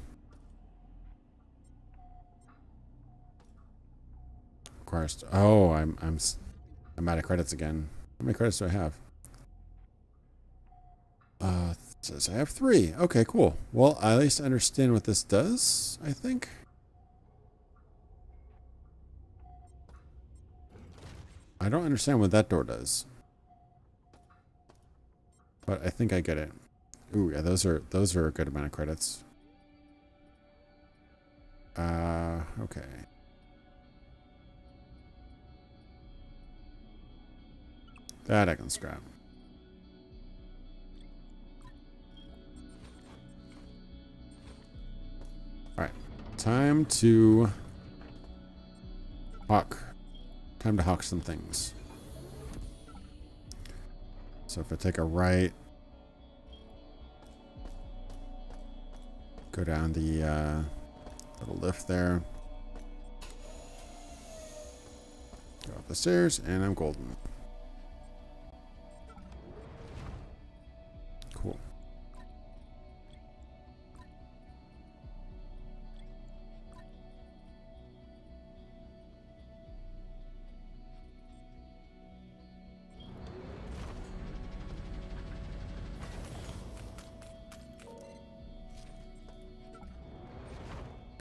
A: Of course. Oh, I'm out of credits again. How many credits do I have? It says I have 3. Okay, cool. Well, I at least understand what this does, I think. I don't understand what that door does. But I think I get it. Ooh, yeah, those are a good amount of credits. Okay. That I can scrap. Alright. Time to hawk. Time to hawk some things. So if I take a right, go down the little lift there, go up the stairs, and I'm golden. Cool.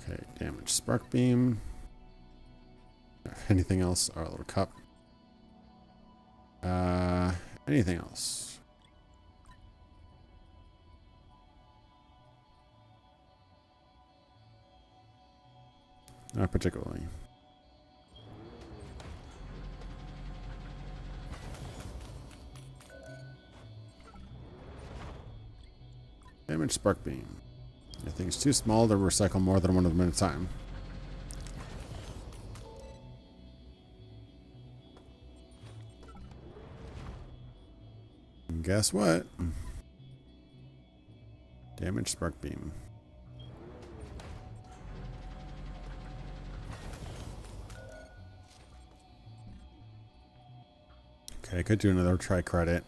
A: Okay, damage spark beam. Anything else? Our little cup. Anything else? Not particularly. Damage spark beam. I think it's too small to recycle more than one of them at a time. And guess what? Damage spark beam. Okay, I could do another try credit.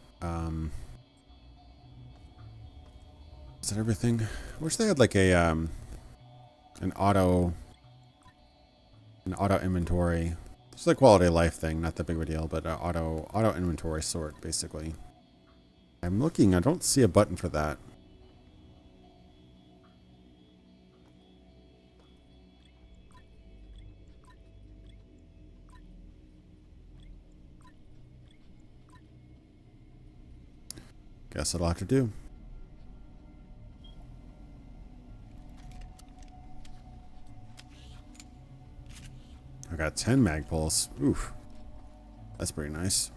A: Is that everything? I wish they had like a an auto inventory. It's a quality of life thing, not that big of a deal, but auto inventory sort basically. I'm looking, I don't see a button for that. Guess it'll have to do. I got 10 mag pulls. Oof. That's pretty nice.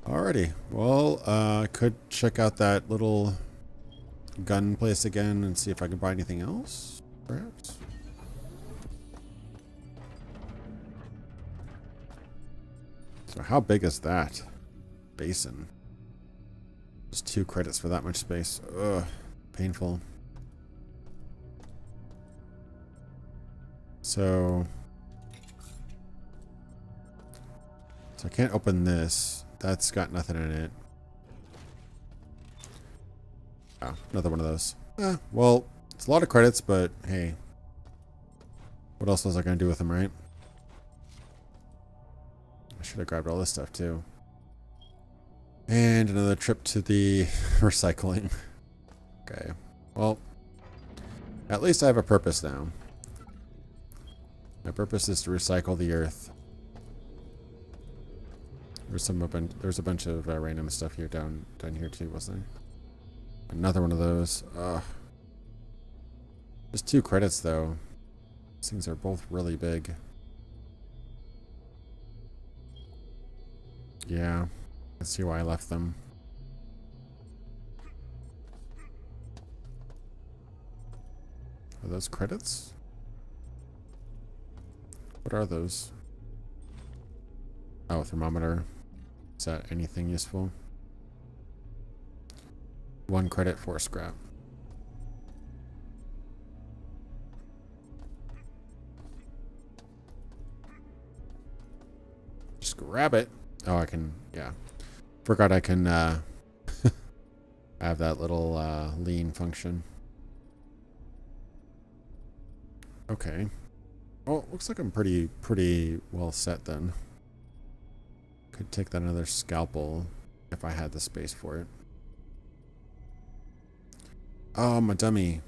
A: Alrighty. Well, could check out that little gun place again and see if I can buy anything else, perhaps. So how big is that basin? Just 2 credits for that much space. Ugh, painful. So I can't open this. That's got nothing in it. Oh, another one of those. Well, it's a lot of credits, but hey. What else was I going to do with them, right? I should have grabbed all this stuff too. And another trip to the recycling. Okay. Well, at least I have a purpose now. My purpose is to recycle the earth. There's a bunch of random stuff here down here too, wasn't there? Another one of those. Ugh. Just 2 credits though. These things are both really big. Yeah, I see why I left them. Are those credits? What are those? Oh, thermometer. Is that anything useful? 1 credit for scrap. Just grab it. Oh, I can, yeah. Forgot I can have that little lean function. Okay. Well, looks like I'm pretty well set then. Could take that another scalpel if I had the space for it. Oh, I'm a dummy.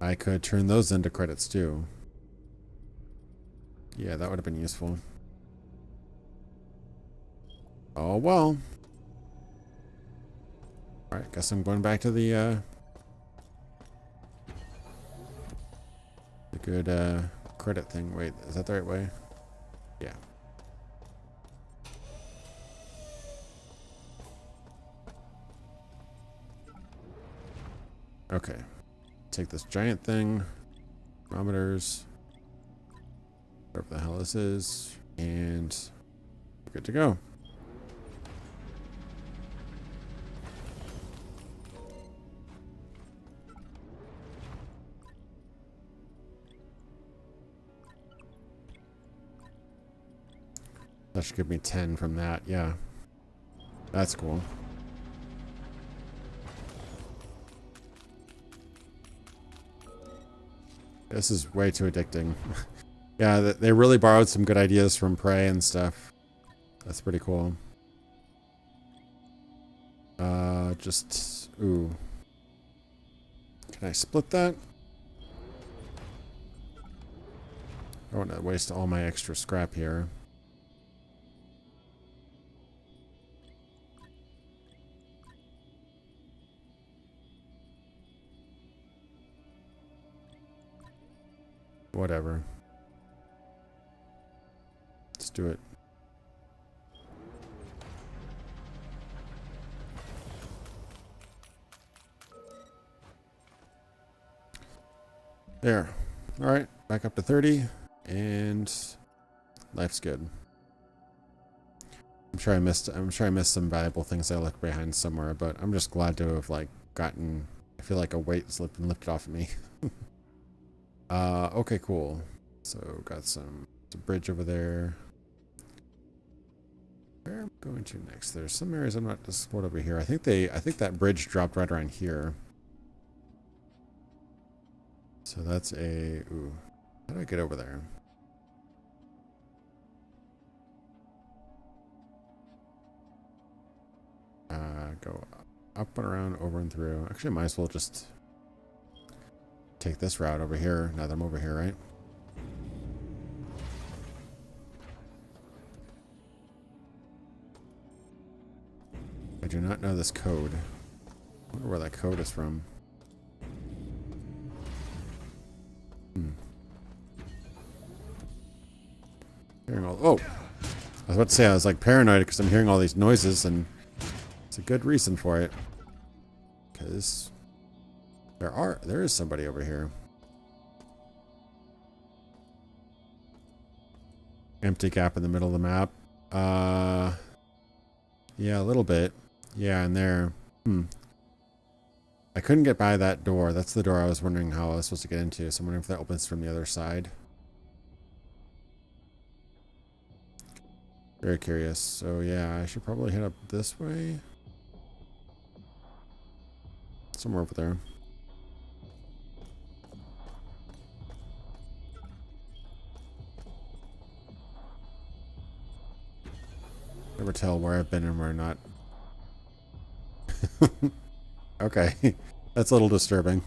A: I could turn those into credits too. Yeah, that would have been useful. Oh well. Alright, guess I'm going back to the good credit thing. Wait, is that the right way? Yeah. Okay. Take this giant thing. Thermometers. Whatever the hell this is. And good to go. That should give me 10 from that. Yeah. That's cool. This is way too addicting. Yeah, they really borrowed some good ideas from Prey and stuff. That's pretty cool. Ooh. Can I split that? I don't want to waste all my extra scrap here. Whatever. Let's do it. There. All right, back up to 30, and life's good. I'm sure I missed some valuable things I left behind somewhere, but I'm just glad to have gotten. I feel like a weight's been lifted off of me. Okay, cool. So got some bridge over there. Where am I going to next? There's some areas I'm not explored over here. I think that bridge dropped right around here. So that's ooh. How do I get over there? Go up and around, over and through. Actually, I might as well just take this route over here now that I'm over here, right? I do not know this code. I wonder where that code is from. Hearing all, oh! I was about to say, I was like paranoid because I'm hearing all these noises, and it's a good reason for it. Because there is somebody over here. Empty gap in the middle of the map. Yeah, a little bit. Yeah, and there. I couldn't get by that door. That's the door I was wondering how I was supposed to get into. So I'm wondering if that opens from the other side. Very curious. So yeah, I should probably head up this way. Somewhere over there. Never tell where I've been and where not. Okay, that's a little disturbing.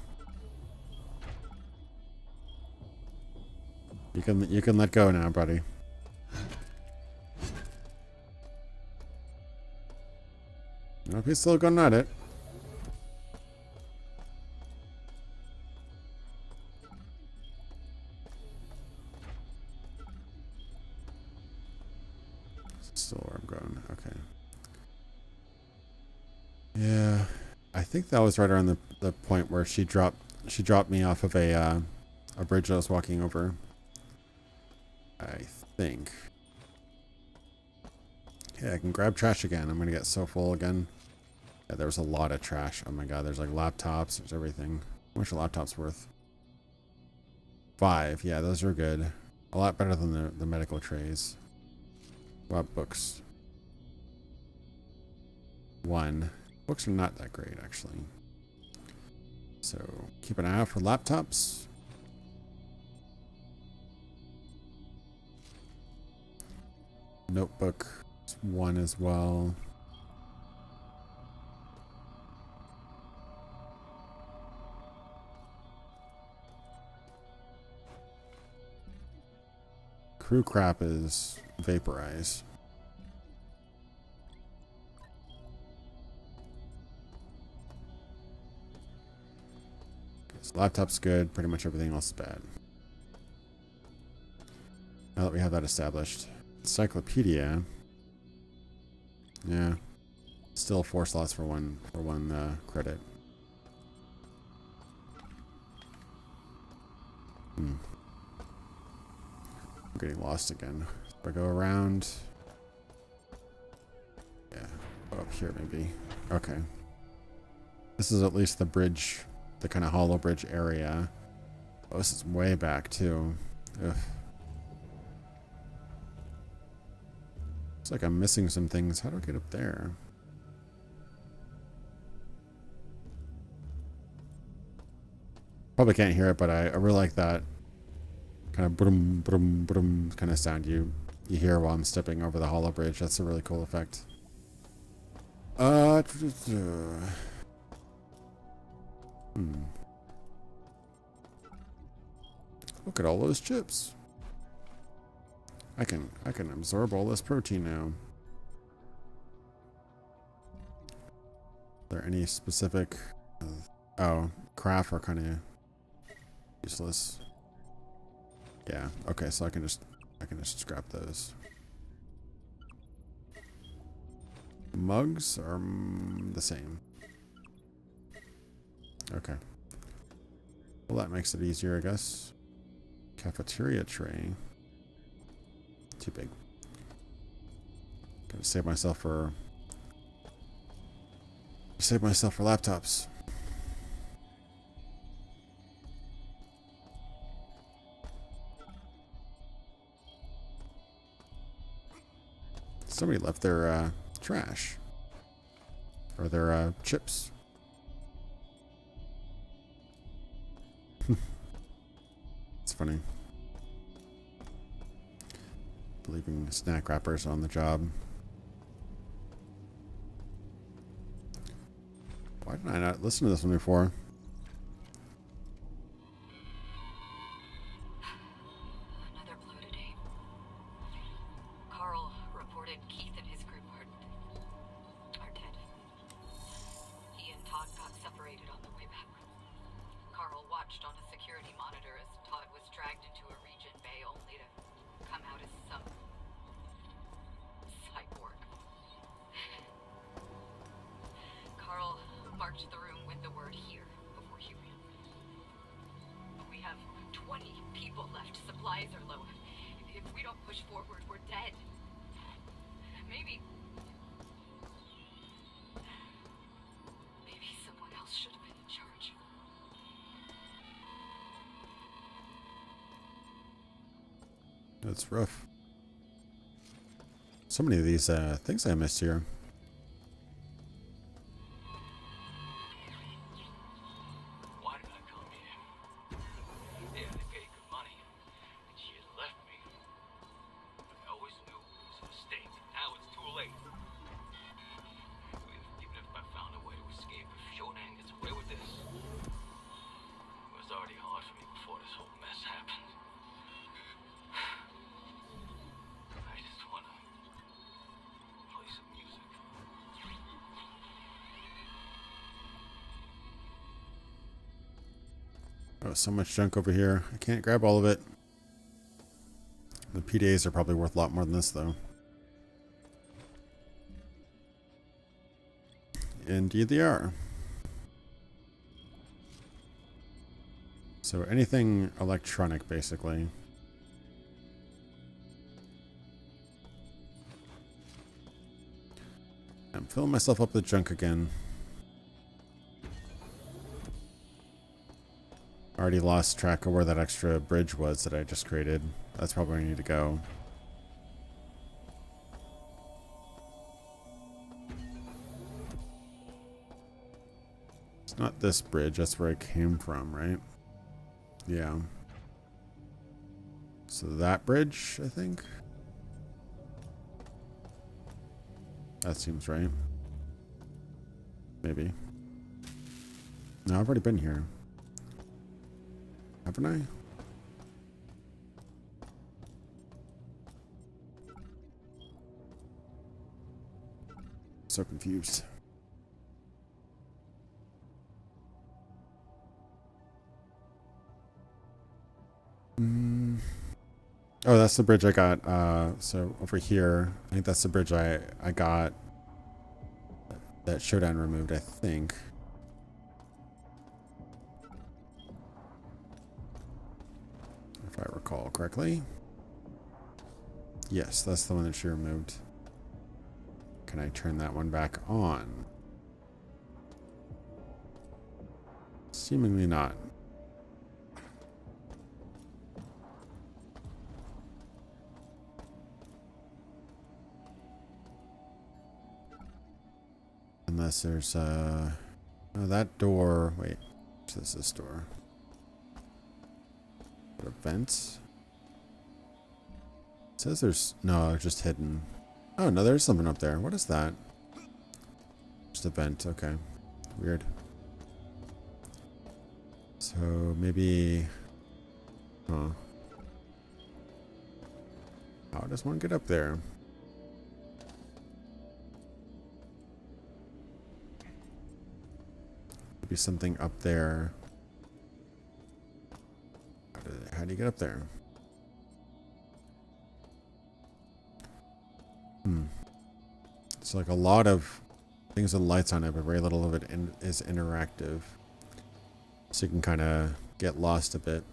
A: You can let go now, buddy. Nope, he's still going at it. Still where I'm going. Okay. Yeah, I think that was right around the point where she dropped me off of a bridge I was walking over. I think. Yeah, I can grab trash again. I'm gonna get so full again. Yeah, there was a lot of trash. Oh my god, there's like laptops, there's everything. How much are laptops worth? 5. Yeah, those are good. A lot better than the medical trays. What books? 1. Books are not that great, actually. So, keep an eye out for laptops. Notebook. 1 as well. Crew crap is vaporize. Okay, so laptop's good. Pretty much everything else is bad. Now that we have that established. Encyclopedia. Yeah. Still 4 slots for one credit. I'm getting lost again. If I go around. Yeah. Go up here maybe. Okay. This is at least the bridge, the kind of hollow bridge area. Oh, this is way back too. Ugh. It's like I'm missing some things. How do I get up there? Probably can't hear it, but I really like that kind of boom, boom, boom kind of sound you hear while I'm stepping over the hollow bridge. That's a really cool effect. Look at all those chips. I can absorb all this protein now. Are there any specific oh, craft are kind of useless. Yeah, okay, so I can just scrap those. Mugs are the same. Okay. Well, that makes it easier, I guess. Cafeteria tray. Too big. Gotta save myself for laptops. Somebody left their trash or their chips. It's funny. Leaving snack wrappers on the job. Why didn't I not listen to this one before?
E: Another blow today. Carl reported Keith and his group are dead. He and Todd got separated on the way back. Carl watched on a security monitor as Todd was dragged into a region bay only to come out as some cyborg. Carl marked the room with the word "here" before he ran. We have 20 people left. Supplies are low. If we don't push forward, we're dead. Maybe someone else should have been in charge.
A: That's rough. So many of these things I missed here.
G: Why did I come here? Yeah, they paid good money, and she had left me. But I always knew it was a mistake. Now it's too late.
A: Oh, so much junk over here. I can't grab all of it. The PDAs are probably worth a lot more than this, though. Indeed they are. So anything electronic, basically. I'm filling myself up with junk again. Already lost track of where that extra bridge was that I just created. That's probably where I need to go. It's not this bridge, that's where I came from, right? Yeah. So that bridge, I think? That seems right. Maybe. No, I've already been here. Haven't I? So confused. Oh, that's the bridge I got. So over here, I think that's the bridge I got that Shodan removed, I think. If I recall correctly. Yes, that's the one that she removed. Can I turn that one back on? Seemingly not. Unless there's oh, that door. Wait, what's this door? What, vents? It says there's no, just hidden. Oh no, there's something up there. What is that? Just a vent. Okay, weird. So maybe. Huh? How does one get up there? Maybe something up there. How do you get up there? It's like a lot of things with lights on it, but very little of it is interactive. So you can kind of get lost a bit.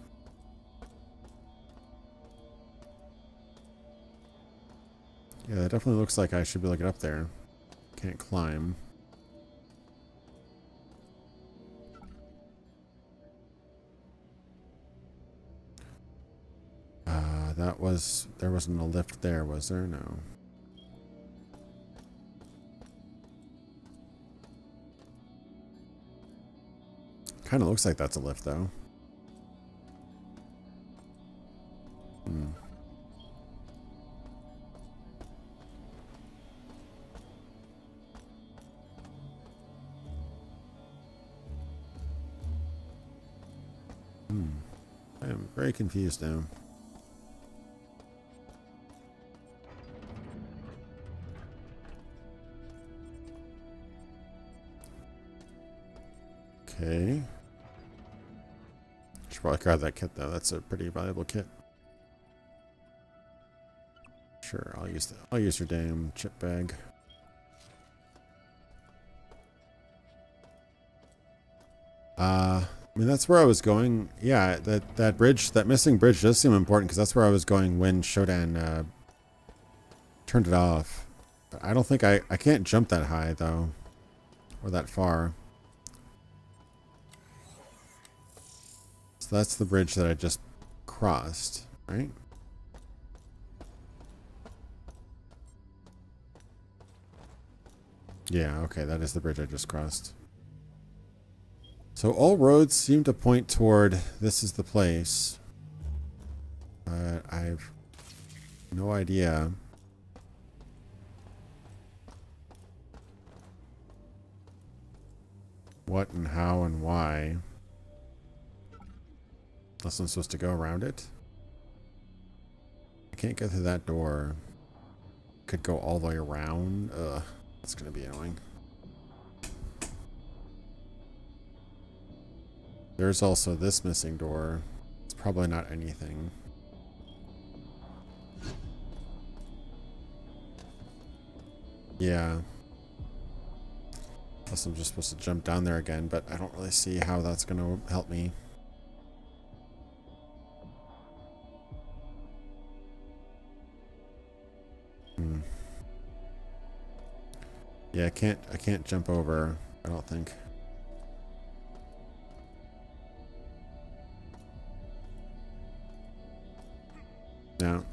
A: Yeah, it definitely looks like I should be able to get up there. Can't climb. There wasn't a lift there, was there? No. Kind of looks like that's a lift, though. I am very confused now. Okay. Should probably grab that kit though. That's a pretty valuable kit. Sure, I'll use your damn chip bag. I mean that's where I was going. Yeah, that bridge, that missing bridge does seem important because that's where I was going when Shodan turned it off. But I don't think I can't jump that high though, or that far. So that's the bridge that I just crossed, right? Yeah, okay, that is the bridge I just crossed. So all roads seem to point toward this is the place. But I've no idea. What and how and why. Unless I'm supposed to go around it. I can't get through that door. Could go all the way around. Ugh, that's gonna be annoying. There's also this missing door. It's probably not anything. Yeah. Guess I'm just supposed to jump down there again, but I don't really see how that's going to help me. Yeah, I can't jump over, I don't think. No.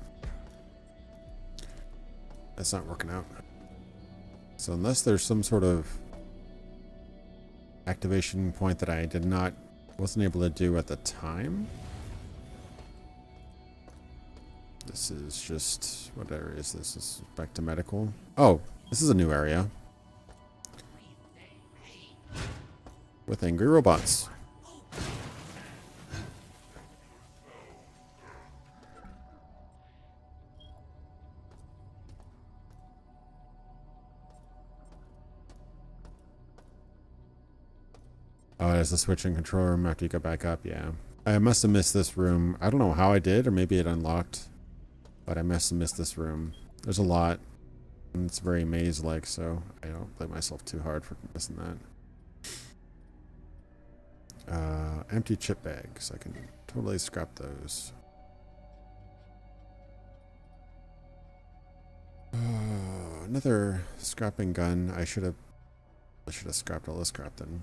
A: That's not working out. So unless there's some sort of activation point that I wasn't able to do at the time. This is just, what area is this? This is back to medical. Oh, this is a new area. With angry robots. Oh, there's a switch in control room after you go back up, yeah. I must have missed this room. I don't know how I did, or maybe it unlocked. But I must have missed this room. There's a lot. And it's very maze-like, so I don't blame myself too hard for missing that. Empty chip bags. I can totally scrap those. Another scrapping gun. I should have scrapped all this crap then.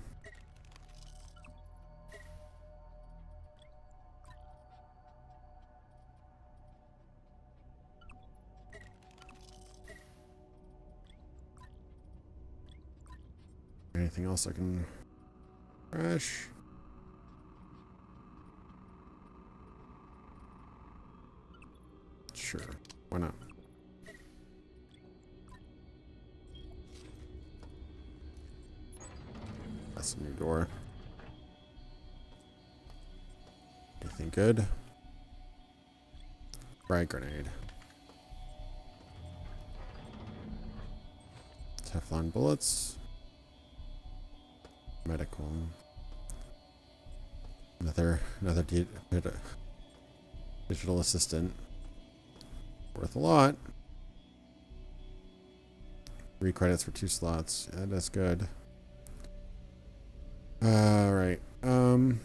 A: Anything else I can crash? Sure, why not? That's a new door. Anything good? Frag grenade. Teflon bullets. Medical. Another digital assistant. Worth a lot. 3 credits for 2 slots. Yeah, that's good. Alright. Anything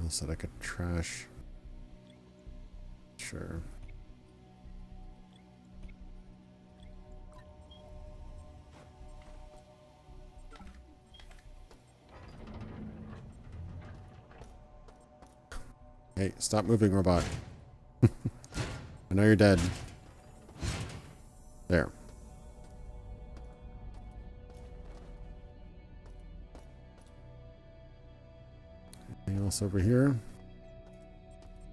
A: else that I could trash? Sure. Hey, stop moving, robot. I know you're dead. There. Anything else over here?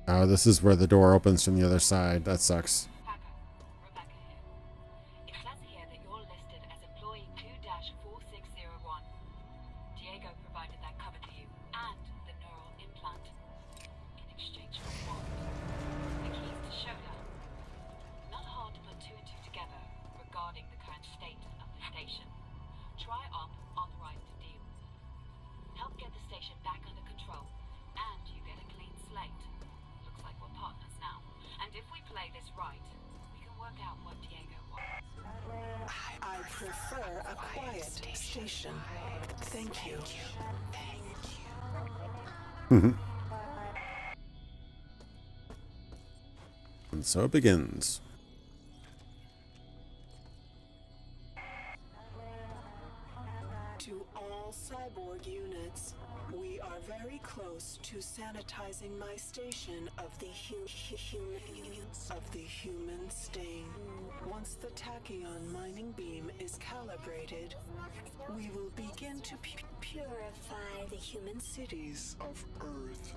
A: Oh, this is where the door opens from the other side. That sucks.
E: Rebecca here. It says here that you're listed as employee 2-4601. Diego provided that cover to you and the neural implant in exchange for what? The keys to SHODAN. Not hard to put 2 and 2 together regarding the current state of the station. Try up on the right to deal. Help get the station back under control, and you get a clean slate. Looks like we're partners now. And if we play this right, we can work out what Diego wants.
F: I prefer a quiet station. Thank you.
A: And so it begins.
F: To all cyborg units, we are very close to sanitizing my station of the human stain. Once the tachyon mining beam is calibrated, we will begin to purify the human cities
J: Of Earth.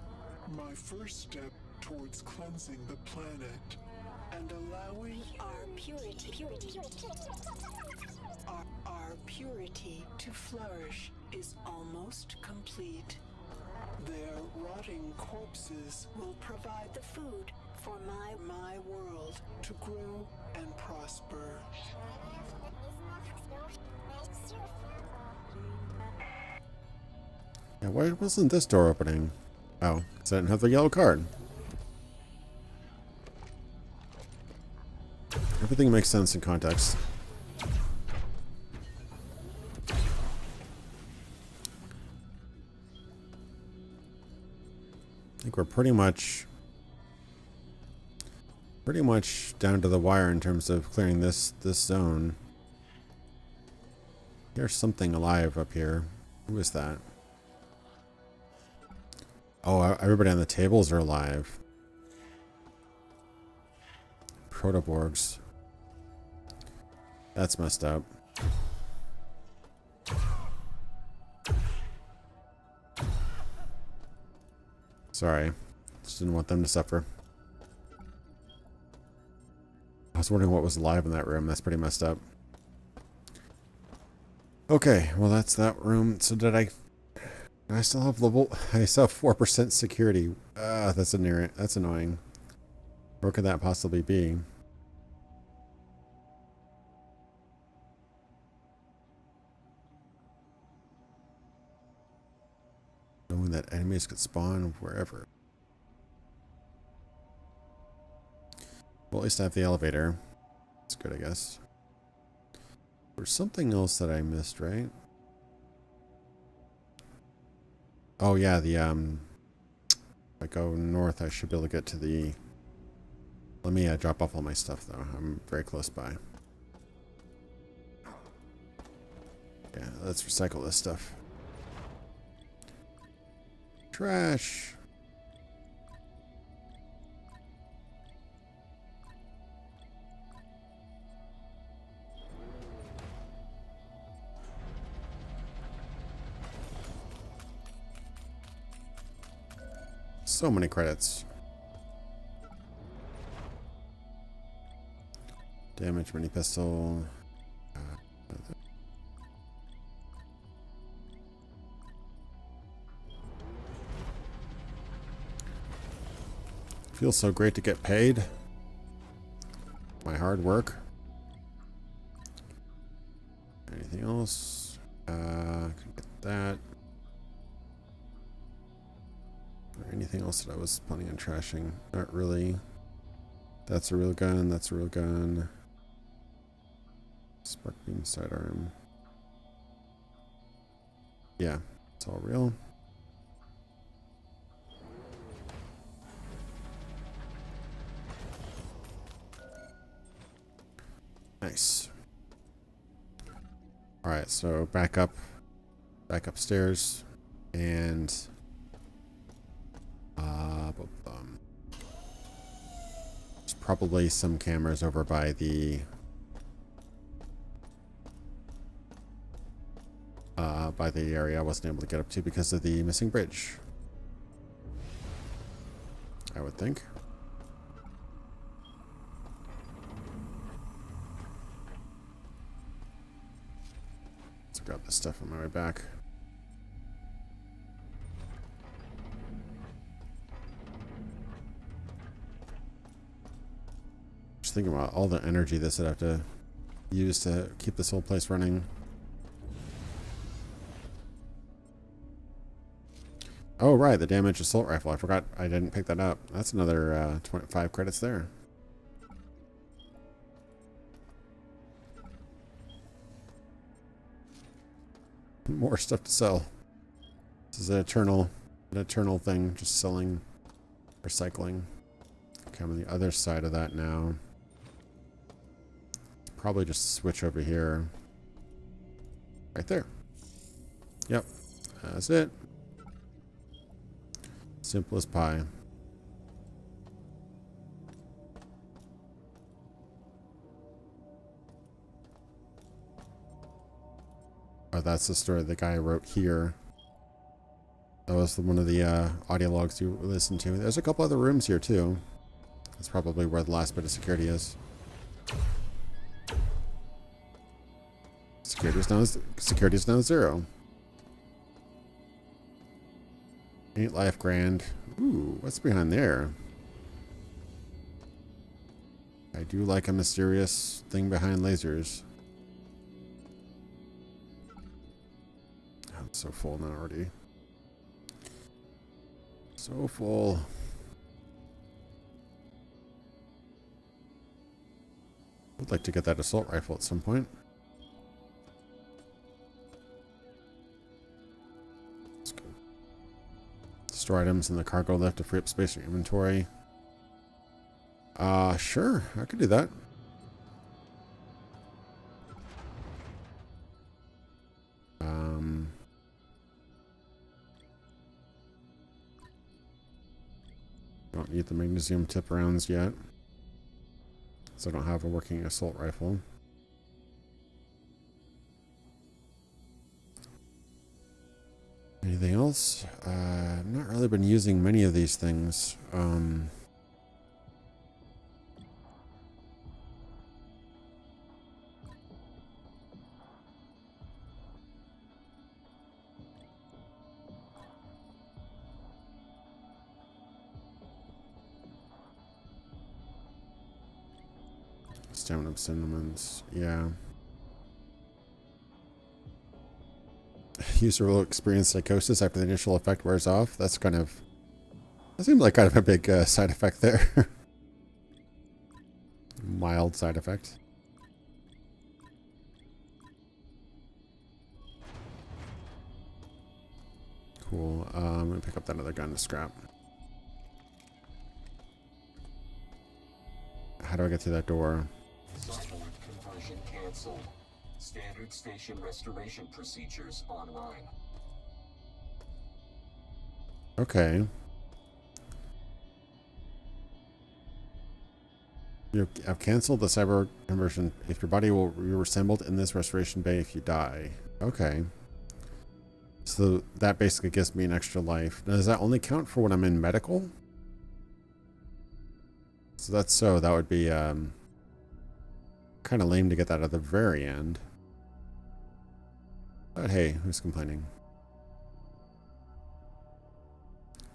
J: My first step towards cleansing the planet and allowing
F: our purity to flourish is almost complete.
J: their rotting corpses
F: Will provide the food for my world.
J: to grow and prosper.
A: Yeah, why wasn't this door opening? Oh, because I didn't have the yellow card. Everything makes sense in context. I think we're pretty much down to the wire in terms of clearing this zone. There's something alive up here. Who is that? Oh, everybody on the tables are alive. Protoborgs. That's messed up. Sorry. Just didn't want them to suffer. I was wondering what was alive in that room. That's pretty messed up. Okay, well that's that room. So did I still have I still have 4% security. That's annoying. Where could that possibly be? Knowing that enemies could spawn wherever. Well, at least I have the elevator. That's good, I guess. There's something else that I missed, right? Oh yeah, if I go north, I should be able to get to the... Let me drop off all my stuff, though. I'm very close by. Yeah, let's recycle this stuff. Trash! So many credits. Damage mini pistol. Feels so great to get paid. My hard work. Anything else? Can get that. Or anything else that I was planning on trashing? Not really. That's a real gun. That's a real gun. Spark beam sidearm. Yeah, it's all real. Nice. All right, so back upstairs, and there's probably some cameras over by the area I wasn't able to get up to because of the missing bridge. I would think. Let's grab this stuff on my way back. Just thinking about all the energy this would have to use to keep this whole place running. Oh, right, the damaged assault rifle. I forgot I didn't pick that up. That's another 25 credits there. More stuff to sell. This is an eternal thing, just selling, recycling. Okay, I'm on the other side of that now. Probably just switch over here. Right there. Yep, that's it. Simple as pie. Oh, that's the story the guy wrote here. That was one of the audio logs you listened to. There's a couple other rooms here too. That's probably where the last bit of security is. Security is now 0. Ain't life grand. Ooh, what's behind there? I do like a mysterious thing behind lasers. so full now already. So full. Would like to get that assault rifle at some point. Let's go. Store items in the cargo lift to free up space in your inventory. Sure, I could do that. Don't need the magnesium tip rounds yet. So I don't have a working assault rifle. Anything else? I've not really been using many of these things. Stamina cinnamons, yeah. User will experience psychosis after the initial effect wears off. That seems like kind of a big side effect there. Mild side effect. Cool. I'm gonna pick up that other gun to scrap. How do I get through that door?
L: Software conversion canceled. Standard station restoration procedures online.
A: Okay. I've canceled the cyber conversion. If your body will be reassembled in this restoration bay if you die. Okay. So that basically gives me an extra life. Now, does that only count for when I'm in medical? So that would be kind of lame to get that at the very end. But hey, who's complaining?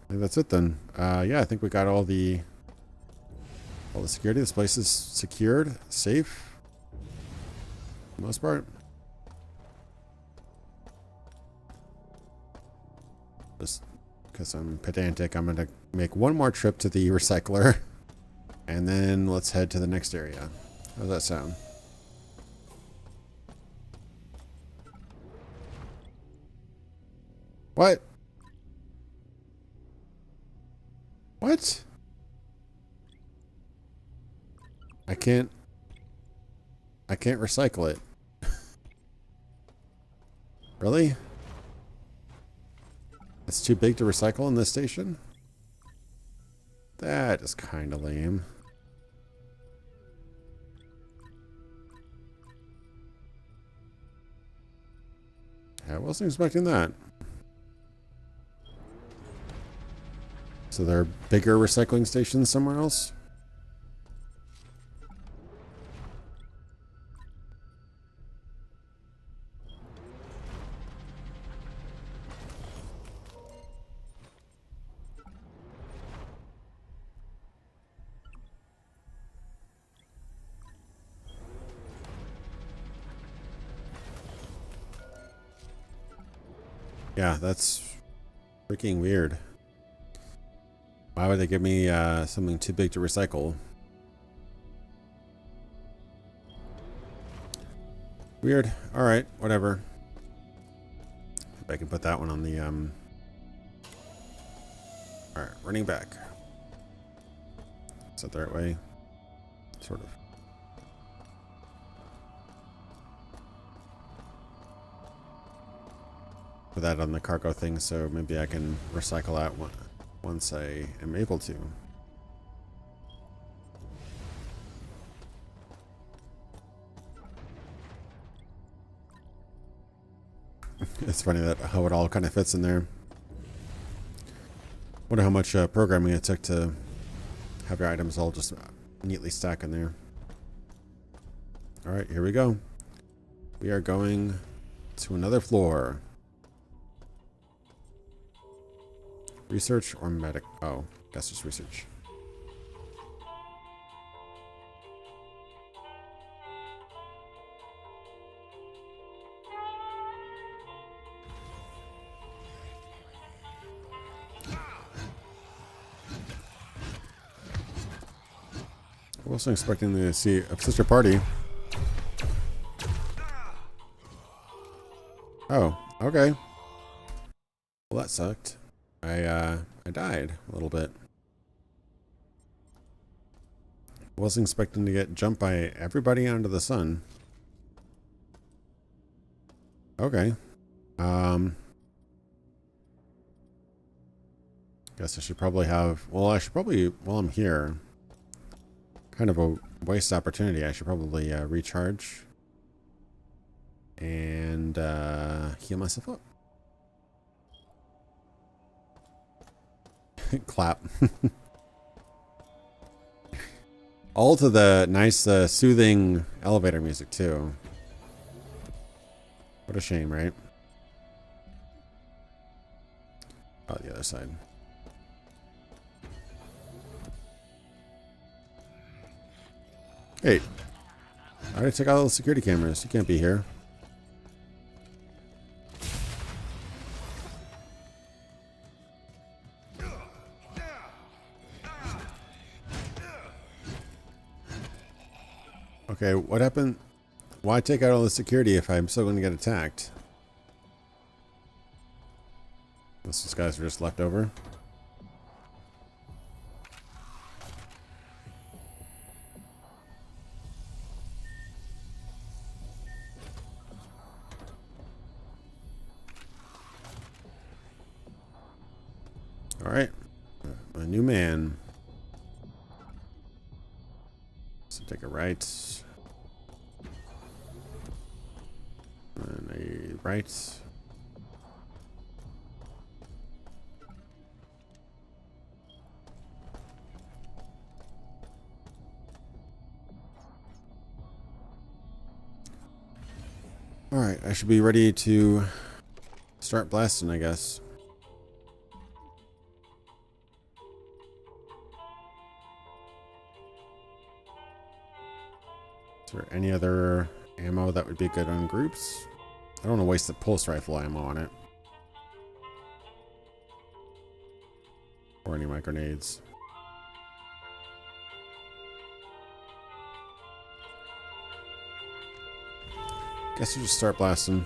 A: I think that's it then. Yeah, I think we got all the security. This place is secured, safe, for the most part. Just because I'm pedantic, I'm gonna make one more trip to the recycler, and then let's head to the next area. How does that sound? What? What? I can't recycle it. Really? It's too big to recycle in this station? That is kind of lame. I wasn't expecting that. So there are bigger recycling stations somewhere else? Yeah, that's freaking weird. Why would they give me something too big to recycle? Weird. Alright, whatever. If I can put that one on the Alright, running back. Is that the right way? Sort of. Put that on the cargo thing, so maybe I can recycle that one once I am able to. It's funny that how it all kind of fits in there. Wonder how much programming it took to have your items all just neatly stack in there. All right, here we go. We are going to another floor. Research or medic? Oh, that's just research. Wasn't expecting to see a sister party. Oh, okay. Well, that sucked. I died a little bit. Wasn't expecting to get jumped by everybody under the sun. Okay. Guess I should probably have... Well, I should probably, while I'm here, kind of a waste opportunity. I should probably recharge and heal myself up. Clap. All to the nice, soothing elevator music, too. What a shame, right? Oh, the other side. Hey. I already took out all the security cameras. You can't be here. Okay, what happened? Why take out all the security if I'm still going to get attacked? Unless these guys are just left over. Alright. A new man. So take a right. And a right. Alright, I should be ready to start blasting, I guess. Is there any other ammo that would be good on groups? I don't want to waste the pulse rifle ammo on it. Or any of my grenades. Guess we'll just start blasting.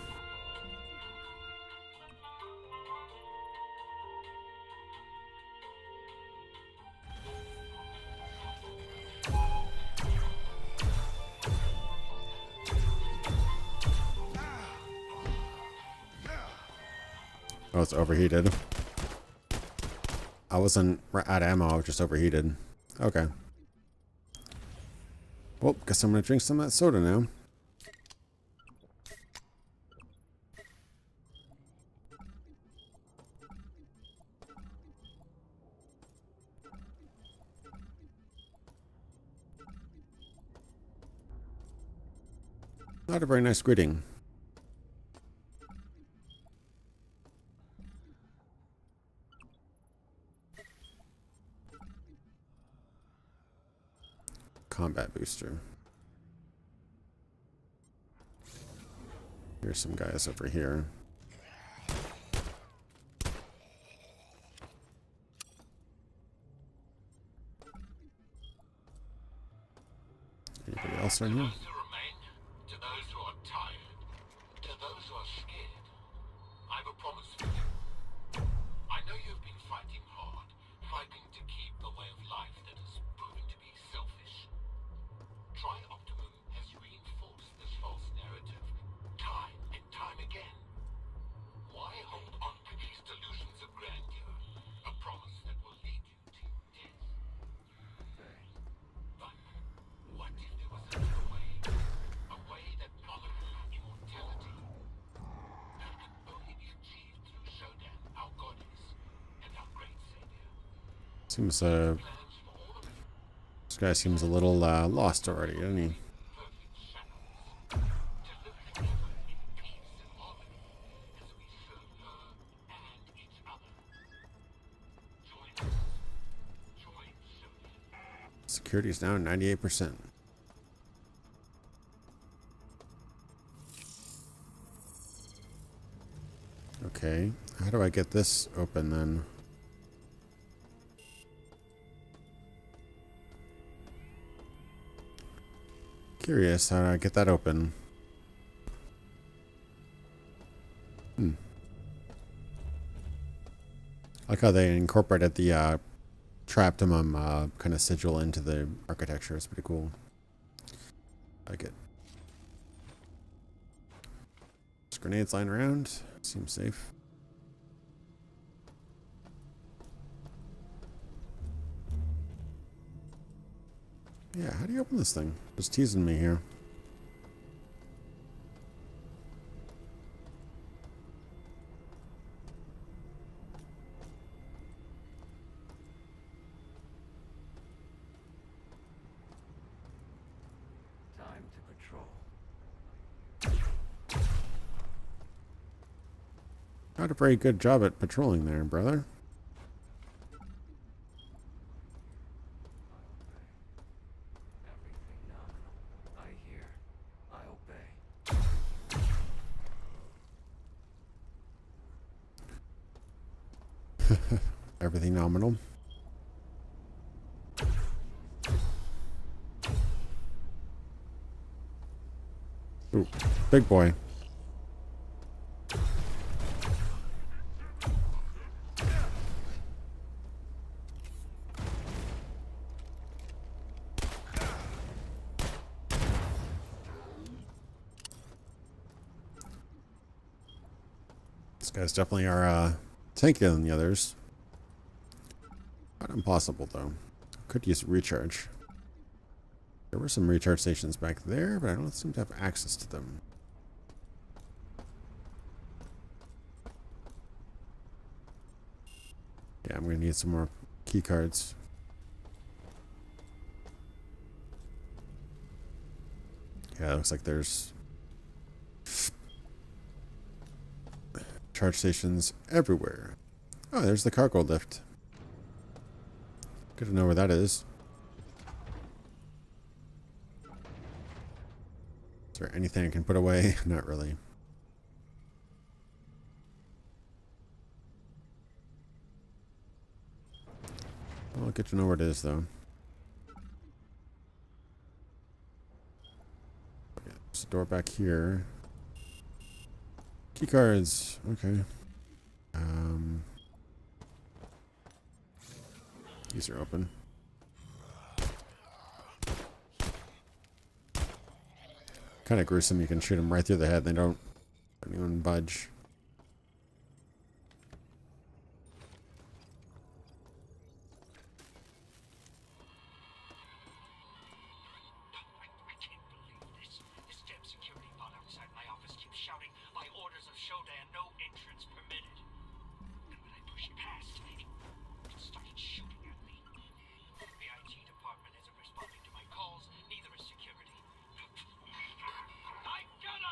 A: Oh, it's overheated. I wasn't out of ammo, I was just overheated. Okay. Well, guess I'm gonna drink some of that soda now. Not a very nice greeting. Combat booster. Here's some guys over here. Anybody else in here? Seems this guy seems a little lost already, doesn't he? Security is now 98%. Okay, how do I get this open then? Curious how I get that open. I like how they incorporated the Traptimum kind of sigil into the architecture. It's pretty cool. I like it. There's grenades lying around. Seems safe. Yeah, how do you open this thing? Just teasing me here.
D: Time to patrol.
A: Not a very good job at patrolling there, brother.
D: Everything nominal. I hear. I obey.
A: Everything nominal. Ooh, big boy. These guys definitely are tankier than the others. Not impossible though. Could use recharge. There were some recharge stations back there, but I don't seem to have access to them. Yeah, I'm gonna need some more key cards. Yeah, it looks like there's charge stations everywhere. Oh, there's the cargo lift. Good to know where that is. Is there anything I can put away? Not really. Well, good to know where it is, though. Okay, there's a door back here. Key cards. Okay. These are open. Kind of gruesome. You can shoot them right through the head. They don't even budge.
K: I can't believe this. This damn security bot outside my office keeps shouting, by orders of Shodan, no entrance permitted. And when I pushed past, it started shooting at me. The IT department isn't responding to my calls, neither is security. I got him!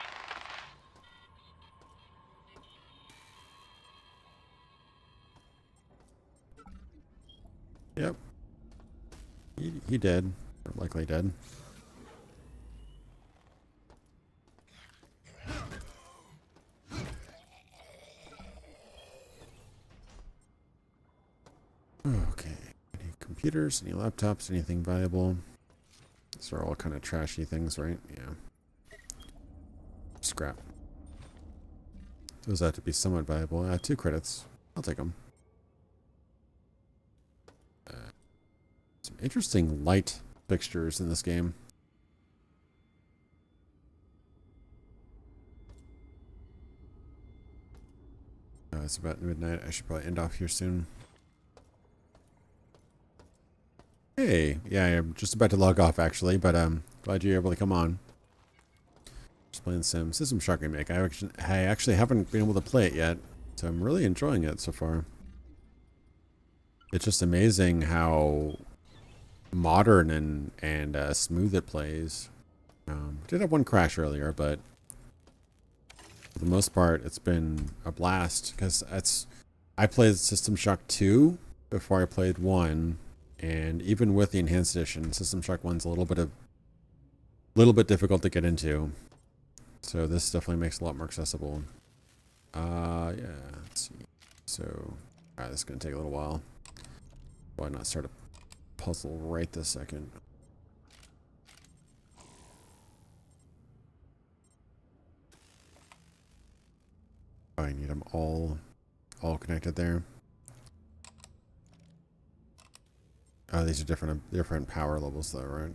A: Yep. He dead. Or likely dead. Okay. Any computers? Any laptops? Anything valuable? These are all kind of trashy things, right? Yeah. Scrap. Those have to be somewhat valuable. 2 credits. I'll take them. Some interesting light fixtures in this game. It's about midnight. I should probably end off here soon. Hey, yeah, I'm just about to log off actually, but glad you're able to come on. Just playing some System Shock Remake. I actually haven't been able to play it yet, so I'm really enjoying it so far. It's just amazing how modern and smooth it plays. Did have one crash earlier, but for the most part, it's been a blast because I played System Shock 2 before I played 1, and even with the enhanced edition, System Shock 1's a little bit difficult to get into. So this definitely makes it a lot more accessible. Yeah, let's see. So, alright, this is gonna take a little while. Why not start a puzzle right this second? Oh, I need them all connected there. Oh, these are different power levels though, right?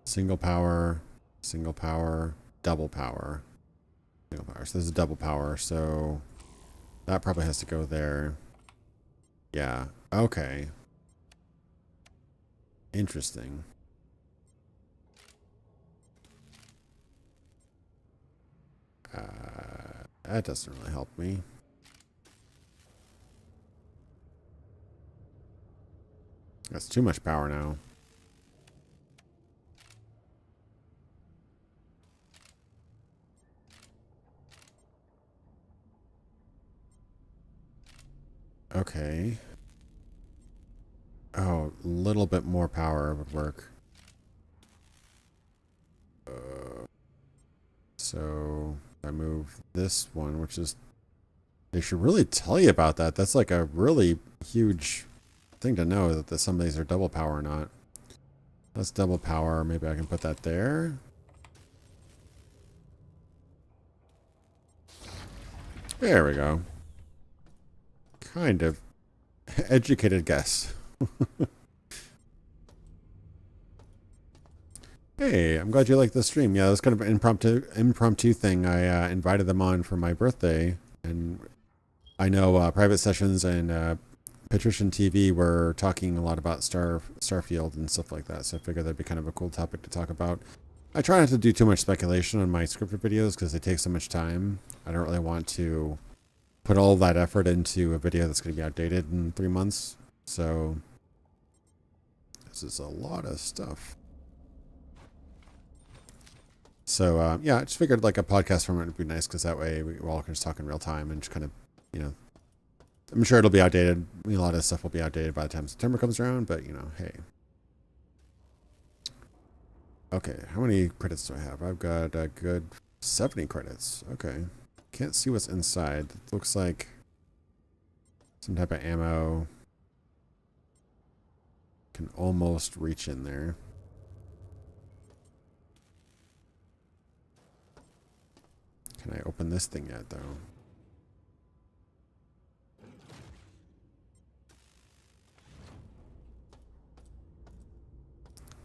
A: Single power, double power, single power. So this is double power, so that probably has to go there. Yeah, okay. Interesting. That doesn't really help me. That's too much power now. Okay. Oh, a little bit more power would work. So I move this one, which is... They should really tell you about that. That's like a really huge thing to know, that some of these are double power or not. That's double power. Maybe I can put that there. There we go. Kind of educated guess. Hey, I'm glad you liked the stream. Yeah, that's kind of an impromptu thing. I invited them on for my birthday, and I know Private Sessions and Patrician TV were talking a lot about Starfield and stuff like that, so I figured that'd be kind of a cool topic to talk about. I try not to do too much speculation on my scripted videos because they take so much time. I don't really want to put all that effort into a video that's going to be outdated in 3 months. So this is a lot of stuff. So yeah, I just figured like a podcast format would be nice, because that way we all can just talk in real time and just kind of, you know, I'm sure it'll be outdated. I mean, a lot of stuff will be outdated by the time September comes around, but you know, hey. Okay, how many credits do I have? I've got a good 70 credits. Okay. Can't see what's inside. It looks like some type of ammo. Can almost reach in there. Can I open this thing yet, though?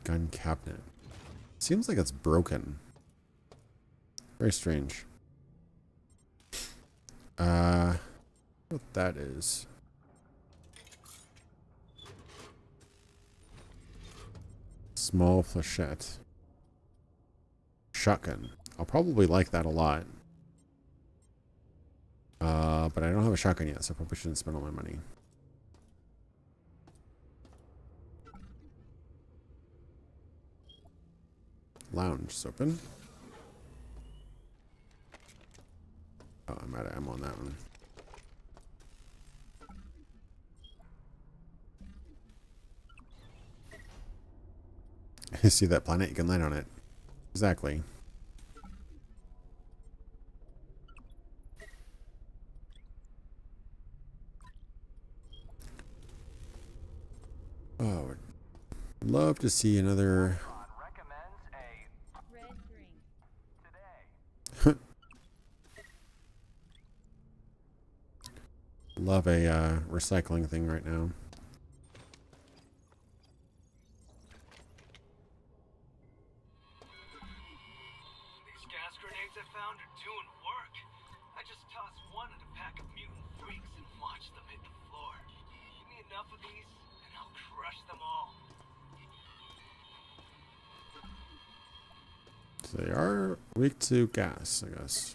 A: Gun cabinet. Seems like it's broken. Very strange. What that is. Small flechette. Shotgun. I'll probably like that a lot. But I don't have a shotgun yet, so I probably shouldn't spend all my money. Lounge is open. Oh, I'm out of ammo on that one. You see that planet? You can land on it. Exactly. Oh, would love to see another... Love a recycling thing right now.
G: These gas grenades I found are doing work. I just tossed one at a pack of mutant freaks and watched them hit the floor. Give me enough of these, and I'll crush them all.
A: So they are weak to gas, I guess.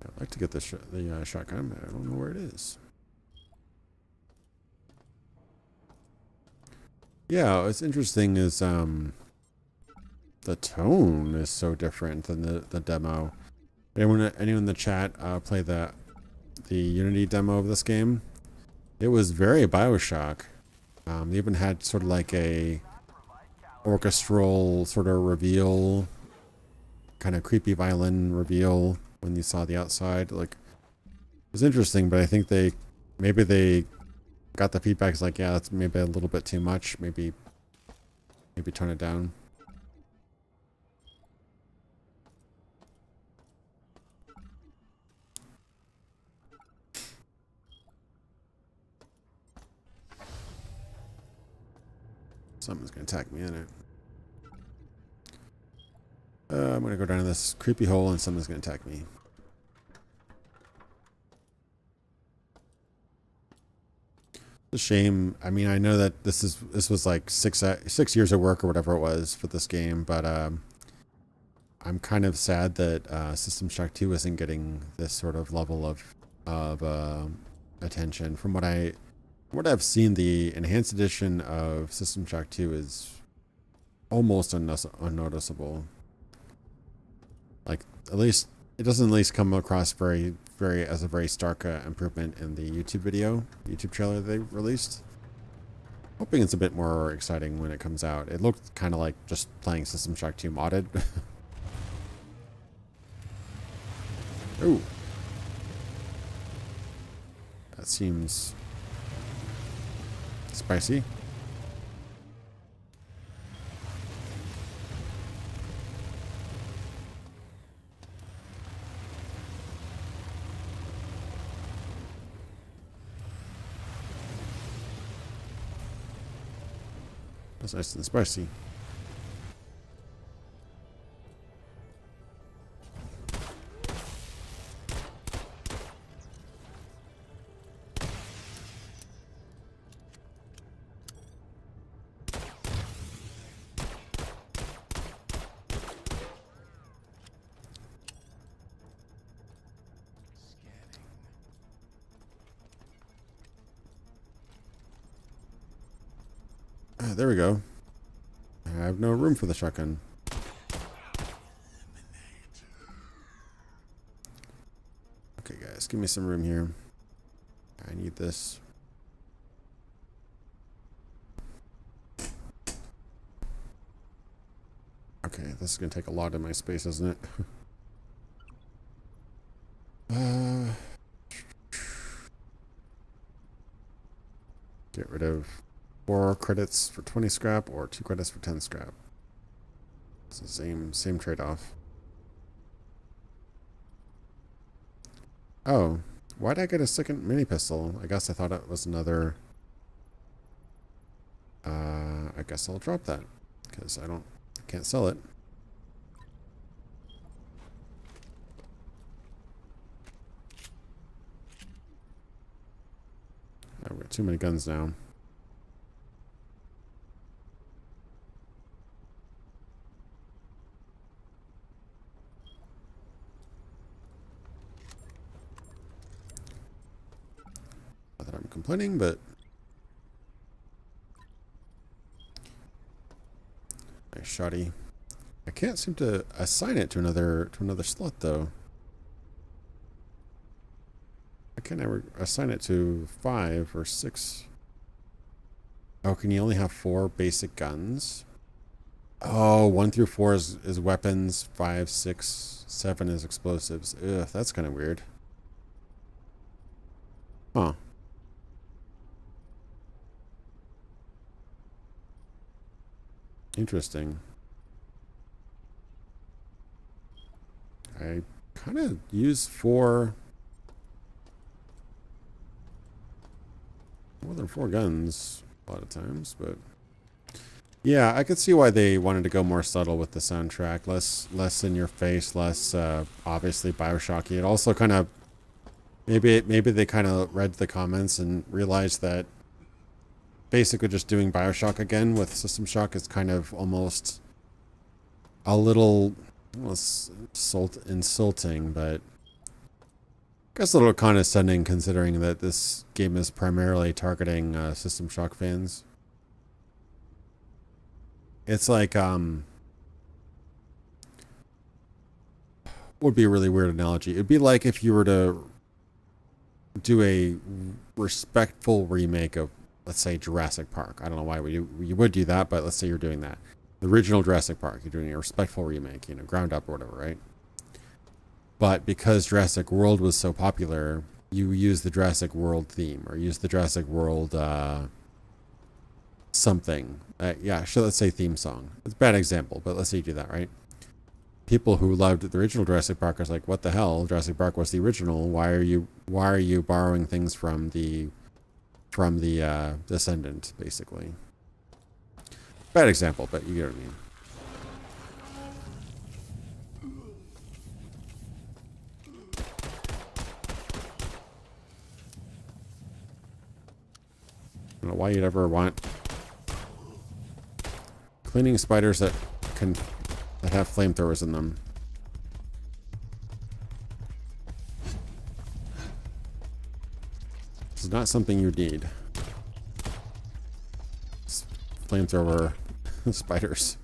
A: I'd like to get the shotgun, but I don't know where it is. Yeah, what's interesting is the tone is so different than the demo. Anyone in the chat play the Unity demo of this game? It was very BioShock. They even had sort of like a orchestral sort of reveal, kind of creepy violin reveal when you saw the outside. Like, was interesting, but I think maybe they got the feedback. It's like, yeah, that's maybe a little bit too much. Maybe tone it down. Something's gonna attack me in it. I'm gonna go down to this creepy hole and something's gonna attack me. It's a shame. I mean, I know that this was like 6 years of work or whatever it was for this game, but I'm kind of sad that System Shock 2 isn't getting this sort of level of attention. From what I've seen, the enhanced edition of System Shock 2 is almost unnoticeable. Like, at least it doesn't at least come across as a very stark improvement in the YouTube trailer they released. Hoping it's a bit more exciting when it comes out. It looked kind of like just playing System Shock 2 modded. Ooh. That seems spicy. That's nice and spicy. There we go. I have no room for the shotgun. Okay, guys, give me some room here. I need this. Okay, this is going to take a lot of my space, isn't it? Get rid of 4 credits for 20 scrap or 2 credits for 10 scrap. It's the same trade-off. Oh, why did I get a second mini pistol? I guess I thought it was another. I guess I'll drop that because I can't sell it. I've got too many guns now. Not that I'm complaining, but nice shoddy. I can't seem to assign it to another slot though. I can never assign it to 5 or 6. Oh, can you only have 4 basic guns? Oh, 1 through 4 is weapons, 5, 6, 7 is explosives. Ugh, that's kind of weird. Huh. Interesting. I kind of use 4... more than 4 guns a lot of times, but yeah, I could see why they wanted to go more subtle with the soundtrack, less in your face, less obviously BioShocky. It also kind of maybe they kind of read the comments and realized that basically just doing BioShock again with System Shock is kind of almost a little insulting, but I guess a little condescending considering that this game is primarily targeting System Shock fans. It's like, would be a really weird analogy. It'd be like if you were to do a respectful remake of, let's say, Jurassic Park. I don't know why you would do that, but let's say you're doing that. The original Jurassic Park, you're doing a respectful remake, ground up or whatever, right? But because Jurassic World was so popular, you use the Jurassic World theme or use the Jurassic World something. Yeah, sure, let's say theme song. It's a bad example, but let's say you do that, right? People who loved the original Jurassic Park are like, what the hell? Jurassic Park was the original. Why are you borrowing things from the Descendant, basically? Bad example, but you get what I mean. I don't know why you'd ever want cleaning spiders that have flamethrowers in them. This is not something you need. Flamethrower spiders.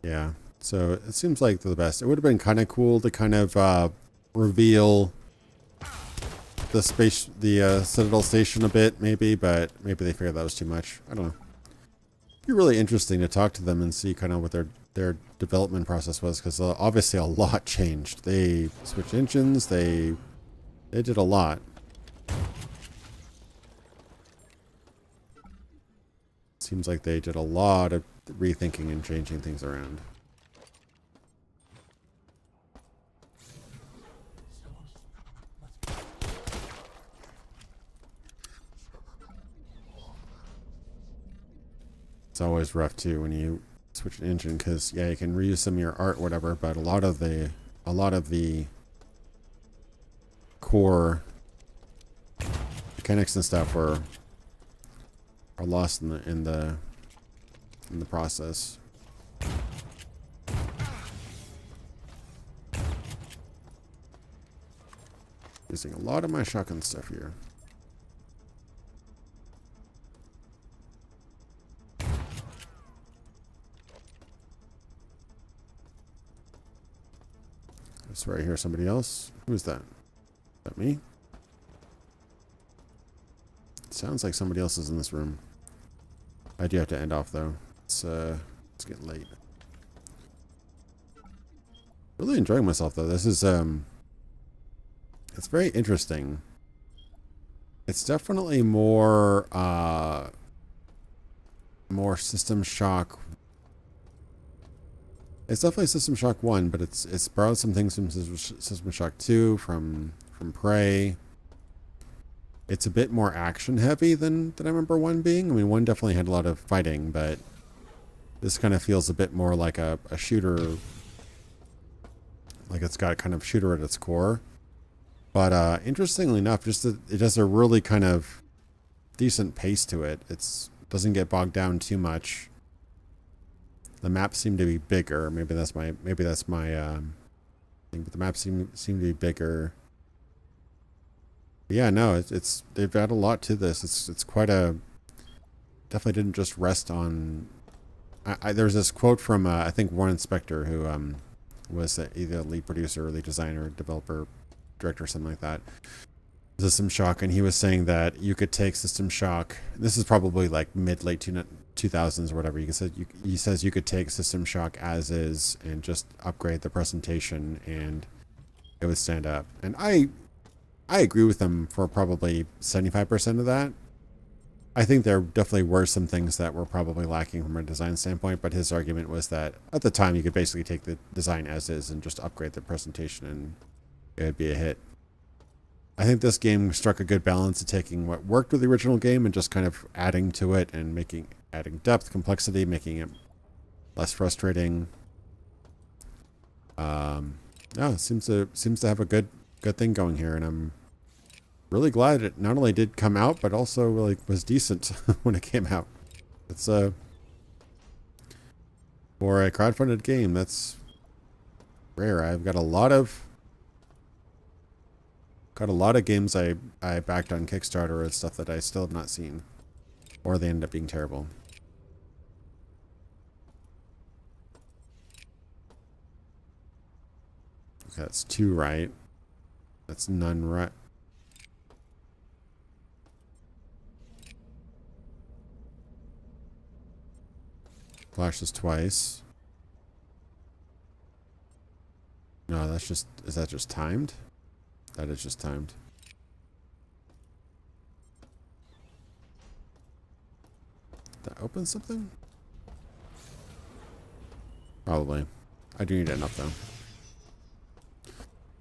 A: Yeah, so it seems like the best. It would have been kind of cool to kind of reveal the Citadel Station a bit, maybe, but maybe they figured that was too much. I don't know. It'd be really interesting to talk to them and see kind of what their development process was, because obviously a lot changed. They switched engines. They did a lot. Seems like they did a lot of rethinking and changing things around. It's always rough too when you switch an engine, because yeah, you can reuse some of your art, whatever, but a lot of the core mechanics and stuff are lost in the process. Using a lot of my shotgun stuff here. I swear I hear somebody else. Who's that? Is that me? It sounds like somebody else is in this room. I do have to end off though. It's getting late. Really enjoying myself though. This is it's very interesting. It's definitely more System Shock. It's definitely System Shock 1, but it's borrowed some things from System Shock 2, from Prey. It's a bit more action heavy than I remember 1 being. I mean, 1 definitely had a lot of fighting, but this kind of feels a bit more like a shooter. Like it's got kind of shooter at its core. But interestingly enough, just it has a really kind of decent pace to it. It doesn't get bogged down too much. The maps seem to be bigger. Maybe that's my thing. But the maps seem to be bigger. But yeah, no, they've added a lot to this. It's quite a. Definitely didn't just rest on. There's this quote from I think Warren Spector, who was either lead producer or lead designer, developer, director, or something like that. System Shock, and he was saying that you could take System Shock. This is probably like late 2000s or whatever. He says you could take System Shock as is and just upgrade the presentation, and it would stand up. And I agree with him for probably 75% of that. I think there definitely were some things that were probably lacking from a design standpoint, but his argument was that at the time you could basically take the design as is and just upgrade the presentation and it would be a hit. I think this game struck a good balance of taking what worked with the original game and just kind of adding to it and adding depth, complexity, making it less frustrating. Yeah, it seems to have a good thing going here, and I'm really glad it not only did come out, but also really was decent when it came out. It's for a crowdfunded game, that's rare. I've got a lot of games I backed on Kickstarter and stuff that I still have not seen, or they end up being terrible. Okay, that's 2 right. That's none right. Flashes twice. No, that's just, is that just timed? That is just timed. Did that open something? Probably. I do need enough though.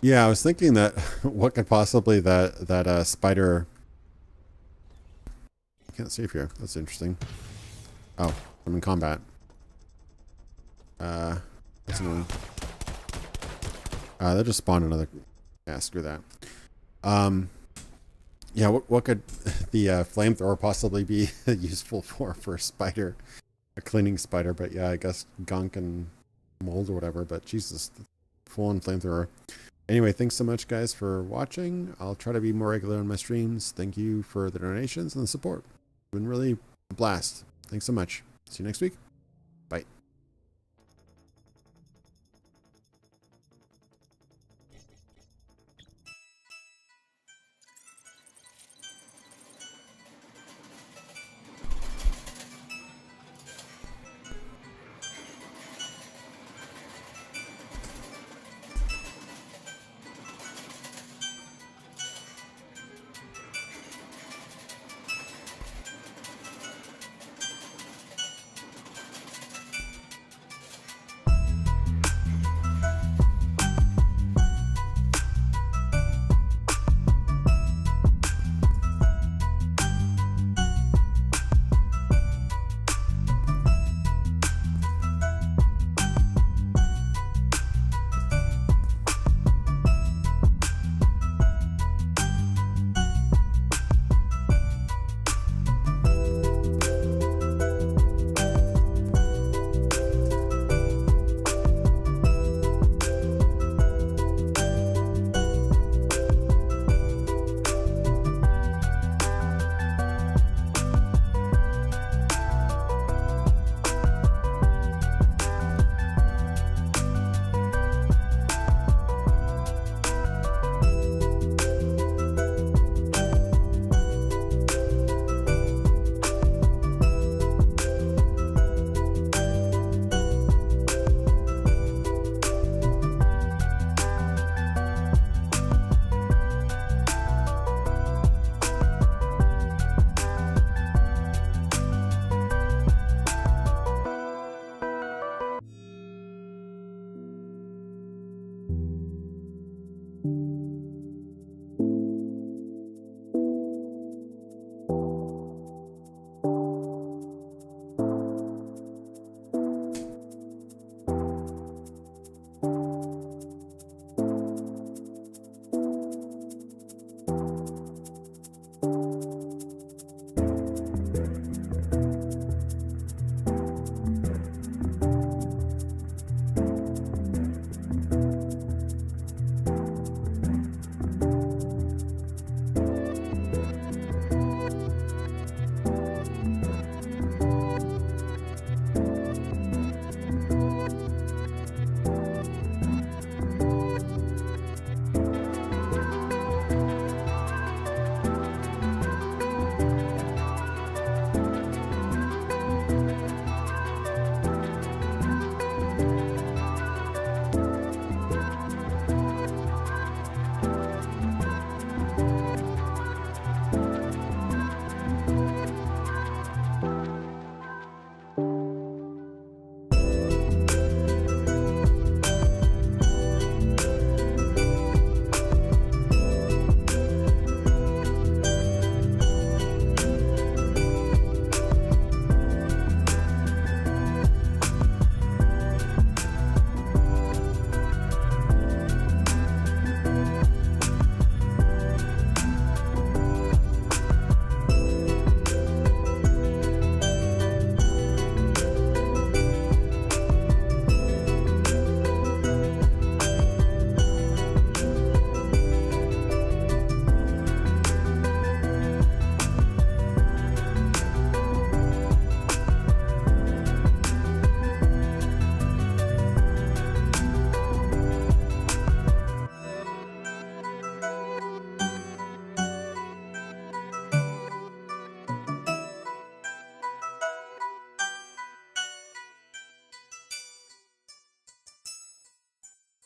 A: Yeah, I was thinking that what could possibly that spider. I can't save here. That's interesting. Oh, I'm in combat. That's annoying. They just spawned another. Yeah, screw that. Yeah, what could the flamethrower possibly be useful for a spider, a cleaning spider? But yeah, I guess gunk and mold or whatever. But Jesus, full on flamethrower. Anyway, thanks so much, guys, for watching. I'll try to be more regular on my streams. Thank you for the donations and the support. It's been really a blast. Thanks so much. See you next week.